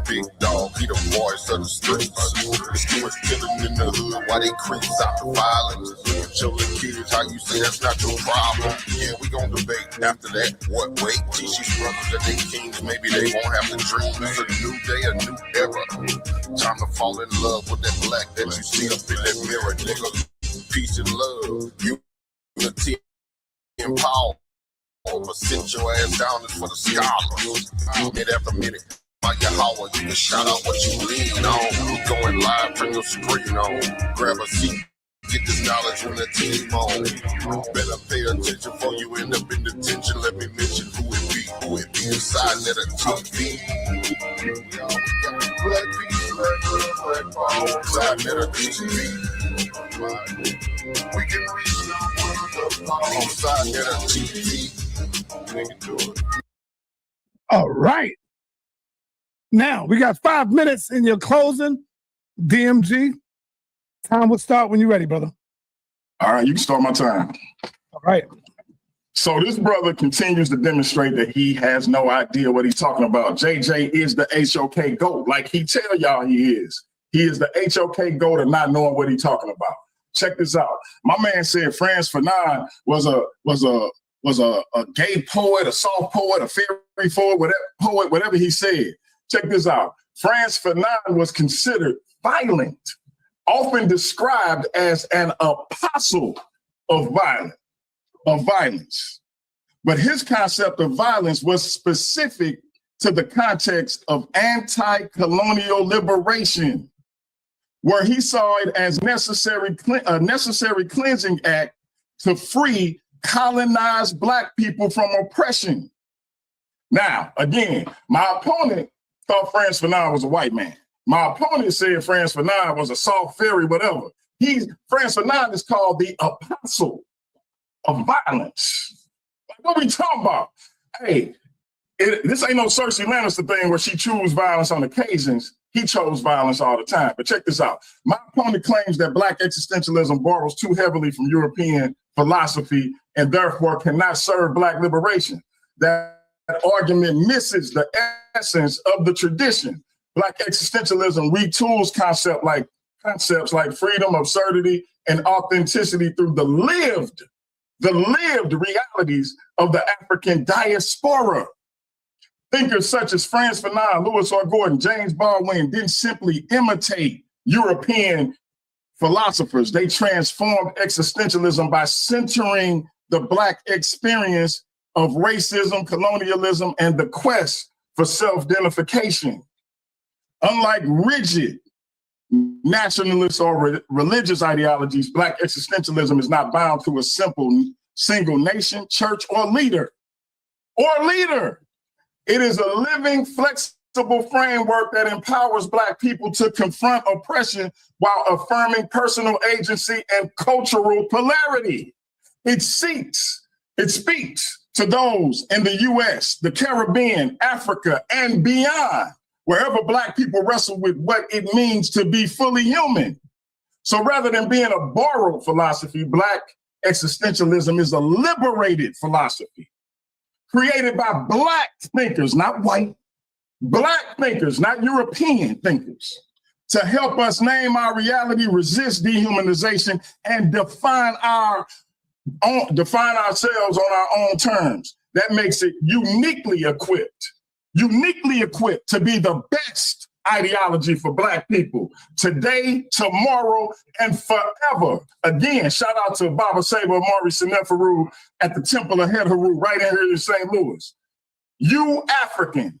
Big dog, he the voice of the streets. The stewards killing in the hood while they creeps out the violence. Look at your little kids, how you say that's not your problem? Yeah, we gon' debate after that. What wait? Teach these brothers that they kings, maybe they won't have to dream. It's a new day, a new era. Time to fall in love with that black that you see up in that mirror, nigga. Peace and love, unity and power. But sit your ass down is for the scholars. Minute after minute, by your hour, you can shout out what you lean on. We going live, turn your screen on. Grab a seat, get this knowledge when the team on. Better pay attention before you end up in detention. Let me mention who it be inside that a TV. Black people, black power, inside that a TV. We can reach now, inside that a TV. All right. Now, we got 5 minutes in your closing. DMG, time will start when you're ready, brother. All right, you can start my time. All right. So this brother continues to demonstrate that he has no idea what he's talking about. JJ is the HOK GOAT, like he tell y'all he is. He is the HOK GOAT of not knowing what he's talking about. Check this out. My man said Franz Fanon was a gay poet, a soft poet, a fairy poet, whatever he said. Check this out. Franz Fanon was considered violent, often described as an apostle of violence. But his concept of violence was specific to the context of anti-colonial liberation, where he saw it as a necessary cleansing act to free colonized Black people from oppression. Now, again, my opponent thought Franz Fanon was a white man. My opponent said Franz Fanon was a soft fairy, whatever. Franz Fanon is called the apostle of violence. Like, what are we talking about? Hey, this ain't no Cersei Lannister thing where she chose violence on occasions. He chose violence all the time. But check this out. My opponent claims that Black existentialism borrows too heavily from European philosophy and therefore cannot serve Black liberation. That argument misses the essence of the tradition. Black existentialism retools concepts like freedom, absurdity, and authenticity through the lived realities of the African diaspora. Thinkers such as Franz Fanon, Louis R. Gordon, James Baldwin didn't simply imitate European philosophers. They transformed existentialism by centering the Black experience of racism, colonialism, and the quest for self-identification. Unlike rigid nationalist or religious ideologies, Black existentialism is not bound to a single nation, church, or leader. It is a living, flexible framework that empowers Black people to confront oppression while affirming personal agency and cultural polarity. It speaks to those in the US, the Caribbean, Africa, and beyond, wherever Black people wrestle with what it means to be fully human. So rather than being a borrowed philosophy, Black existentialism is a liberated philosophy created by Black thinkers, not white, Black thinkers, not European thinkers, to help us name our reality, resist dehumanization, and define ourselves on our own terms. That makes it uniquely equipped to be the best ideology for Black people today, tomorrow, and forever. Again, shout out to Baba Saber Amari Seneferu at the Temple of Het Haru right in here in St. Louis. You African,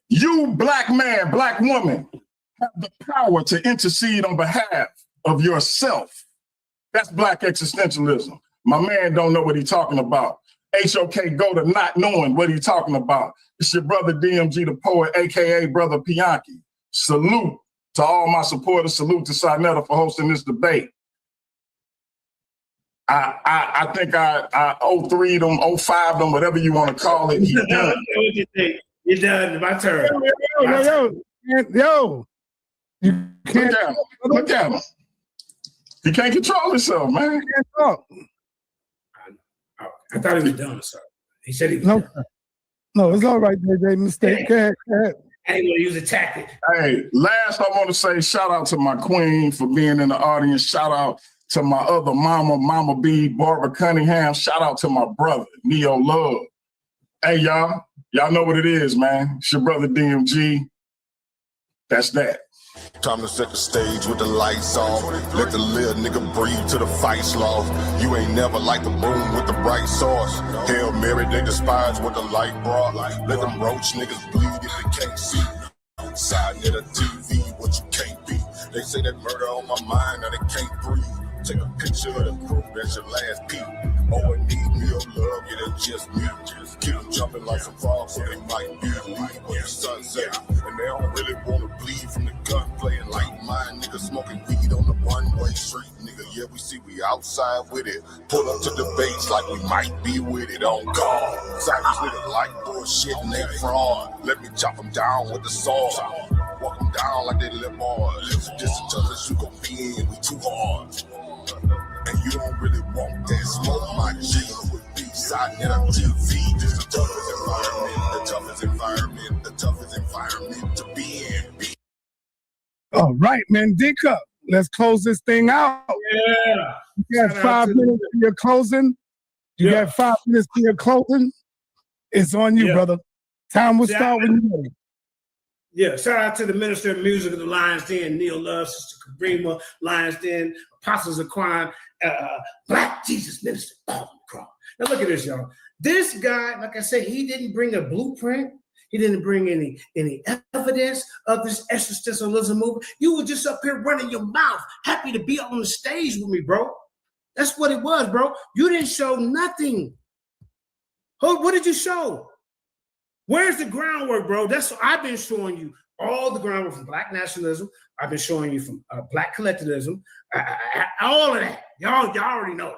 you Black man, Black woman have the power to intercede on behalf of yourself. That's Black existentialism. My man don't know what he's talking about. HOK go to not knowing what he's talking about. It's your brother DMG the poet, AKA Brother Pianki. Salute to all my supporters. Salute to Sinetta for hosting this debate. I think I 03 them, 05 them, whatever you want to call it. You're done. My turn. Yo. You can't look at him. He can't control himself, man. He can't talk. I thought he was done or something. He said he was done. No, it's all right, JJ. Mistake. Go ahead. I ain't gonna use a tactic. Hey, last I want to say shout out to my queen for being in the audience. Shout out to my other Mama B, Barbara Cunningham. Shout out to my brother, Neo Love. Hey, y'all know what it is, man. It's your brother DMG. That's that. Time to set the stage with the lights off. Let the little nigga breathe till the fight's lost. You ain't never like the room with the bright sauce. Hail Mary, they despise what the light brought. Let them roach niggas bleed if they can't see. Side of the TV, what you can't be. They say that murder on my mind, now they can't breathe. Take a picture of the proof, that's your last peep. Oh, and need me or love, yeah, that's just me. Keep them jumping like some frogs, so they might be leave when the sun's set. And they don't really want to bleed from the gun, playing like mine, nigga, smoking weed on the one-way street, nigga. Yeah, we see we outside with it. Pull up to debates like we might be with it on guard. Cyphers niggas like bullshit and they fraud. Let me chop them down with the sword. Walk them down like they live hard. Listen, this is just as you gon' be in, we too hard. And you don't really want that smoke, my G. With B-side net on TV. This the toughest environment, the toughest environment to be in. All right, Mandinka, let's close this thing out. Yeah. You got 5 minutes for your closing. You got 5 minutes for your closing. It's on you, brother. Time will start when you're ready. Yeah, shout out to the Minister of Music of the Lions Den, Neil Love, Sister Kabrima, Lions Den, Apostles of Crime, Black Jesus Minister. Oh, God. Now look at this, y'all. This guy, like I said, he didn't bring a blueprint. He didn't bring any evidence of this existentialism movement. You were just up here running your mouth, happy to be on the stage with me, bro. That's what it was, bro. You didn't show nothing. What did you show? Where's the groundwork, bro? That's what I've been showing you. All the groundwork from Black nationalism. I've been showing you from Black collectivism. All of that. Y'all already know.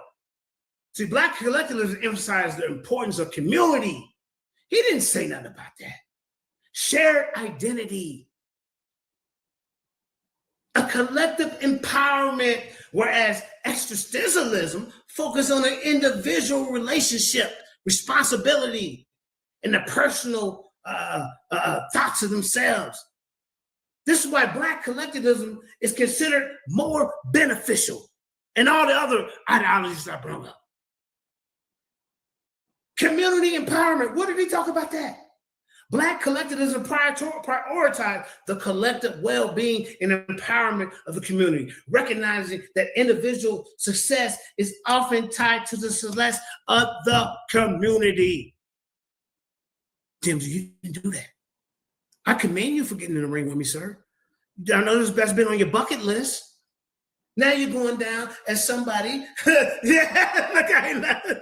See, Black collectivism emphasized the importance of community. He didn't say nothing about that. Shared identity. A collective empowerment, whereas existentialism focused on an individual relationship, responsibility, and the personal thoughts of themselves. This is why Black collectivism is considered more beneficial and all the other ideologies I brought up. Community empowerment, what did he talk about that? Black collectivism prioritized the collective well-being and empowerment of the community, recognizing that individual success is often tied to the success of the community. DMG, you didn't do that. I commend you for getting in the ring with me, sir. I know that's been on your bucket list. Now you're going down as somebody. Yeah, look, I ain't laughing.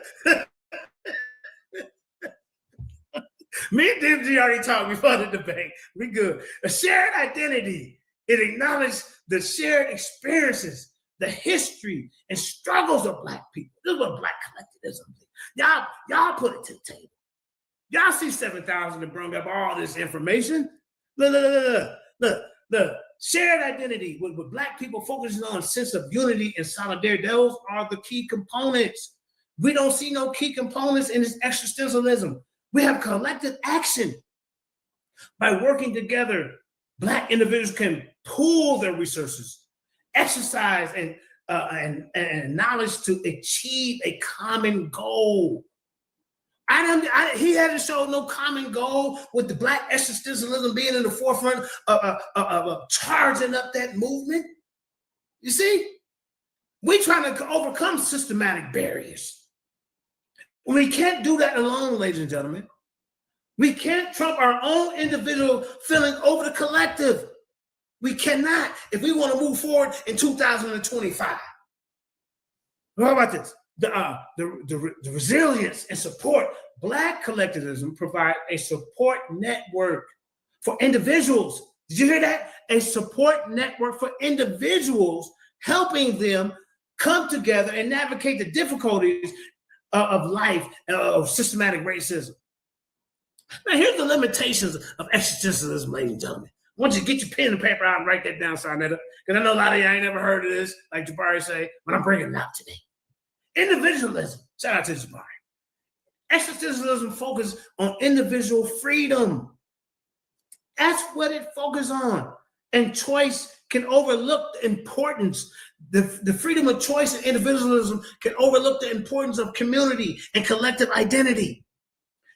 Me and DMG already talked before the debate. We good. A shared identity. It acknowledged the shared experiences, the history and struggles of Black people. This is what Black collectivism is. Y'all put it to the table. Y'all see 7,000 and bring up all this information. Look. Shared identity with Black people focusing on a sense of unity and solidarity. Those are the key components. We don't see no key components in this existentialism. We have collective action. By working together, Black individuals can pool their resources, exercise and knowledge to achieve a common goal. He hasn't shown no common goal with the Black existentialism being in the forefront of charging up that movement. You see, we're trying to overcome systematic barriers. We can't do that alone, ladies and gentlemen. We can't trump our own individual feeling over the collective. We cannot, if we want to move forward in 2025. How about this? The resilience and support. Black collectivism provides a support network for individuals. Did you hear that? A support network for individuals, helping them come together and navigate the difficulties of life, of systematic racism. Now, here's the limitations of existentialism, ladies and gentlemen. I want you to get your pen and paper out and write that down, Sarnetta, because I know a lot of you ain't never heard of this, like Jabari say, but I'm bringing it out today. Individualism. Shout out to Jabari. Existentialism focuses on individual freedom. That's what it focuses on. And choice can overlook the importance. The freedom of choice and individualism can overlook the importance of community and collective identity.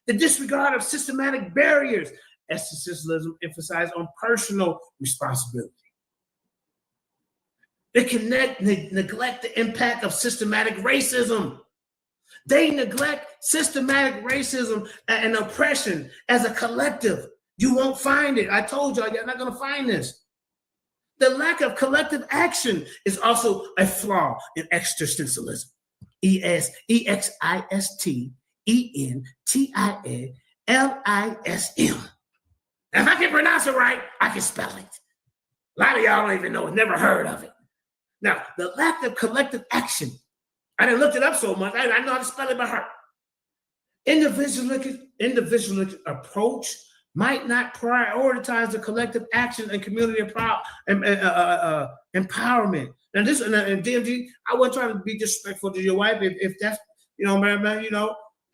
The disregard of systematic barriers. Existentialism emphasizes on personal responsibility. They can neglect the impact of systematic racism. They neglect systematic racism and oppression as a collective. You won't find it. I told y'all, you're not going to find this. The lack of collective action is also a flaw in existentialism. Existentialism. Now, if I can pronounce it right, I can spell it. A lot of y'all don't even know it, never heard of it. Now, the lack of collective action. I didn't look it up so much. I know how to spell it by heart. Individualistic approach might not prioritize the collective action and community empowerment. Now, this and DMG, I wasn't trying to be disrespectful to your wife. If that's, man,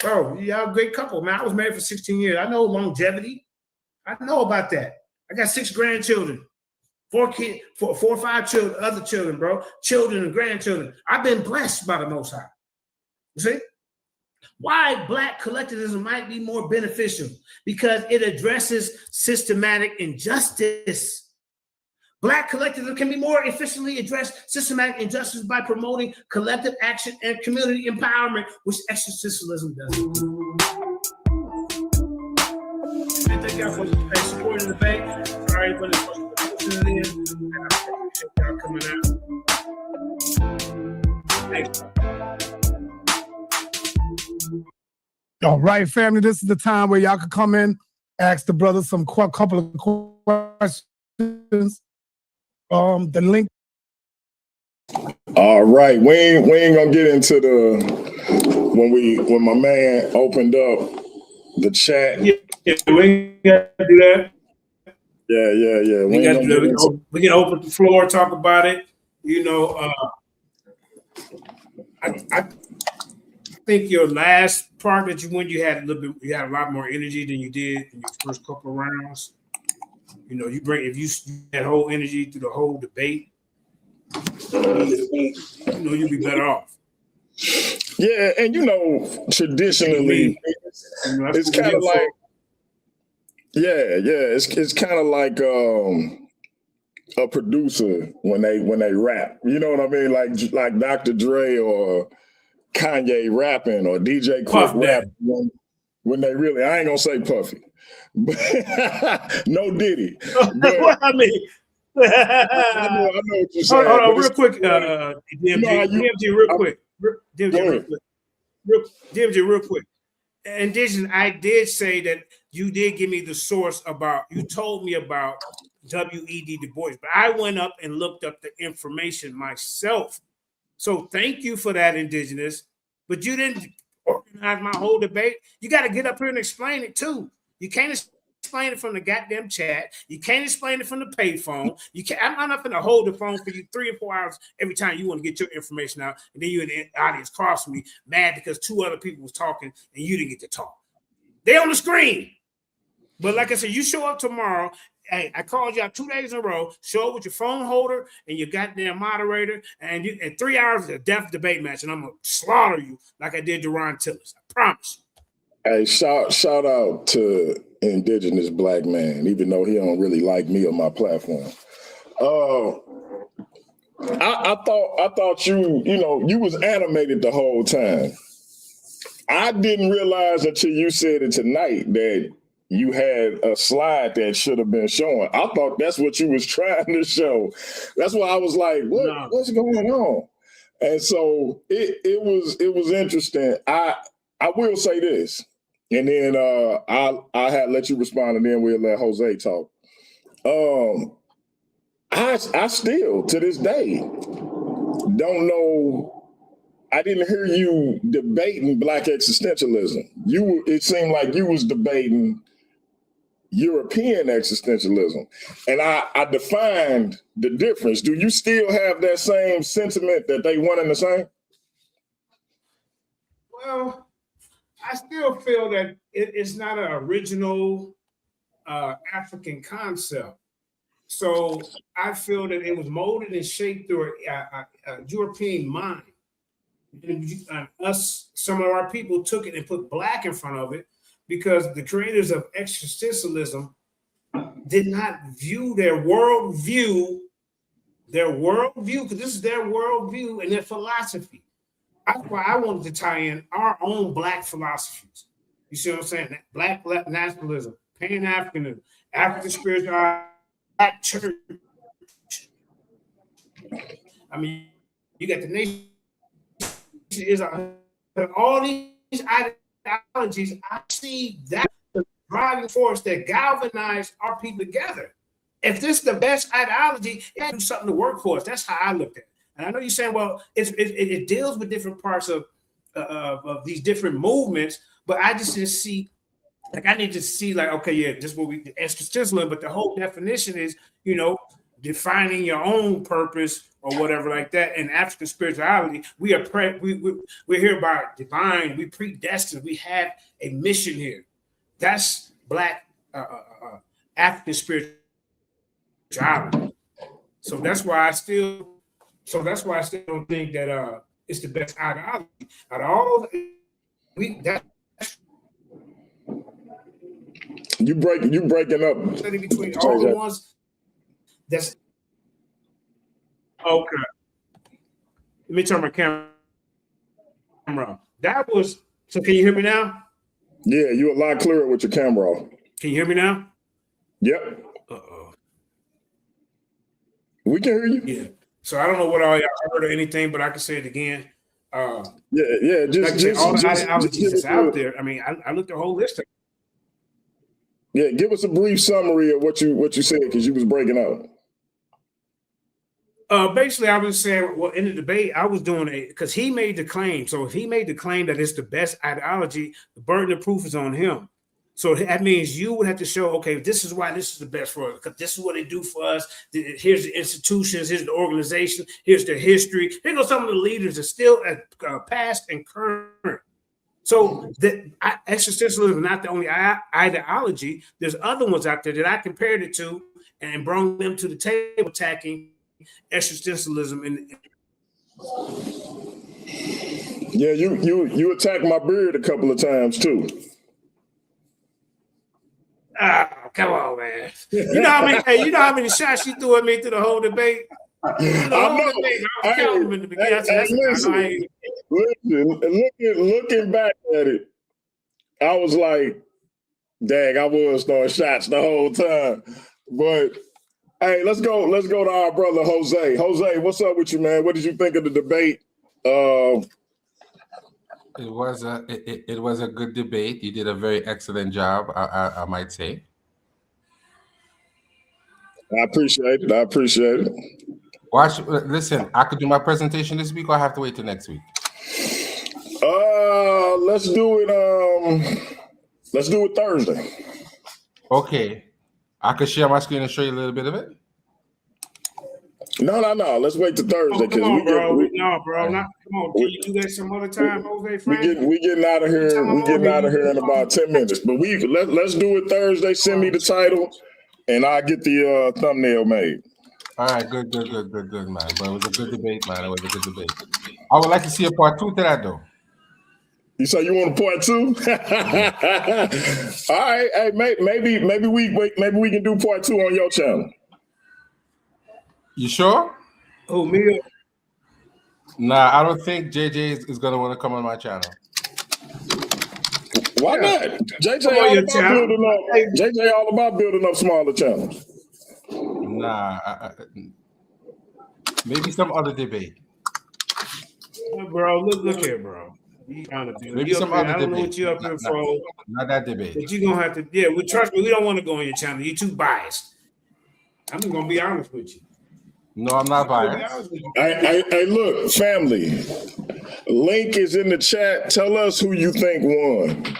bro, y'all a great couple, man. I was married for 16 years. I know longevity. I know about that. I got 6 grandchildren, 4 or 5 children, other children, bro, children and grandchildren. I've been blessed by the Most High. You see? Why Black collectivism might be more beneficial? Because it addresses systematic injustice. Black collectivism can be more efficiently address systematic injustice by promoting collective action and community empowerment, which existentialism does. And thank y'all for supporting the debate. Sorry for the listening in. And I appreciate y'all coming out. Thanks. All right, family, this is the time where y'all can come in, ask the brothers some couple of questions. The link. All right, we ain't gonna get into when my man opened up the chat. Yeah, we got to do that. Yeah. We can open the floor, talk about it. I think your last part that you had a lot more energy than you did in your first couple of rounds. If you had whole energy through the whole debate, you'll be better off. Yeah, and traditionally, it's kind of like, it's kind of like a producer when they rap. You know what I mean? Like Dr. Dre or Kanye rapping or DJ Quick rapping when they really, I ain't gonna say Puffy, but no Diddy. But, I mean, I know what you're saying. Hold on, real quick, DMG, real quick. Indigenous, I did say that you did give me the source you told me about W.E.D. Du Bois, but I went up and looked up the information myself. So thank you for that, Indigenous. But you didn't organize my whole debate. You got to get up here and explain it too. You can't explain it from the goddamn chat. You can't explain it from the payphone. I'm not going to hold the phone for you 3 or 4 hours every time you want to get your information out, and then you in the audience cross me mad because 2 other people was talking and you didn't get to talk. They on the screen. But like I said, you show up tomorrow. Hey, I called you out 2 days in a row. Show up with your phone holder and your goddamn moderator, and you in 3 hours of a death debate match, and I'm gonna slaughter you like I did Deron Tillis. I promise you. Hey, shout out to Indigenous Black man, even though he don't really like me or my platform. I thought you was animated the whole time. I didn't realize until you said it tonight that you had a slide that should have been showing. I thought that's what you was trying to show. That's why I was like, what's going on? And so it was interesting. I will say this, and then I had let you respond, and then we'll let Jose talk. I still to this day don't know. I didn't hear you debating Black existentialism. It seemed like you was debating European existentialism. And I defined the difference. Do you still have that same sentiment that they one and the same? Well, I still feel that it's not an original African concept. So I feel that it was molded and shaped through a European mind. And some of our people took it and put Black in front of it because the creators of existentialism did not view their worldview, because this is their worldview and their philosophy. That's why I wanted to tie in our own Black philosophies. You see what I'm saying? Black nationalism, Pan-Africanism, African spirituality, Black church. I mean, you got the nation. Is all these ideologies. I see that the driving force that galvanized our people together. If this is the best ideology, it has to do something to work for us. That's how I looked at it. And I know you're saying, well, it deals with different parts of these different movements, but I just didn't see. Like I need to see, like, okay, yeah, this is what we existentialism, but the whole definition is, defining your own purpose or whatever like that. And African spirituality, we're here by divine, we predestined, we have a mission here. That's Black African spirituality. So that's why I still don't think that it's the best ideology. Out of all you breaking up between all the ones. That's okay. Let me turn my camera on. That was so. Can you hear me now? Yeah, you're a lot clearer with your camera off. Can you hear me now? Yep. Uh-oh. We can hear you. Yeah. So I don't know what all y'all heard or anything, but I can say it again. Just all the ideologies that's out there. I mean, I looked at the whole list of. Yeah, give us a brief summary of what you said because you was breaking up. Basically, I was saying, well, in the debate, I was doing it because he made the claim. So if he made the claim that it's the best ideology, the burden of proof is on him. So that means you would have to show, okay, this is why this is the best for us, because this is what they do for us. Here's the institutions, here's the organization, here's the history. Here go some of the leaders that still past and current. So existentialism is not the only ideology. There's other ones out there that I compared it to and brought them to the table attacking existentialism. Yeah, you attacked my beard a couple of times too. Come on, man. You know how many shots you threw at me through the whole debate? I know. Looking back at it, I was like, dang, I was throwing shots the whole time. But hey, let's go to our brother Jose. Jose, what's up with you, man? What did you think of the debate? It was a good debate. You did a very excellent job, I might say. I appreciate it. Listen, I could do my presentation this week, or I have to wait till next week. Let's do it Thursday. Okay. I could share my screen and show you a little bit of it. No. Let's wait till Thursday. Come on, bro. Come on. Can you do that some other time, Jose? We getting out of here. We getting out of here in about 10 minutes. But let's do it Thursday. Send me the title, and I'll get the thumbnail made. All right, good, man. But it was a good debate, man. It was a good debate. I would like to see a part 2 to that, though. You say you want a part 2? All right, hey, maybe we can do part 2 on your channel. You sure? Oh, me? Nah, I don't think JJ is gonna want to come on my channel. Why not? JJ all about building up. JJ all about building up smaller channels. Nah, maybe some other debate. Bro, look here, bro. Maybe some other I don't know debate. what you up here for. Not that debate. But you're gonna have to, trust me, we don't want to go on your channel. You're too biased. I'm just gonna be honest with you. No, I'm not biased. Hey, look, family. Link is in the chat. Tell us who you think won.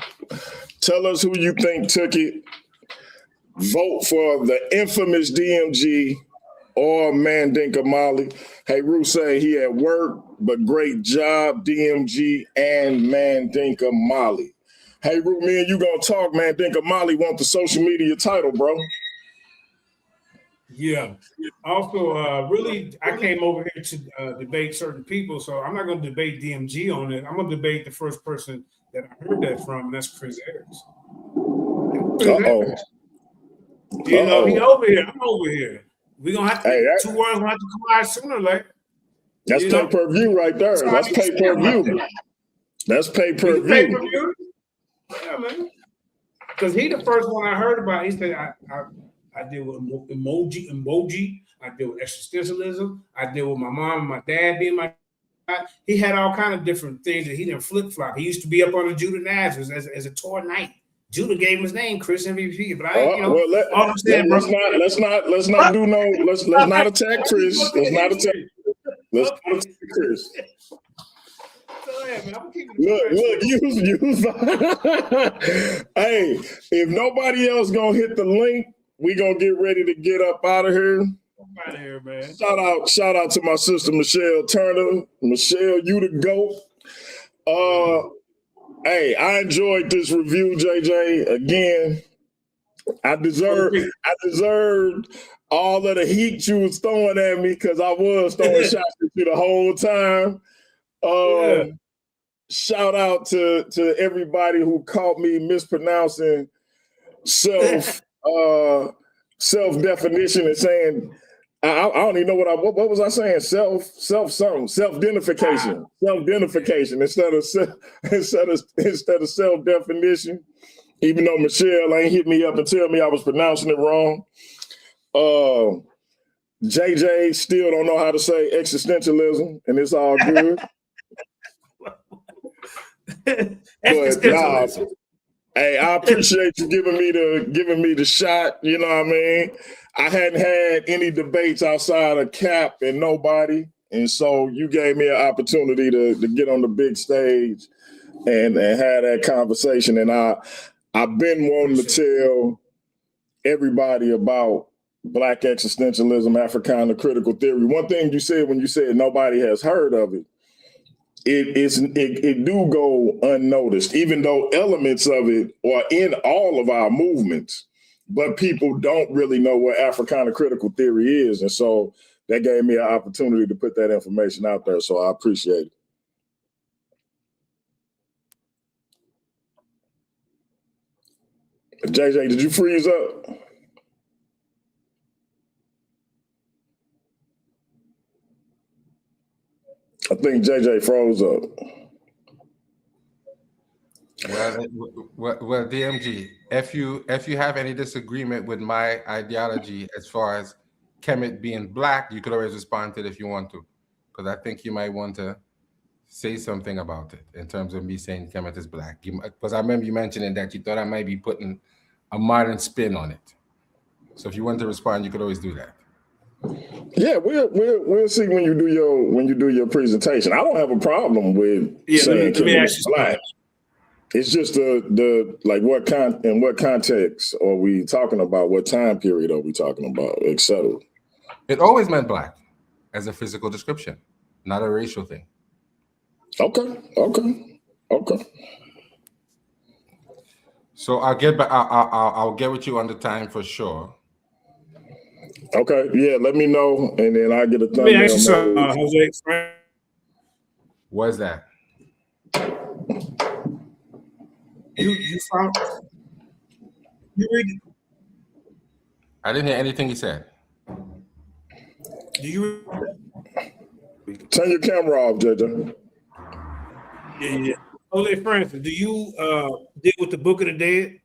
Tell us who you think took it. Vote for the infamous DMG or Mandinka Mali. Hey, Ru say he at work, but great job, DMG and Mandinka Mali. Hey, Ru, me and you gonna talk. Mandinka Mali want the social media title, bro. Yeah. Also, really, I came over here to debate certain people, so I'm not going to debate DMG on it. I'm going to debate the first person that I heard that from, and that's Chris Ayers. Uh-oh. You know, he over here. I'm over here. We're going to have to, two words will have to collide sooner or later. That's pay-per-view right there. That's pay-per-view. That's pay-per-view. Pay-per-view? Yeah, man. Because he the first one I heard about. He said, I deal with emoji. I deal with existentialism. I deal with my mom and my dad being my dad. He had all kind of different things that he didn't flip-flop. He used to be up on the Judah Nazareth as a tour knight. Judah gave him his name, Chris MVP. But let's not attack Chris. Let's not attack Chris. Look, hey, if nobody else gonna hit the link, we gonna get ready to get up out of here. Out of here, man. Shout out to my sister Michelle Turner. Michelle, you the GOAT. Hey, I enjoyed this review, JJ. Again, I deserved all of the heat you was throwing at me because I was throwing shots at you the whole time. Shout out to everybody who caught me mispronouncing self-definition and saying I don't even know what was I saying? Self-identification instead of self-definition. Even though Michelle ain't hit me up and tell me I was pronouncing it wrong. JJ still don't know how to say existentialism, and it's all good. But hey, I appreciate you giving me the shot. You know what I mean? I hadn't had any debates outside of Cap and nobody, and so you gave me an opportunity to get on the big stage and have that conversation. And I've been wanting to tell everybody about Black existentialism, Africana critical theory. One thing you said when you said nobody has heard of it, it do go unnoticed, even though elements of it are in all of our movements, but people don't really know what Africana critical theory is. And so that gave me an opportunity to put that information out there. So I appreciate it. JJ, did you freeze up? I think JJ froze up. Well, DMG, if you have any disagreement with my ideology as far as Kemet being black, you could always respond to it if you want to, because I think you might want to say something about it in terms of me saying Kemet is black. Because I remember you mentioning that you thought I might be putting a modern spin on it. So if you want to respond, you could always do that. Yeah, we'll see when you do your presentation. I don't have a problem with saying Kemet is black. It's just the like what context are we talking about? What time period are we talking about, etc. It always meant black as a physical description, not a racial thing. Okay. So I'll get back. I'll get with you on the time for sure. Okay. Yeah. Let me know, and then I get a thumbnail. Jose. What's that? You found you read it? I didn't hear anything he said. Do you turn your camera off, JJ? Yeah. Jose Francis, do you deal with the Book of the Dead?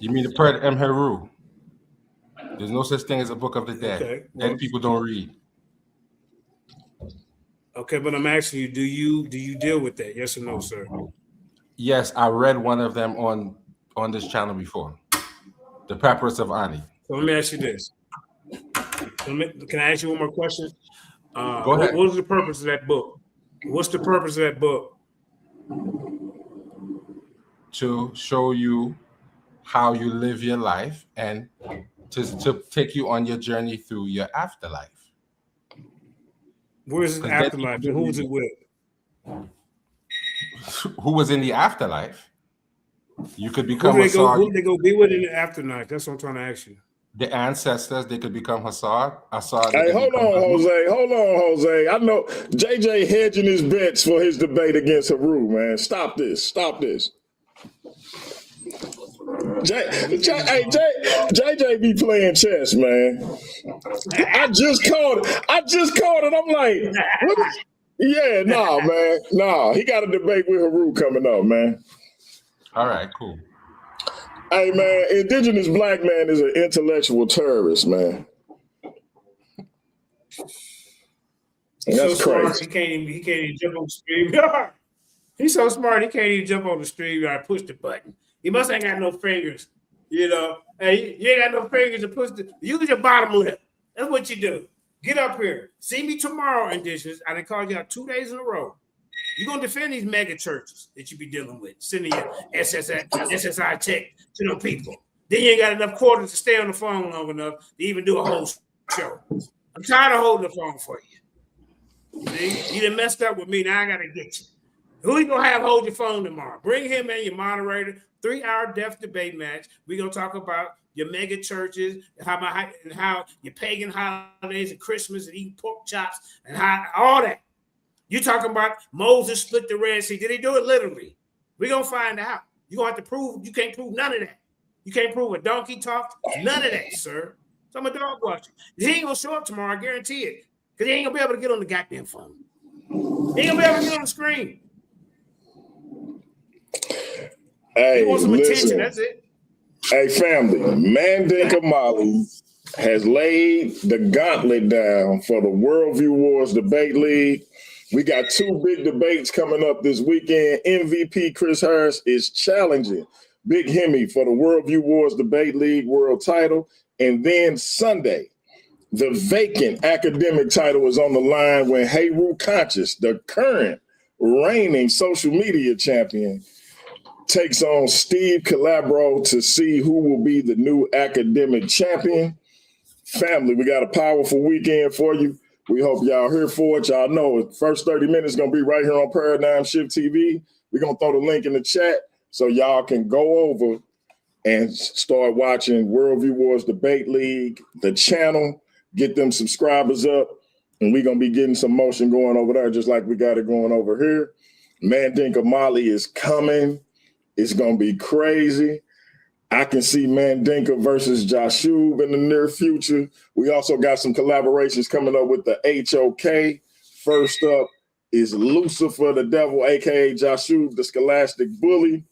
You mean the Perd M. Heru? There's no such thing as a Book of the Dead. Okay, well, Dead people don't read. Okay, but I'm asking you, do you deal with that? Yes or no, sir? Yes, I read one of them on this channel before. The Papyrus of Ani. So let me ask you this. Can I ask you one more question? Go ahead. What was the purpose of that book? What's the purpose of that book? To show you how you live your life and to take you on your journey through your afterlife. Where's the afterlife? And who was it with? Who was in the afterlife? You could become who did they go be with in the afterlife? That's what I'm trying to ask you. The ancestors, they could become Hassad. Hey, hold on, Jose. I know JJ hedging his bets for his debate against Haru, man. Stop this. JJ be playing chess, man. I just called it. I'm like, what is, yeah, nah, man. Nah, he got a debate with Haru coming up, man. All right, cool. Hey, man, indigenous black man is an intellectual terrorist, man. That's so crazy. Smart, he can't even jump on the StreamYard. He's so smart, he can't even jump on the StreamYard, push the button. He must ain't got no fingers, you know. Hey, you ain't got no fingers to push use your bottom lip. That's what you do. Get up here. See me tomorrow, indigenous. I done called you out 2 days in a row. You're going to defend these mega churches that you be dealing with, sending your SSI check to them people. Then you ain't got enough quarters to stay on the phone long enough to even do a whole show. I'm tired of holding the phone for you. See? You done messed up with me. Now I got to get you. Who you going to have hold your phone tomorrow? Bring him in, your moderator. 3-hour deaf debate match. We're going to talk about your mega churches, and how your pagan holidays and Christmas and eating pork chops and how all that. You talking about Moses split the Red Sea. Did he do it literally? We're going to find out. You're going to have to prove, you can't prove none of that. You can't prove a donkey talked, none of that, sir. So I'm a dog watcher. He ain't going to show up tomorrow, I guarantee it. Because he ain't going to be able to get on the goddamn phone. He ain't going to be able to get on the screen. Hey, he wants some listen. attention, that's it. Hey, family, Mandinka Mali has laid the gauntlet down for the Worldview Wars Debate League. We got 2 big debates coming up this weekend. MVP Chris Harris is challenging Big Hemi for the Worldview Wars Debate League world title. And then Sunday, the vacant academic title is on the line when Heru Conscious, the current reigning social media champion, takes on Steve Calabro to see who will be the new academic champion. Family, we got a powerful weekend for you. We hope y'all here for it. Y'all know the first 30 minutes is going to be right here on Paradigm Shift TV. We're going to throw the link in the chat so y'all can go over and start watching Worldview Wars Debate League, the channel, get them subscribers up, and we're going to be getting some motion going over there just like we got it going over here. Mandinka Mali is coming. It's going to be crazy. I can see Mandinka versus Jashub in the near future. We also got some collaborations coming up with the HOK. First up is Lucifer the Devil, a.k.a. Jashub the Scholastic Bully,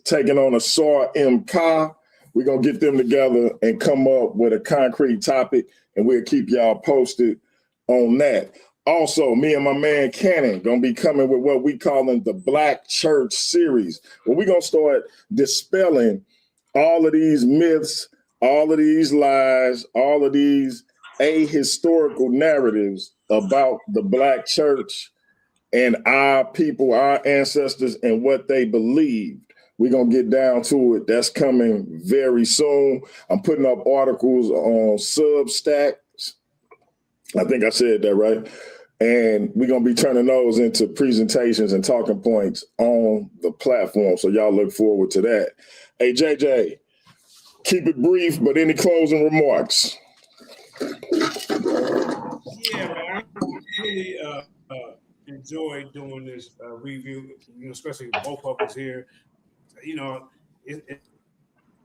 taking on Asar M. Ka. We're going to get them together and come up with a concrete topic, and we'll keep y'all posted on that. Also, me and my man Cannon going to be coming with what we calling the Black Church series, where we're going to start dispelling all of these myths, all of these lies, all of these ahistorical narratives about the Black church and our people, our ancestors, and what they believed. We're going to get down to it. That's coming very soon. I'm putting up articles on Substack. I think I said that right. And we're going to be turning those into presentations and talking points on the platform. So y'all look forward to that. Hey, JJ, keep it brief, but any closing remarks? Yeah, man, I really enjoyed doing this review, especially both of us here.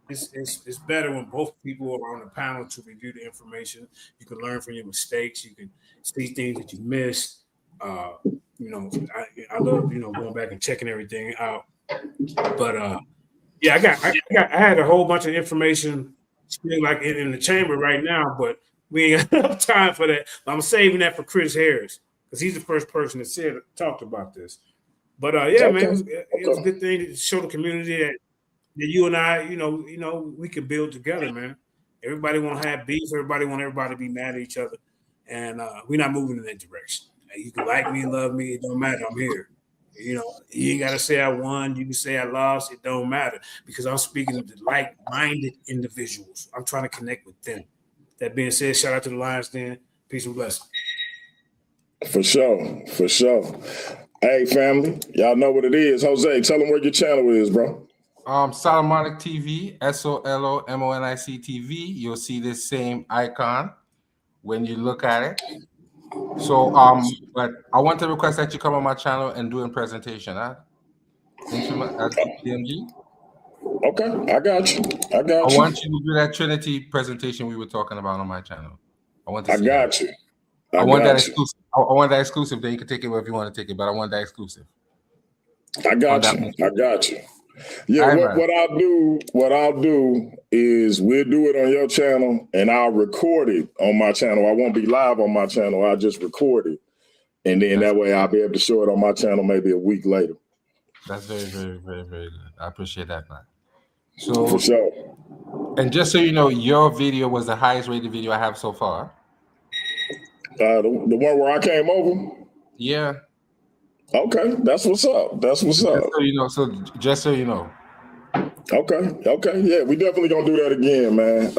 It's better when both people are on the panel to review the information. You can learn from your mistakes. You can see things that you missed. I love going back and checking everything out. But yeah, I had a whole bunch of information like in the chamber right now, but we ain't got enough time for that. I'm saving that for Chris Harris because he's the first person that talked about this. But yeah, okay. Man, it was a good thing to show the community that you and I, we can build together, man. Everybody want to have beef. Everybody want everybody to be mad at each other, and we're not moving in that direction. You can like me, love me, it don't matter. I'm here. You ain't got to say I won. You can say I lost. It don't matter because I'm speaking to like-minded individuals. I'm trying to connect with them. That being said, shout out to the Lions Den. Peace and blessings. For sure. Hey, family, y'all know what it is. Jose, tell them where your channel is, bro. Solomonic TV, SOLOMONIC TV. You'll see this same icon when you look at it. So, but I want to request that you come on my channel and do a presentation, huh? Infamous DMG. Okay, I got you. I want you to do that Trinity presentation we were talking about on my channel. I want that. I want that exclusive. I want that exclusive. Then you can take it wherever you want to take it, but I want that exclusive. I got you. Yeah, what I'll do is we'll do it on your channel and I'll record it on my channel. I won't be live on my channel. I'll just record it. And then that way I'll be able to show it on my channel maybe a week later. That's very, very, very, very good. I appreciate that, man. So for sure. And just so you know, your video was the highest rated video I have so far. The one where I came over? Yeah. Okay, that's what's up. Just so you know. Okay. Yeah, we definitely gonna do that again, man.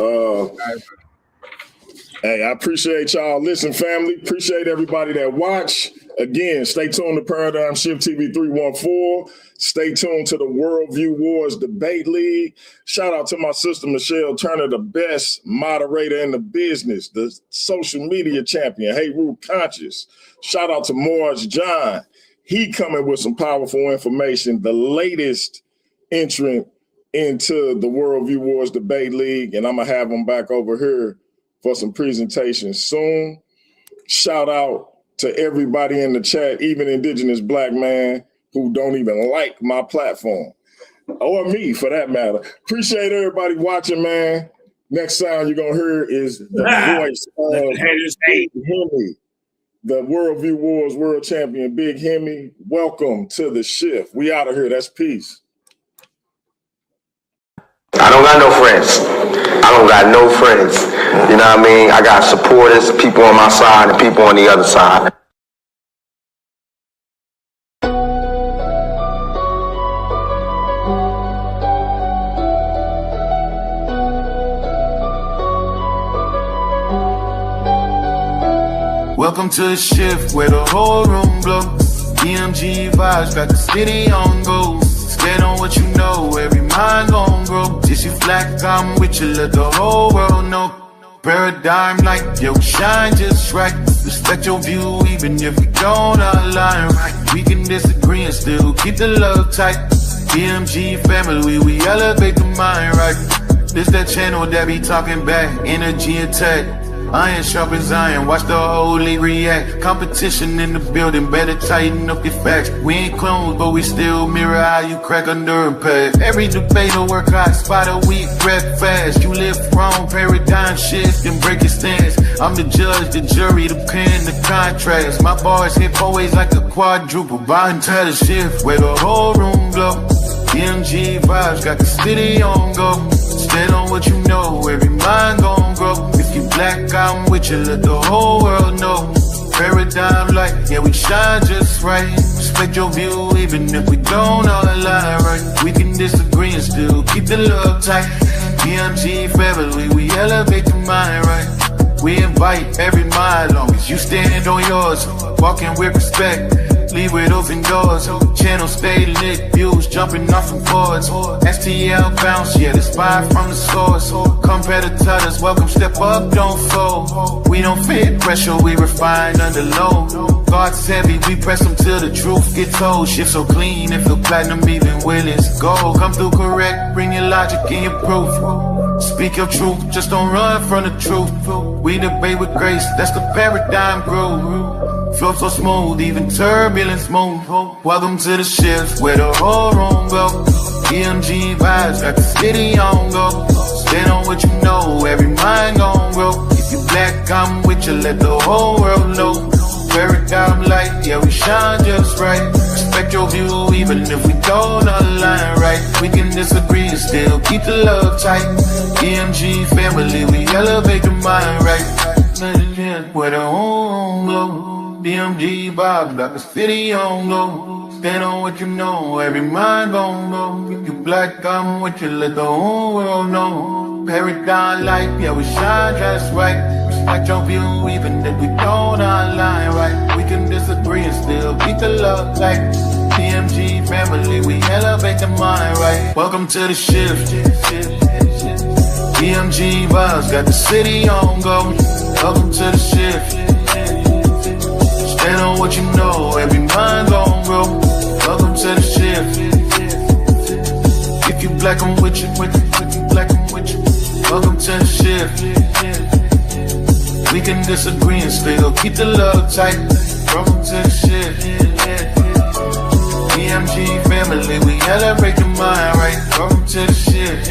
Hey, I appreciate y'all. Listen, family, appreciate everybody that watch. Again, stay tuned to Paradigm Shift TV 314. Stay tuned to the Worldview Wars Debate League. Shout out to my sister, Michelle Turner, the best moderator in the business, the social media champion. Hey, Root Conscious. Shout out to Morris John. He coming with some powerful information, the latest entrant into the Worldview Wars Debate League, and I'm going to have him back over here for some presentations soon. Shout out to everybody in the chat, even Indigenous Black man who don't even like my platform, or me for that matter. Appreciate everybody watching, man. Next sound you're going to hear is the voice of Hemi, the Worldview Wars World Champion, Big Hemi. Welcome to the shift. We out of here. That's peace. I don't got no friends. You know what I mean? I got supporters, people on my side and people on the other side. Welcome to the shift where the whole room blows. DMG vibes got the city on go. Stand on what you know, every mind gon' grow. Just you flat, I'm with you, let the whole world know. Paradigm like, yo, shine just right. Respect your view even if we don't align right. We can disagree and still keep the love tight. DMG family, we elevate the mind right. This that channel that be talking back, energy attack. Iron sharpens iron, watch the holy react. Competition in the building, better tighten up your facts. We ain't clones, but we still mirror how you crack under impact. Every debater work hard, spot a weak, rep fast. You live wrong, paradigm shift and break your stance. I'm the judge, the jury, the pen, the contrast. My bars hit always like a quadruple. Buying to the shift where the whole room glow. DMG vibes got the city on go. Stand on what you know, every mind gon' grow. If you black, I'm with you, let the whole world know. Paradigm light, yeah, we shine just right. Respect your view, even if we don't all align right. We can disagree and still keep the love tight. DMG family, we elevate the mind right. We invite every mind, long as you stand on yours. Walking with respect, leave with open doors. Channel stay lit, views jumping off from boards. STL bounce, yeah, the spy from the source. Competitors, welcome, step up, don't fold. We don't fit pressure, we refine under load. God's heavy, we press them till the truth get told. Shift so clean, it feel platinum even when it's gold. Come through correct, bring your logic and your proof. Speak your truth, just don't run from the truth. We debate with grace, that's the paradigm groove. Flow so smooth, even turbulence move. Welcome to the shift where the whole room go. DMG vibes got the city on go. Stand on what you know, every mind gon' grow. If you black, I'm with you, let the whole world know. Paradigm light, yeah, we shine just right. Respect your view, even if we don't align right. We can disagree and still keep the love tight. DMG family, we elevate the mind right. Where the home glow. DMG vibes like the city on go. Stand on what you know, every mind gon' go. If you black, I'm with you, let the whole world know. Paradigm light, yeah, we shine just right. Respect your view, even if we don't align right. We can disagree and still keep the love tight. DMG family, we elevate the mind right. Welcome to the shift. DMG vibes got the city on go. Welcome to the shift. Stand on what you know, every mind gon' grow. Welcome to the shift. If you black, I'm with you, with you, if you black, I'm with you. Welcome to the shift. We can disagree and still keep the love tight. Welcome to the shift. DMG family, we elevate the mind right. Welcome to the shift.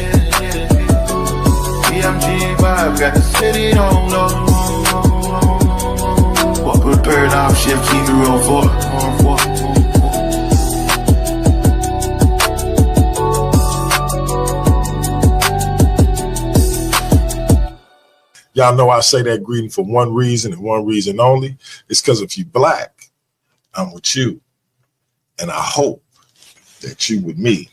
DMG vibe got the city on low. Corporate paradigm shift, keep the road forward. Y'all know I say that greeting for one reason and one reason only. It's because if you black, I'm with you. And I hope that you with me.